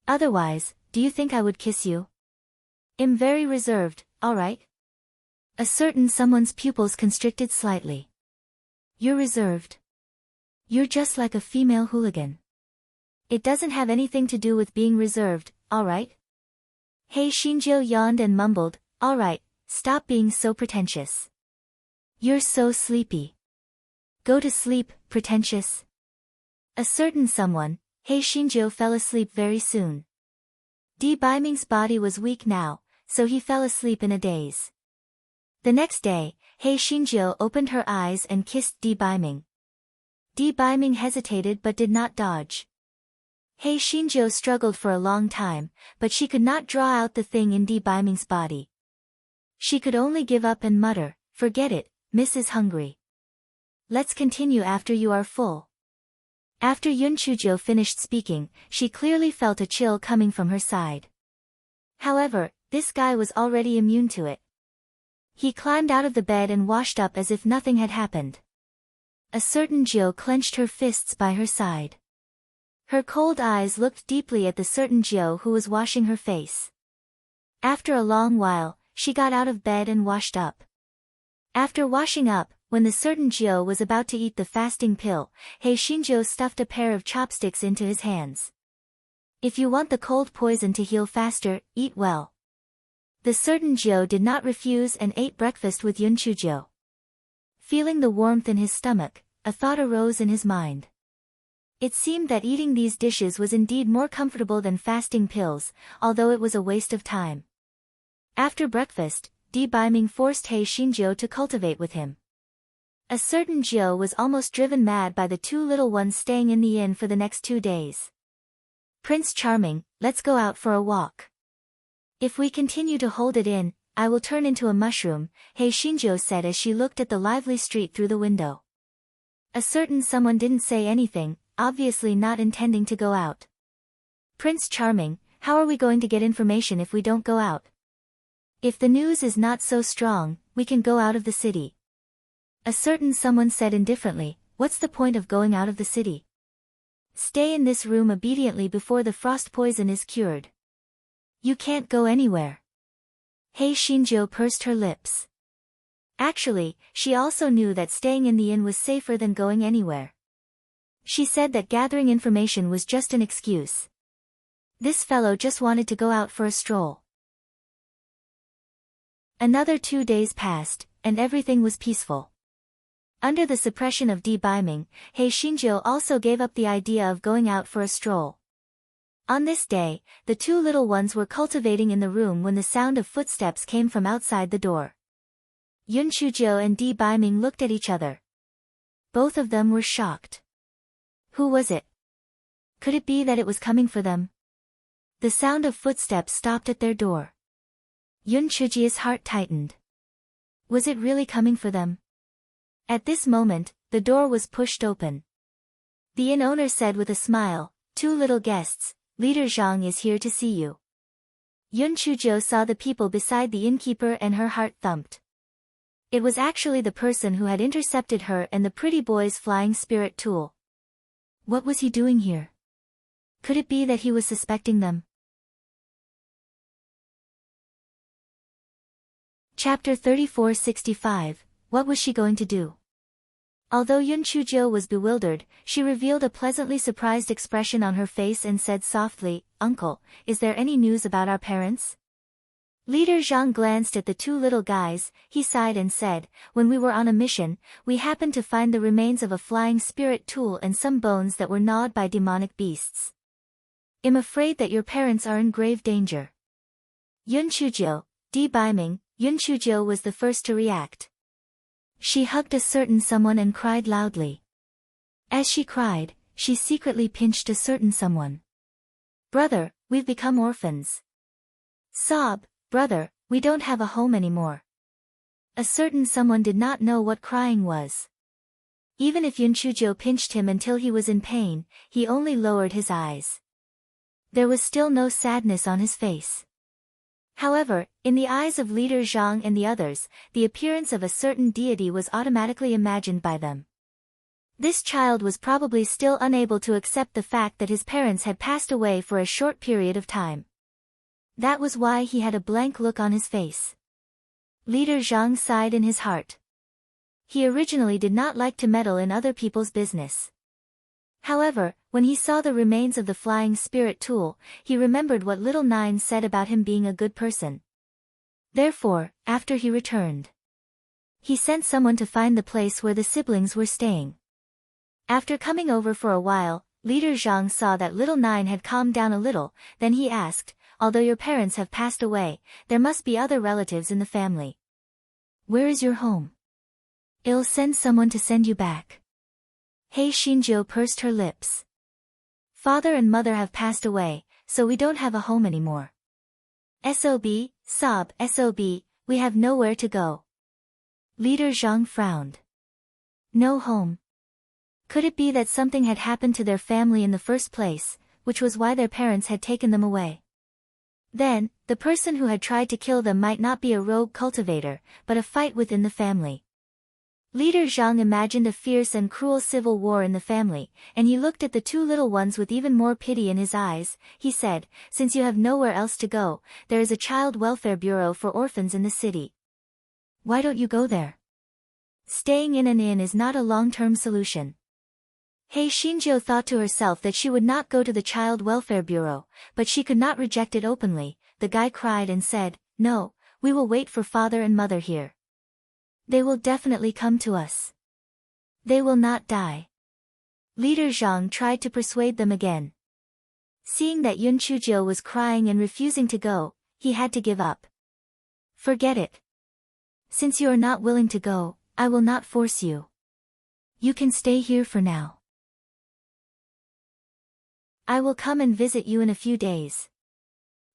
Otherwise, do you think I would kiss you? I'm very reserved, alright? A certain someone's pupils constricted slightly. You're reserved. You're just like a female hooligan. It doesn't have anything to do with being reserved, alright? Hei Shinjo yawned and mumbled, alright, stop being so pretentious. You're so sleepy. Go to sleep, pretentious. A certain someone, Hei Shinjo fell asleep very soon. Di Biming's body was weak now, so he fell asleep in a daze. The next day, Hei Shinjo opened her eyes and kissed Di Biming. Di Biming hesitated but did not dodge. Hei Shinjo struggled for a long time, but she could not draw out the thing in Di Biming's body. She could only give up and mutter, forget it, Miss is hungry. Let's continue after you are full. After Yun Chujo finished speaking, she clearly felt a chill coming from her side. However, this guy was already immune to it. He climbed out of the bed and washed up as if nothing had happened. A certain Jio clenched her fists by her side. Her cold eyes looked deeply at the certain Jio who was washing her face. After a long while, she got out of bed and washed up. After washing up, when the certain Jio was about to eat the fasting pill, Hei Shinjo stuffed a pair of chopsticks into his hands. If you want the cold poison to heal faster, eat well. The certain Jio did not refuse and ate breakfast with Yun Chujo. Feeling the warmth in his stomach, a thought arose in his mind. It seemed that eating these dishes was indeed more comfortable than fasting pills, although it was a waste of time. After breakfast, Di Biming forced Hei Shinjo to cultivate with him. A certain Jio was almost driven mad by the two little ones staying in the inn for the next 2 days. Prince Charming, let's go out for a walk. If we continue to hold it in, I will turn into a mushroom, Hei Shinjo said as she looked at the lively street through the window. A certain someone didn't say anything, obviously not intending to go out. Prince Charming, how are we going to get information if we don't go out? If the news is not so strong, we can go out of the city. A certain someone said indifferently, what's the point of going out of the city? Stay in this room obediently before the frost poison is cured. You can't go anywhere. Hei Shinjo pursed her lips. Actually, she also knew that staying in the inn was safer than going anywhere. She said that gathering information was just an excuse. This fellow just wanted to go out for a stroll. Another 2 days passed, and everything was peaceful. Under the suppression of Di Biming, Hei Shinjo also gave up the idea of going out for a stroll. On this day, the two little ones were cultivating in the room when the sound of footsteps came from outside the door. Yun Chujo and Di Biming looked at each other. Both of them were shocked. Who was it? Could it be that it was coming for them? The sound of footsteps stopped at their door. Yun Chuji's heart tightened. Was it really coming for them? At this moment, the door was pushed open. The inn owner said with a smile, two little guests, Leader Zhang is here to see you. Yun Chujo saw the people beside the innkeeper and her heart thumped. It was actually the person who had intercepted her and the pretty boy's flying spirit tool. What was he doing here? Could it be that he was suspecting them? Chapter 3465, What was she going to do? Although Yun Chujo was bewildered, she revealed a pleasantly surprised expression on her face and said softly, Uncle, is there any news about our parents? Leader Zhang glanced at the two little guys, he sighed and said, when we were on a mission, we happened to find the remains of a flying spirit tool and some bones that were gnawed by demonic beasts. I'm afraid that your parents are in grave danger. Yun Chujo, Di Biming, Yun Chujo was the first to react. She hugged a certain someone and cried loudly. As she cried, she secretly pinched a certain someone. Brother, we've become orphans. Sob, brother, we don't have a home anymore. A certain someone did not know what crying was. Even if Yun Chujo pinched him until he was in pain, he only lowered his eyes. There was still no sadness on his face. However, in the eyes of Leader Zhang and the others, the appearance of a certain deity was automatically imagined by them. This child was probably still unable to accept the fact that his parents had passed away for a short period of time. That was why he had a blank look on his face. Leader Zhang sighed in his heart. He originally did not like to meddle in other people's business. However, when he saw the remains of the flying spirit tool, he remembered what little Nine said about him being a good person. Therefore, after he returned, he sent someone to find the place where the siblings were staying. After coming over for a while, Leader Zhang saw that little Nine had calmed down a little, then he asked, although your parents have passed away, there must be other relatives in the family. Where is your home? I'll send someone to send you back. Hei Xinjiu pursed her lips. Father and mother have passed away, so we don't have a home anymore. Sob, we have nowhere to go. Leader Zhang frowned. No home. Could it be that something had happened to their family in the first place, which was why their parents had taken them away? Then, the person who had tried to kill them might not be a rogue cultivator, but a fight within the family. Leader Zhang imagined a fierce and cruel civil war in the family, and he looked at the two little ones with even more pity in his eyes. He said, since you have nowhere else to go, there is a child welfare bureau for orphans in the city. Why don't you go there? Staying in an inn is not a long-term solution. Hei Xinjiu thought to herself that she would not go to the child welfare bureau, but she could not reject it openly. The guy cried and said, no, we will wait for father and mother here. They will definitely come to us. They will not die. Leader Zhang tried to persuade them again. Seeing that Yun Chuzhou was crying and refusing to go, he had to give up. Forget it. Since you are not willing to go, I will not force you. You can stay here for now. I will come and visit you in a few days.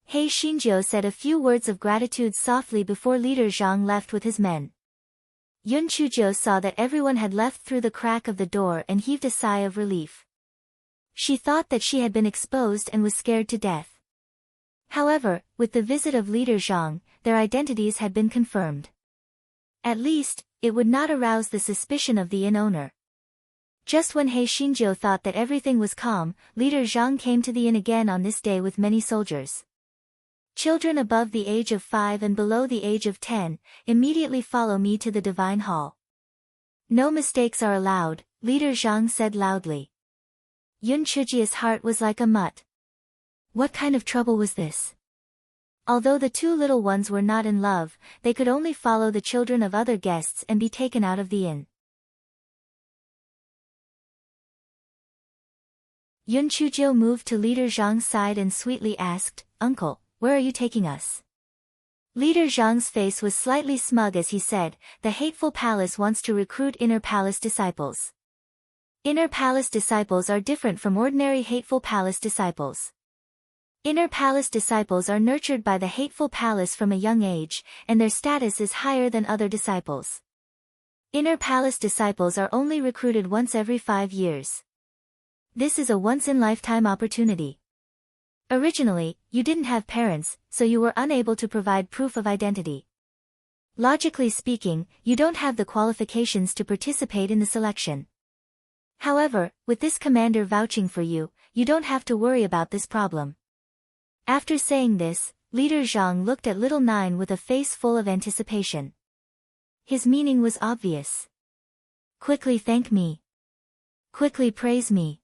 Hei Xinjiu said a few words of gratitude softly before Leader Zhang left with his men. Yun Chuzhou saw that everyone had left through the crack of the door and heaved a sigh of relief. She thought that she had been exposed and was scared to death. However, with the visit of Leader Zhang, their identities had been confirmed. At least, it would not arouse the suspicion of the inn owner. Just when Hei Xinjiu thought that everything was calm, Leader Zhang came to the inn again on this day with many soldiers. Children above the age of 5 and below the age of 10, immediately follow me to the divine hall. No mistakes are allowed, Leader Zhang said loudly. Yun Chujia's heart was like a mutt. What kind of trouble was this? Although the two little ones were not in love, they could only follow the children of other guests and be taken out of the inn. Yun Chuzhou moved to Leader Zhang's side and sweetly asked, Uncle, where are you taking us? Leader Zhang's face was slightly smug as he said, the hateful palace wants to recruit inner palace disciples. Inner palace disciples are different from ordinary hateful palace disciples. Inner palace disciples are nurtured by the hateful palace from a young age, and their status is higher than other disciples. Inner palace disciples are only recruited once every 5 years. This is a once-in-lifetime opportunity. Originally, you didn't have parents, so you were unable to provide proof of identity. Logically speaking, you don't have the qualifications to participate in the selection. However, with this commander vouching for you, you don't have to worry about this problem. After saying this, Leader Zhang looked at little Nine with a face full of anticipation. His meaning was obvious. Quickly thank me. Quickly praise me.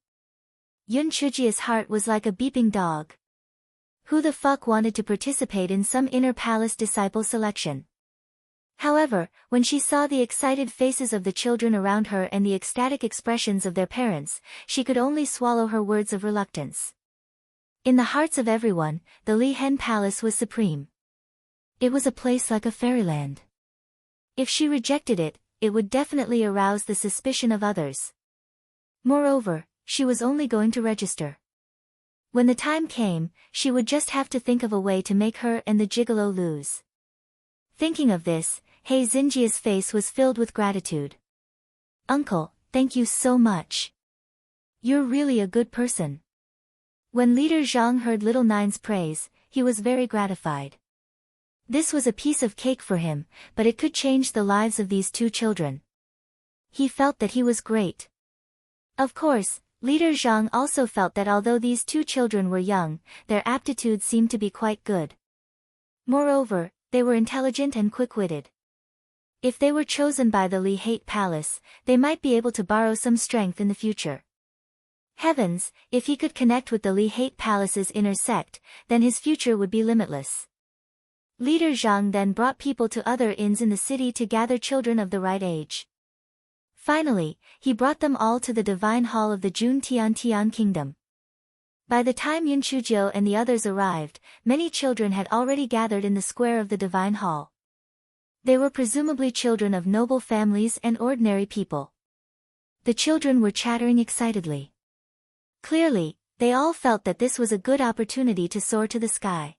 Yun Chujia's heart was like a beeping dog. Who the fuck wanted to participate in some inner palace disciple selection? However, when she saw the excited faces of the children around her and the ecstatic expressions of their parents, she could only swallow her words of reluctance. In the hearts of everyone, the Li Hen Palace was supreme. It was a place like a fairyland. If she rejected it, it would definitely arouse the suspicion of others. Moreover, she was only going to register. When the time came, she would just have to think of a way to make her and the gigolo lose. Thinking of this, Hei Xinjia's face was filled with gratitude. Uncle, thank you so much. You're really a good person. When Leader Zhang heard little Nine's praise, he was very gratified. This was a piece of cake for him, but it could change the lives of these two children. He felt that he was great. Of course, Leader Zhang also felt that although these two children were young, their aptitude seemed to be quite good. Moreover, they were intelligent and quick-witted. If they were chosen by the Li Hate Palace, they might be able to borrow some strength in the future. Heavens, if he could connect with the Li Hate Palace's inner sect, then his future would be limitless. Leader Zhang then brought people to other inns in the city to gather children of the right age. Finally, he brought them all to the divine hall of the Jun Tian kingdom. By the time Yun Chujiu and the others arrived, many children had already gathered in the square of the divine hall. They were presumably children of noble families and ordinary people. The children were chattering excitedly. Clearly, they all felt that this was a good opportunity to soar to the sky.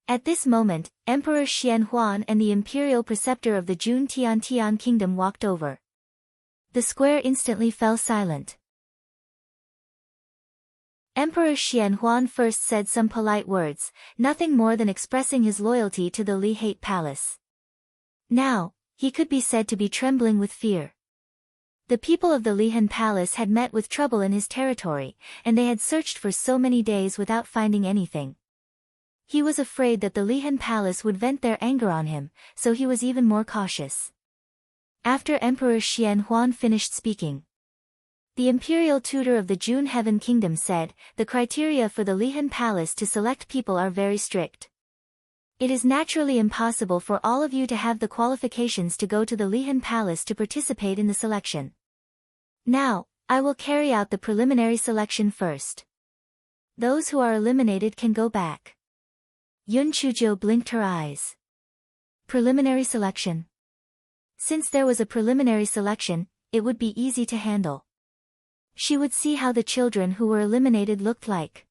At this moment, Emperor Xian Huan and the imperial preceptor of the Jun Tian kingdom walked over. The square instantly fell silent. Emperor Xian Huan first said some polite words, nothing more than expressing his loyalty to the Li Hate Palace. Now, he could be said to be trembling with fear. The people of the Lihan Palace had met with trouble in his territory, and they had searched for so many days without finding anything. He was afraid that the Lihan Palace would vent their anger on him, so he was even more cautious. After Emperor Xian Huan finished speaking, the imperial tutor of the Jun Heaven Kingdom said, "The criteria for the Lihan Palace to select people are very strict. It is naturally impossible for all of you to have the qualifications to go to the Lihan Palace to participate in the selection. Now, I will carry out the preliminary selection first. Those who are eliminated can go back." Yun Chujiu blinked her eyes. Preliminary selection. Since there was a preliminary selection, it would be easy to handle. She would see how the children who were eliminated looked like.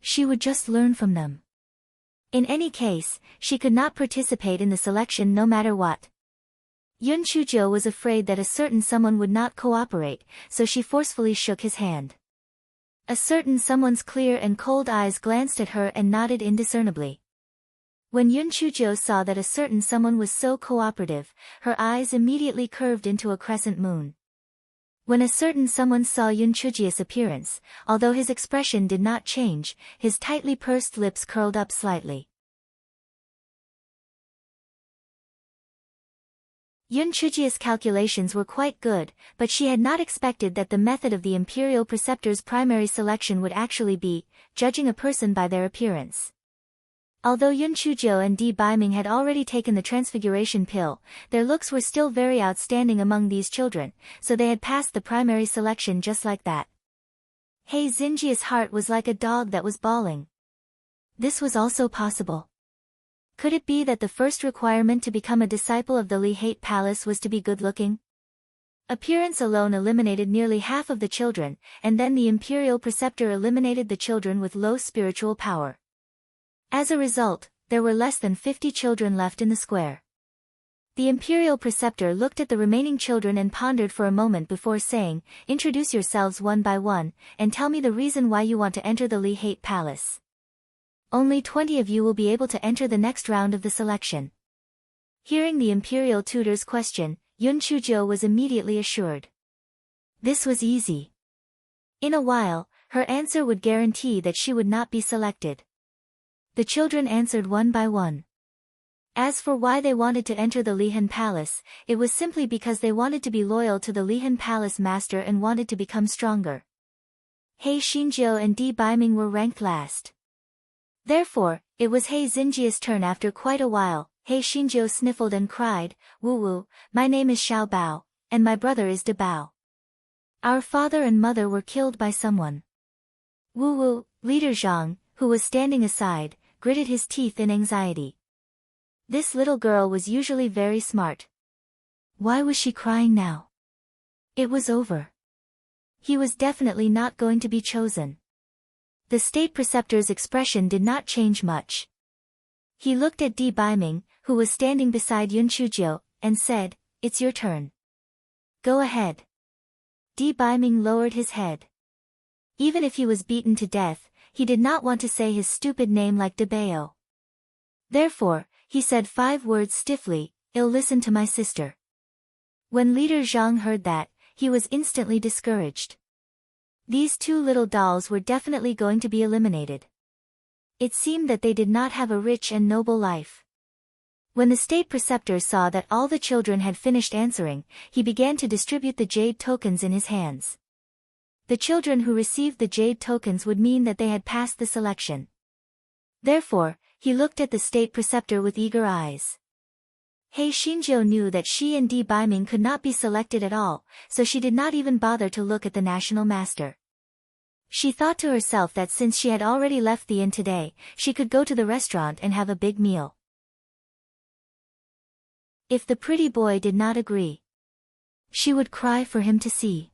She would just learn from them. In any case, she could not participate in the selection no matter what. Yun Chujiu was afraid that a certain someone would not cooperate, so she forcefully shook his hand. A certain someone's clear and cold eyes glanced at her and nodded indiscernibly. When Yun Chujiu saw that a certain someone was so cooperative, her eyes immediately curved into a crescent moon. When a certain someone saw Yun Chujiu's appearance, although his expression did not change, his tightly pursed lips curled up slightly. Yun Chujiu's calculations were quite good, but she had not expected that the method of the imperial preceptor's primary selection would actually be judging a person by their appearance. Although Yun Chujiu and Di Baiming had already taken the transfiguration pill, their looks were still very outstanding among these children, so they had passed the primary selection just like that. He Xinjia's heart was like a dog that was bawling. This was also possible. Could it be that the first requirement to become a disciple of the Li Hate Palace was to be good-looking? Appearance alone eliminated nearly half of the children, and then the imperial preceptor eliminated the children with low spiritual power. As a result, there were less than 50 children left in the square. The imperial preceptor looked at the remaining children and pondered for a moment before saying, "Introduce yourselves one by one, and tell me the reason why you want to enter the Li Hate Palace. Only 20 of you will be able to enter the next round of the selection." Hearing the imperial tutor's question, Yun Chujiu was immediately assured. This was easy. In a while, her answer would guarantee that she would not be selected. The children answered one by one. As for why they wanted to enter the Lihan Palace, it was simply because they wanted to be loyal to the Lihan Palace master and wanted to become stronger. He Xinjiu and Di Baiming were ranked last. Therefore, it was He Xinjia's turn after quite a while. He Xinjiu sniffled and cried, "Wu, my name is Xiao Bao, and my brother is De Bao. Our father and mother were killed by someone." Wu, Leader Zhang, who was standing aside, gritted his teeth in anxiety. This little girl was usually very smart. Why was she crying now? It was over. He was definitely not going to be chosen. The state preceptor's expression did not change much. He looked at Di Baiming, who was standing beside Yun Chujiu, and said, "It's your turn. Go ahead." Di Baiming lowered his head. Even if he was beaten to death, he did not want to say his stupid name like De Bao. Therefore, he said 5 words stiffly, "I'll listen to my sister." When Leader Zhang heard that, he was instantly discouraged. These 2 little dolls were definitely going to be eliminated. It seemed that they did not have a rich and noble life. When the state preceptor saw that all the children had finished answering, he began to distribute the jade tokens in his hands. The children who received the jade tokens would mean that they had passed the selection. Therefore, he looked at the state preceptor with eager eyes. Hei Xinjiu knew that she and Di Baiming could not be selected at all, so she did not even bother to look at the national master. She thought to herself that since she had already left the inn today, she could go to the restaurant and have a big meal. If the pretty boy did not agree, she would cry for him to see.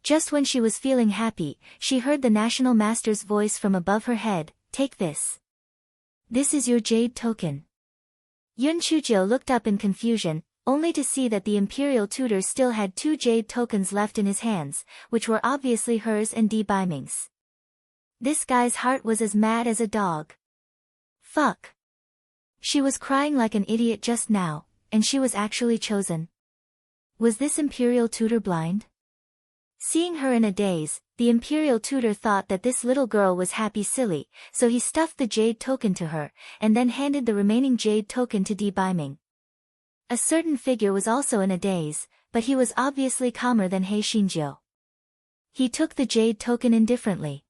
Just when she was feeling happy, she heard the national master's voice from above her head, "Take this. This is your jade token." Yun Chuzhou looked up in confusion, only to see that the imperial tutor still had 2 jade tokens left in his hands, which were obviously hers and Di Baiming's. This guy's heart was as mad as a dog. Fuck. She was crying like an idiot just now, and she was actually chosen. Was this imperial tutor blind? Seeing her in a daze, the imperial tutor thought that this little girl was happy silly, so he stuffed the jade token to her, and then handed the remaining jade token to Di Baiming. A certain figure was also in a daze, but he was obviously calmer than Hei Xinjiu. He took the jade token indifferently.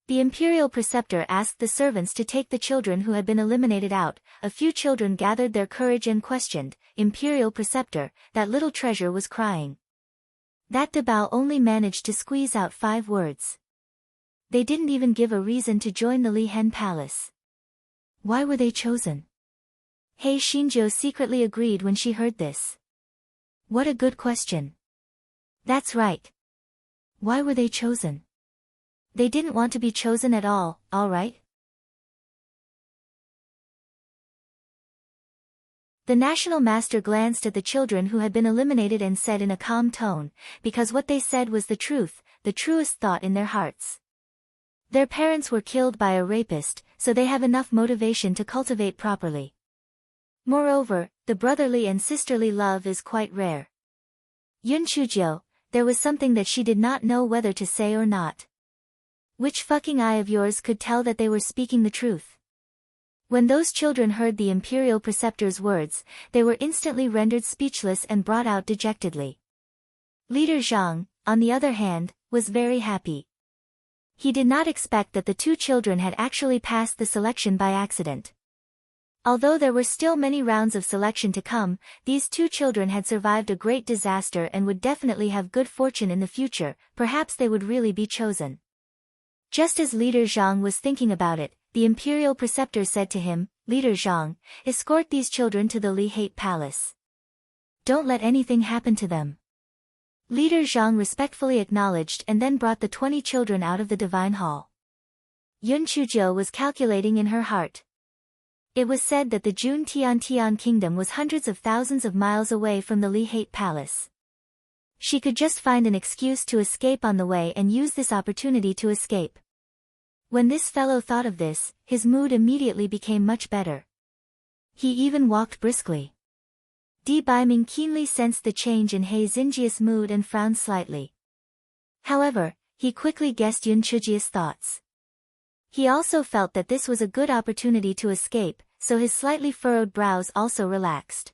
The imperial preceptor asked the servants to take the children who had been eliminated out. A few children gathered their courage and questioned, "Imperial preceptor, that little treasure was crying." That Dabao only managed to squeeze out 5 words. They didn't even give a reason to join the Li Hen Palace. Why were they chosen? Hei Xinjiu secretly agreed when she heard this. What a good question. That's right. Why were they chosen? They didn't want to be chosen at all right? The national master glanced at the children who had been eliminated and said in a calm tone, because what they said was the truth, the truest thought in their hearts. Their parents were killed by a rapist, so they have enough motivation to cultivate properly. Moreover, the brotherly and sisterly love is quite rare. Yun Chuzhou, there was something that she did not know whether to say or not. Which fucking eye of yours could tell that they were speaking the truth? When those children heard the imperial preceptor's words, they were instantly rendered speechless and brought out dejectedly. Leader Zhang, on the other hand, was very happy. He did not expect that the 2 children had actually passed the selection by accident. Although there were still many rounds of selection to come, these 2 children had survived a great disaster and would definitely have good fortune in the future. Perhaps they would really be chosen. Just as Leader Zhang was thinking about it, the imperial preceptor said to him, "Leader Zhang, escort these children to the Li Hate Palace. Don't let anything happen to them." Leader Zhang respectfully acknowledged and then brought the 20 children out of the divine hall. Yun Chuzhou was calculating in her heart. It was said that the Jun Tian kingdom was hundreds of thousands of miles away from the Li Hate Palace. She could just find an excuse to escape on the way and use this opportunity to escape. When this fellow thought of this, his mood immediately became much better. He even walked briskly. Di Baiming keenly sensed the change in Hei Xinjiu's mood and frowned slightly. However, he quickly guessed Yun Chuzhou's thoughts. He also felt that this was a good opportunity to escape, so his slightly furrowed brows also relaxed.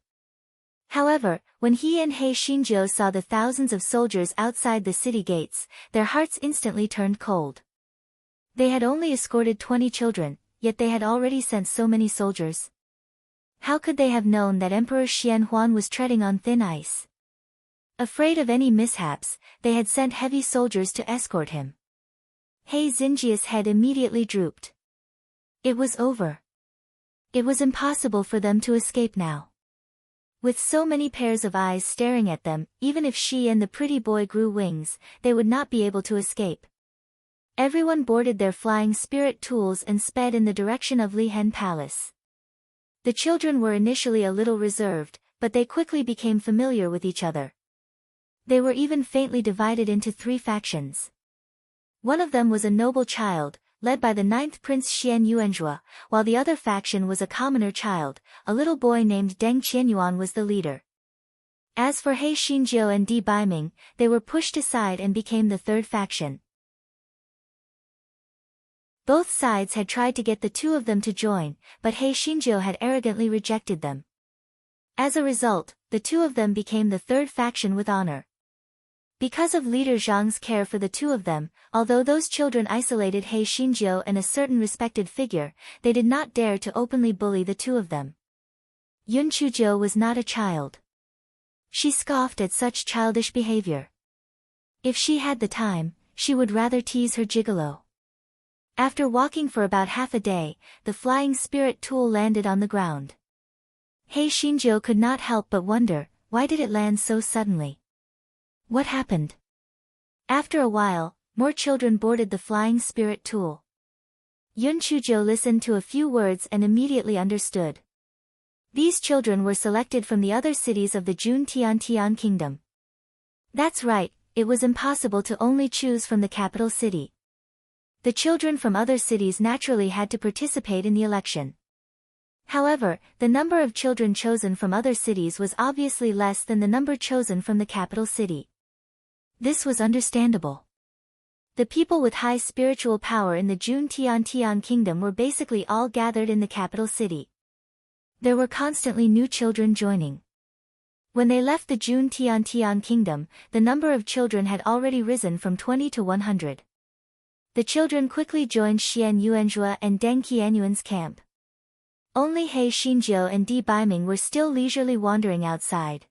However, when he and Hei Xinjiu saw the thousands of soldiers outside the city gates, their hearts instantly turned cold. They had only escorted 20 children, yet they had already sent so many soldiers. How could they have known that Emperor Xian Huan was treading on thin ice? Afraid of any mishaps, they had sent heavy soldiers to escort him. Hei Xinjiu's head immediately drooped. It was over. It was impossible for them to escape now. With so many pairs of eyes staring at them, even if she and the pretty boy grew wings, they would not be able to escape. Everyone boarded their flying spirit tools and sped in the direction of Li Hen Palace. The children were initially a little reserved, but they quickly became familiar with each other. They were even faintly divided into 3 factions. One of them was a noble child, led by the 9th Prince Xian Yuanzhua, while the other faction was a commoner child, a little boy named Deng Qianyuan was the leader. As for Hei Xinjiu and Di Baiming, they were pushed aside and became the 3rd faction. Both sides had tried to get the two of them to join, but He Xinjiu had arrogantly rejected them. As a result, the two of them became the third faction with honor. Because of leader Zhang's care for the two of them, although those children isolated He Xinjiu and a certain respected figure, they did not dare to openly bully the two of them. Yun Chuzhou was not a child. She scoffed at such childish behavior. If she had the time, she would rather tease her gigolo. After walking for about half a day, the flying spirit tool landed on the ground. He Xinjiu could not help but wonder, why did it land so suddenly? What happened? After a while, more children boarded the flying spirit tool. Yun Chuzhou listened to a few words and immediately understood. These children were selected from the other cities of the Jun Tian kingdom. That's right, it was impossible to only choose from the capital city. The children from other cities naturally had to participate in the election. However, the number of children chosen from other cities was obviously less than the number chosen from the capital city. This was understandable. The people with high spiritual power in the Jun Tian kingdom were basically all gathered in the capital city. There were constantly new children joining. When they left the Jun Tian kingdom, the number of children had already risen from 20 to 100. The children quickly joined Xian Yuanzhua and Deng Qianyuan's camp. Only He Xinjiu and Di Baiming were still leisurely wandering outside.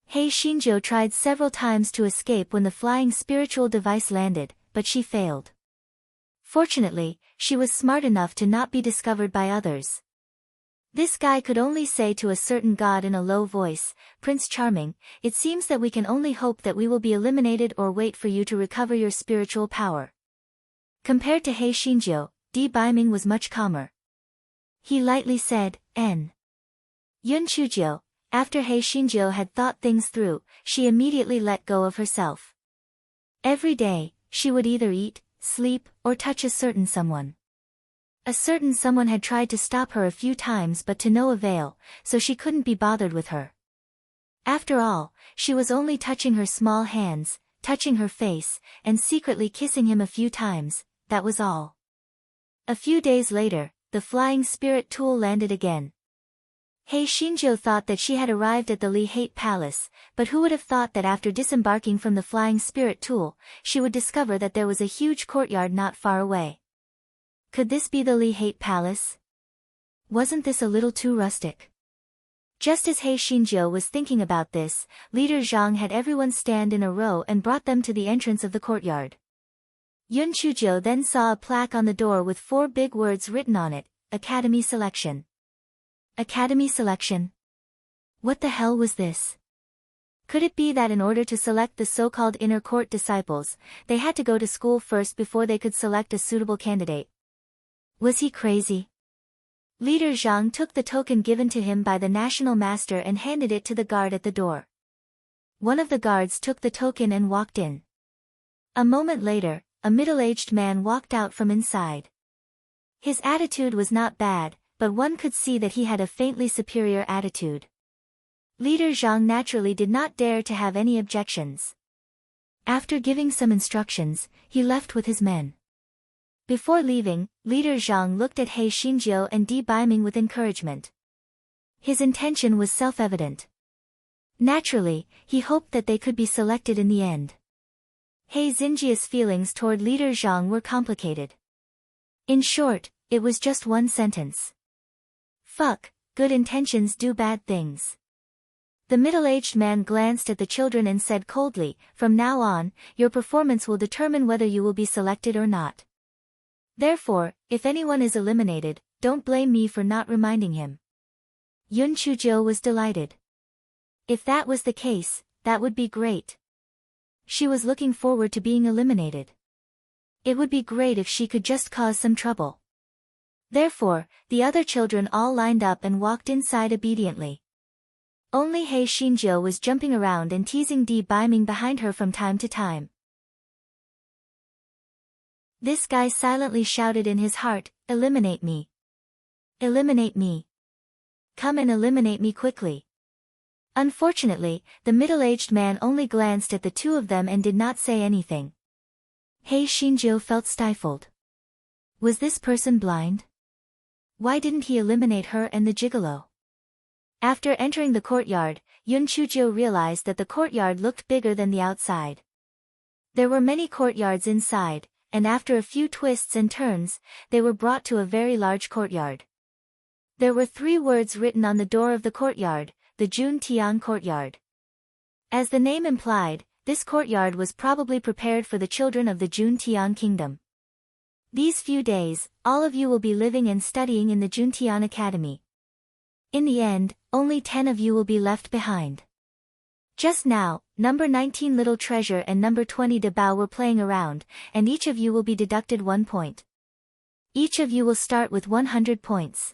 He Xinjiu tried several times to escape when the flying spiritual device landed, but she failed. Fortunately, she was smart enough to not be discovered by others. This guy could only say to a certain god in a low voice, "Prince Charming, it seems that we can only hope that we will be eliminated or wait for you to recover your spiritual power." Compared to He Xinjiu, Di Baiming was much calmer. He lightly said, "N." Yun Chuzhou, after He Xinjiu had thought things through, she immediately let go of herself. Every day, she would either eat, sleep, or touch a certain someone. A certain someone had tried to stop her a few times but to no avail, so she couldn't be bothered with her. After all, she was only touching her small hands, touching her face, and secretly kissing him a few times, that was all. A few days later, the flying spirit tool landed again. He Xinjiu thought that she had arrived at the Li Hate Palace, but who would have thought that after disembarking from the flying spirit tool, she would discover that there was a huge courtyard not far away. Could this be the Li Hate Palace? Wasn't this a little too rustic? Just as He Xinjiu was thinking about this, leader Zhang had everyone stand in a row and brought them to the entrance of the courtyard. Yun Chuzhou then saw a plaque on the door with 4 big words written on it, Academy Selection. Academy Selection? What the hell was this? Could it be that in order to select the so-called inner court disciples, they had to go to school first before they could select a suitable candidate? Was he crazy? Leader Zhang took the token given to him by the national master and handed it to the guard at the door. One of the guards took the token and walked in. A moment later, a middle-aged man walked out from inside. His attitude was not bad, but one could see that he had a faintly superior attitude. Leader Zhang naturally did not dare to have any objections. After giving some instructions, he left with his men. Before leaving, Leader Zhang looked at He Xinjiu and Di Baiming with encouragement. His intention was self-evident. Naturally, he hoped that they could be selected in the end. He Xinjiu's feelings toward Leader Zhang were complicated. In short, it was just one sentence. Fuck, good intentions do bad things. The middle-aged man glanced at the children and said coldly, "From now on, your performance will determine whether you will be selected or not. Therefore, if anyone is eliminated, don't blame me for not reminding him." Yun Chuzhou was delighted. If that was the case, that would be great. She was looking forward to being eliminated. It would be great if she could just cause some trouble. Therefore, the other children all lined up and walked inside obediently. Only He Xinjiu was jumping around and teasing Di Baiming behind her from time to time. This guy silently shouted in his heart, "Eliminate me! Eliminate me! Come and eliminate me quickly!" Unfortunately, the middle-aged man only glanced at the two of them and did not say anything. Hei Shinjo felt stifled. Was this person blind? Why didn't he eliminate her and the gigolo? After entering the courtyard, Yun Chujo realized that the courtyard looked bigger than the outside. There were many courtyards inside, and after a few twists and turns, they were brought to a very large courtyard. There were 3 words written on the door of the courtyard, the Jun Tian Courtyard. As the name implied, this courtyard was probably prepared for the children of the Jun Tian Kingdom. These few days, all of you will be living and studying in the Juntian Academy. In the end, only 10 of you will be left behind. Just now, number 19 Little Treasure and number 20 De Bao were playing around, and each of you will be deducted 1 point. Each of you will start with 100 points.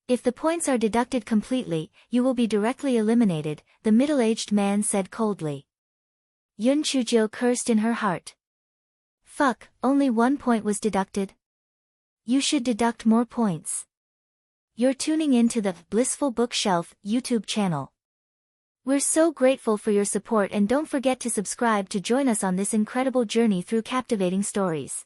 If the points are deducted completely, you will be directly eliminated, the middle-aged man said coldly. Yun Chujo cursed in her heart. Fuck, only 1 point was deducted? You should deduct more points. You're tuning in to the Blissful Bookshelf YouTube channel. We're so grateful for your support, and don't forget to subscribe to join us on this incredible journey through captivating stories.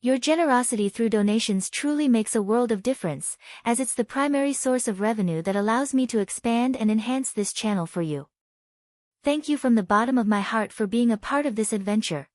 Your generosity through donations truly makes a world of difference, as it's the primary source of revenue that allows me to expand and enhance this channel for you. Thank you from the bottom of my heart for being a part of this adventure.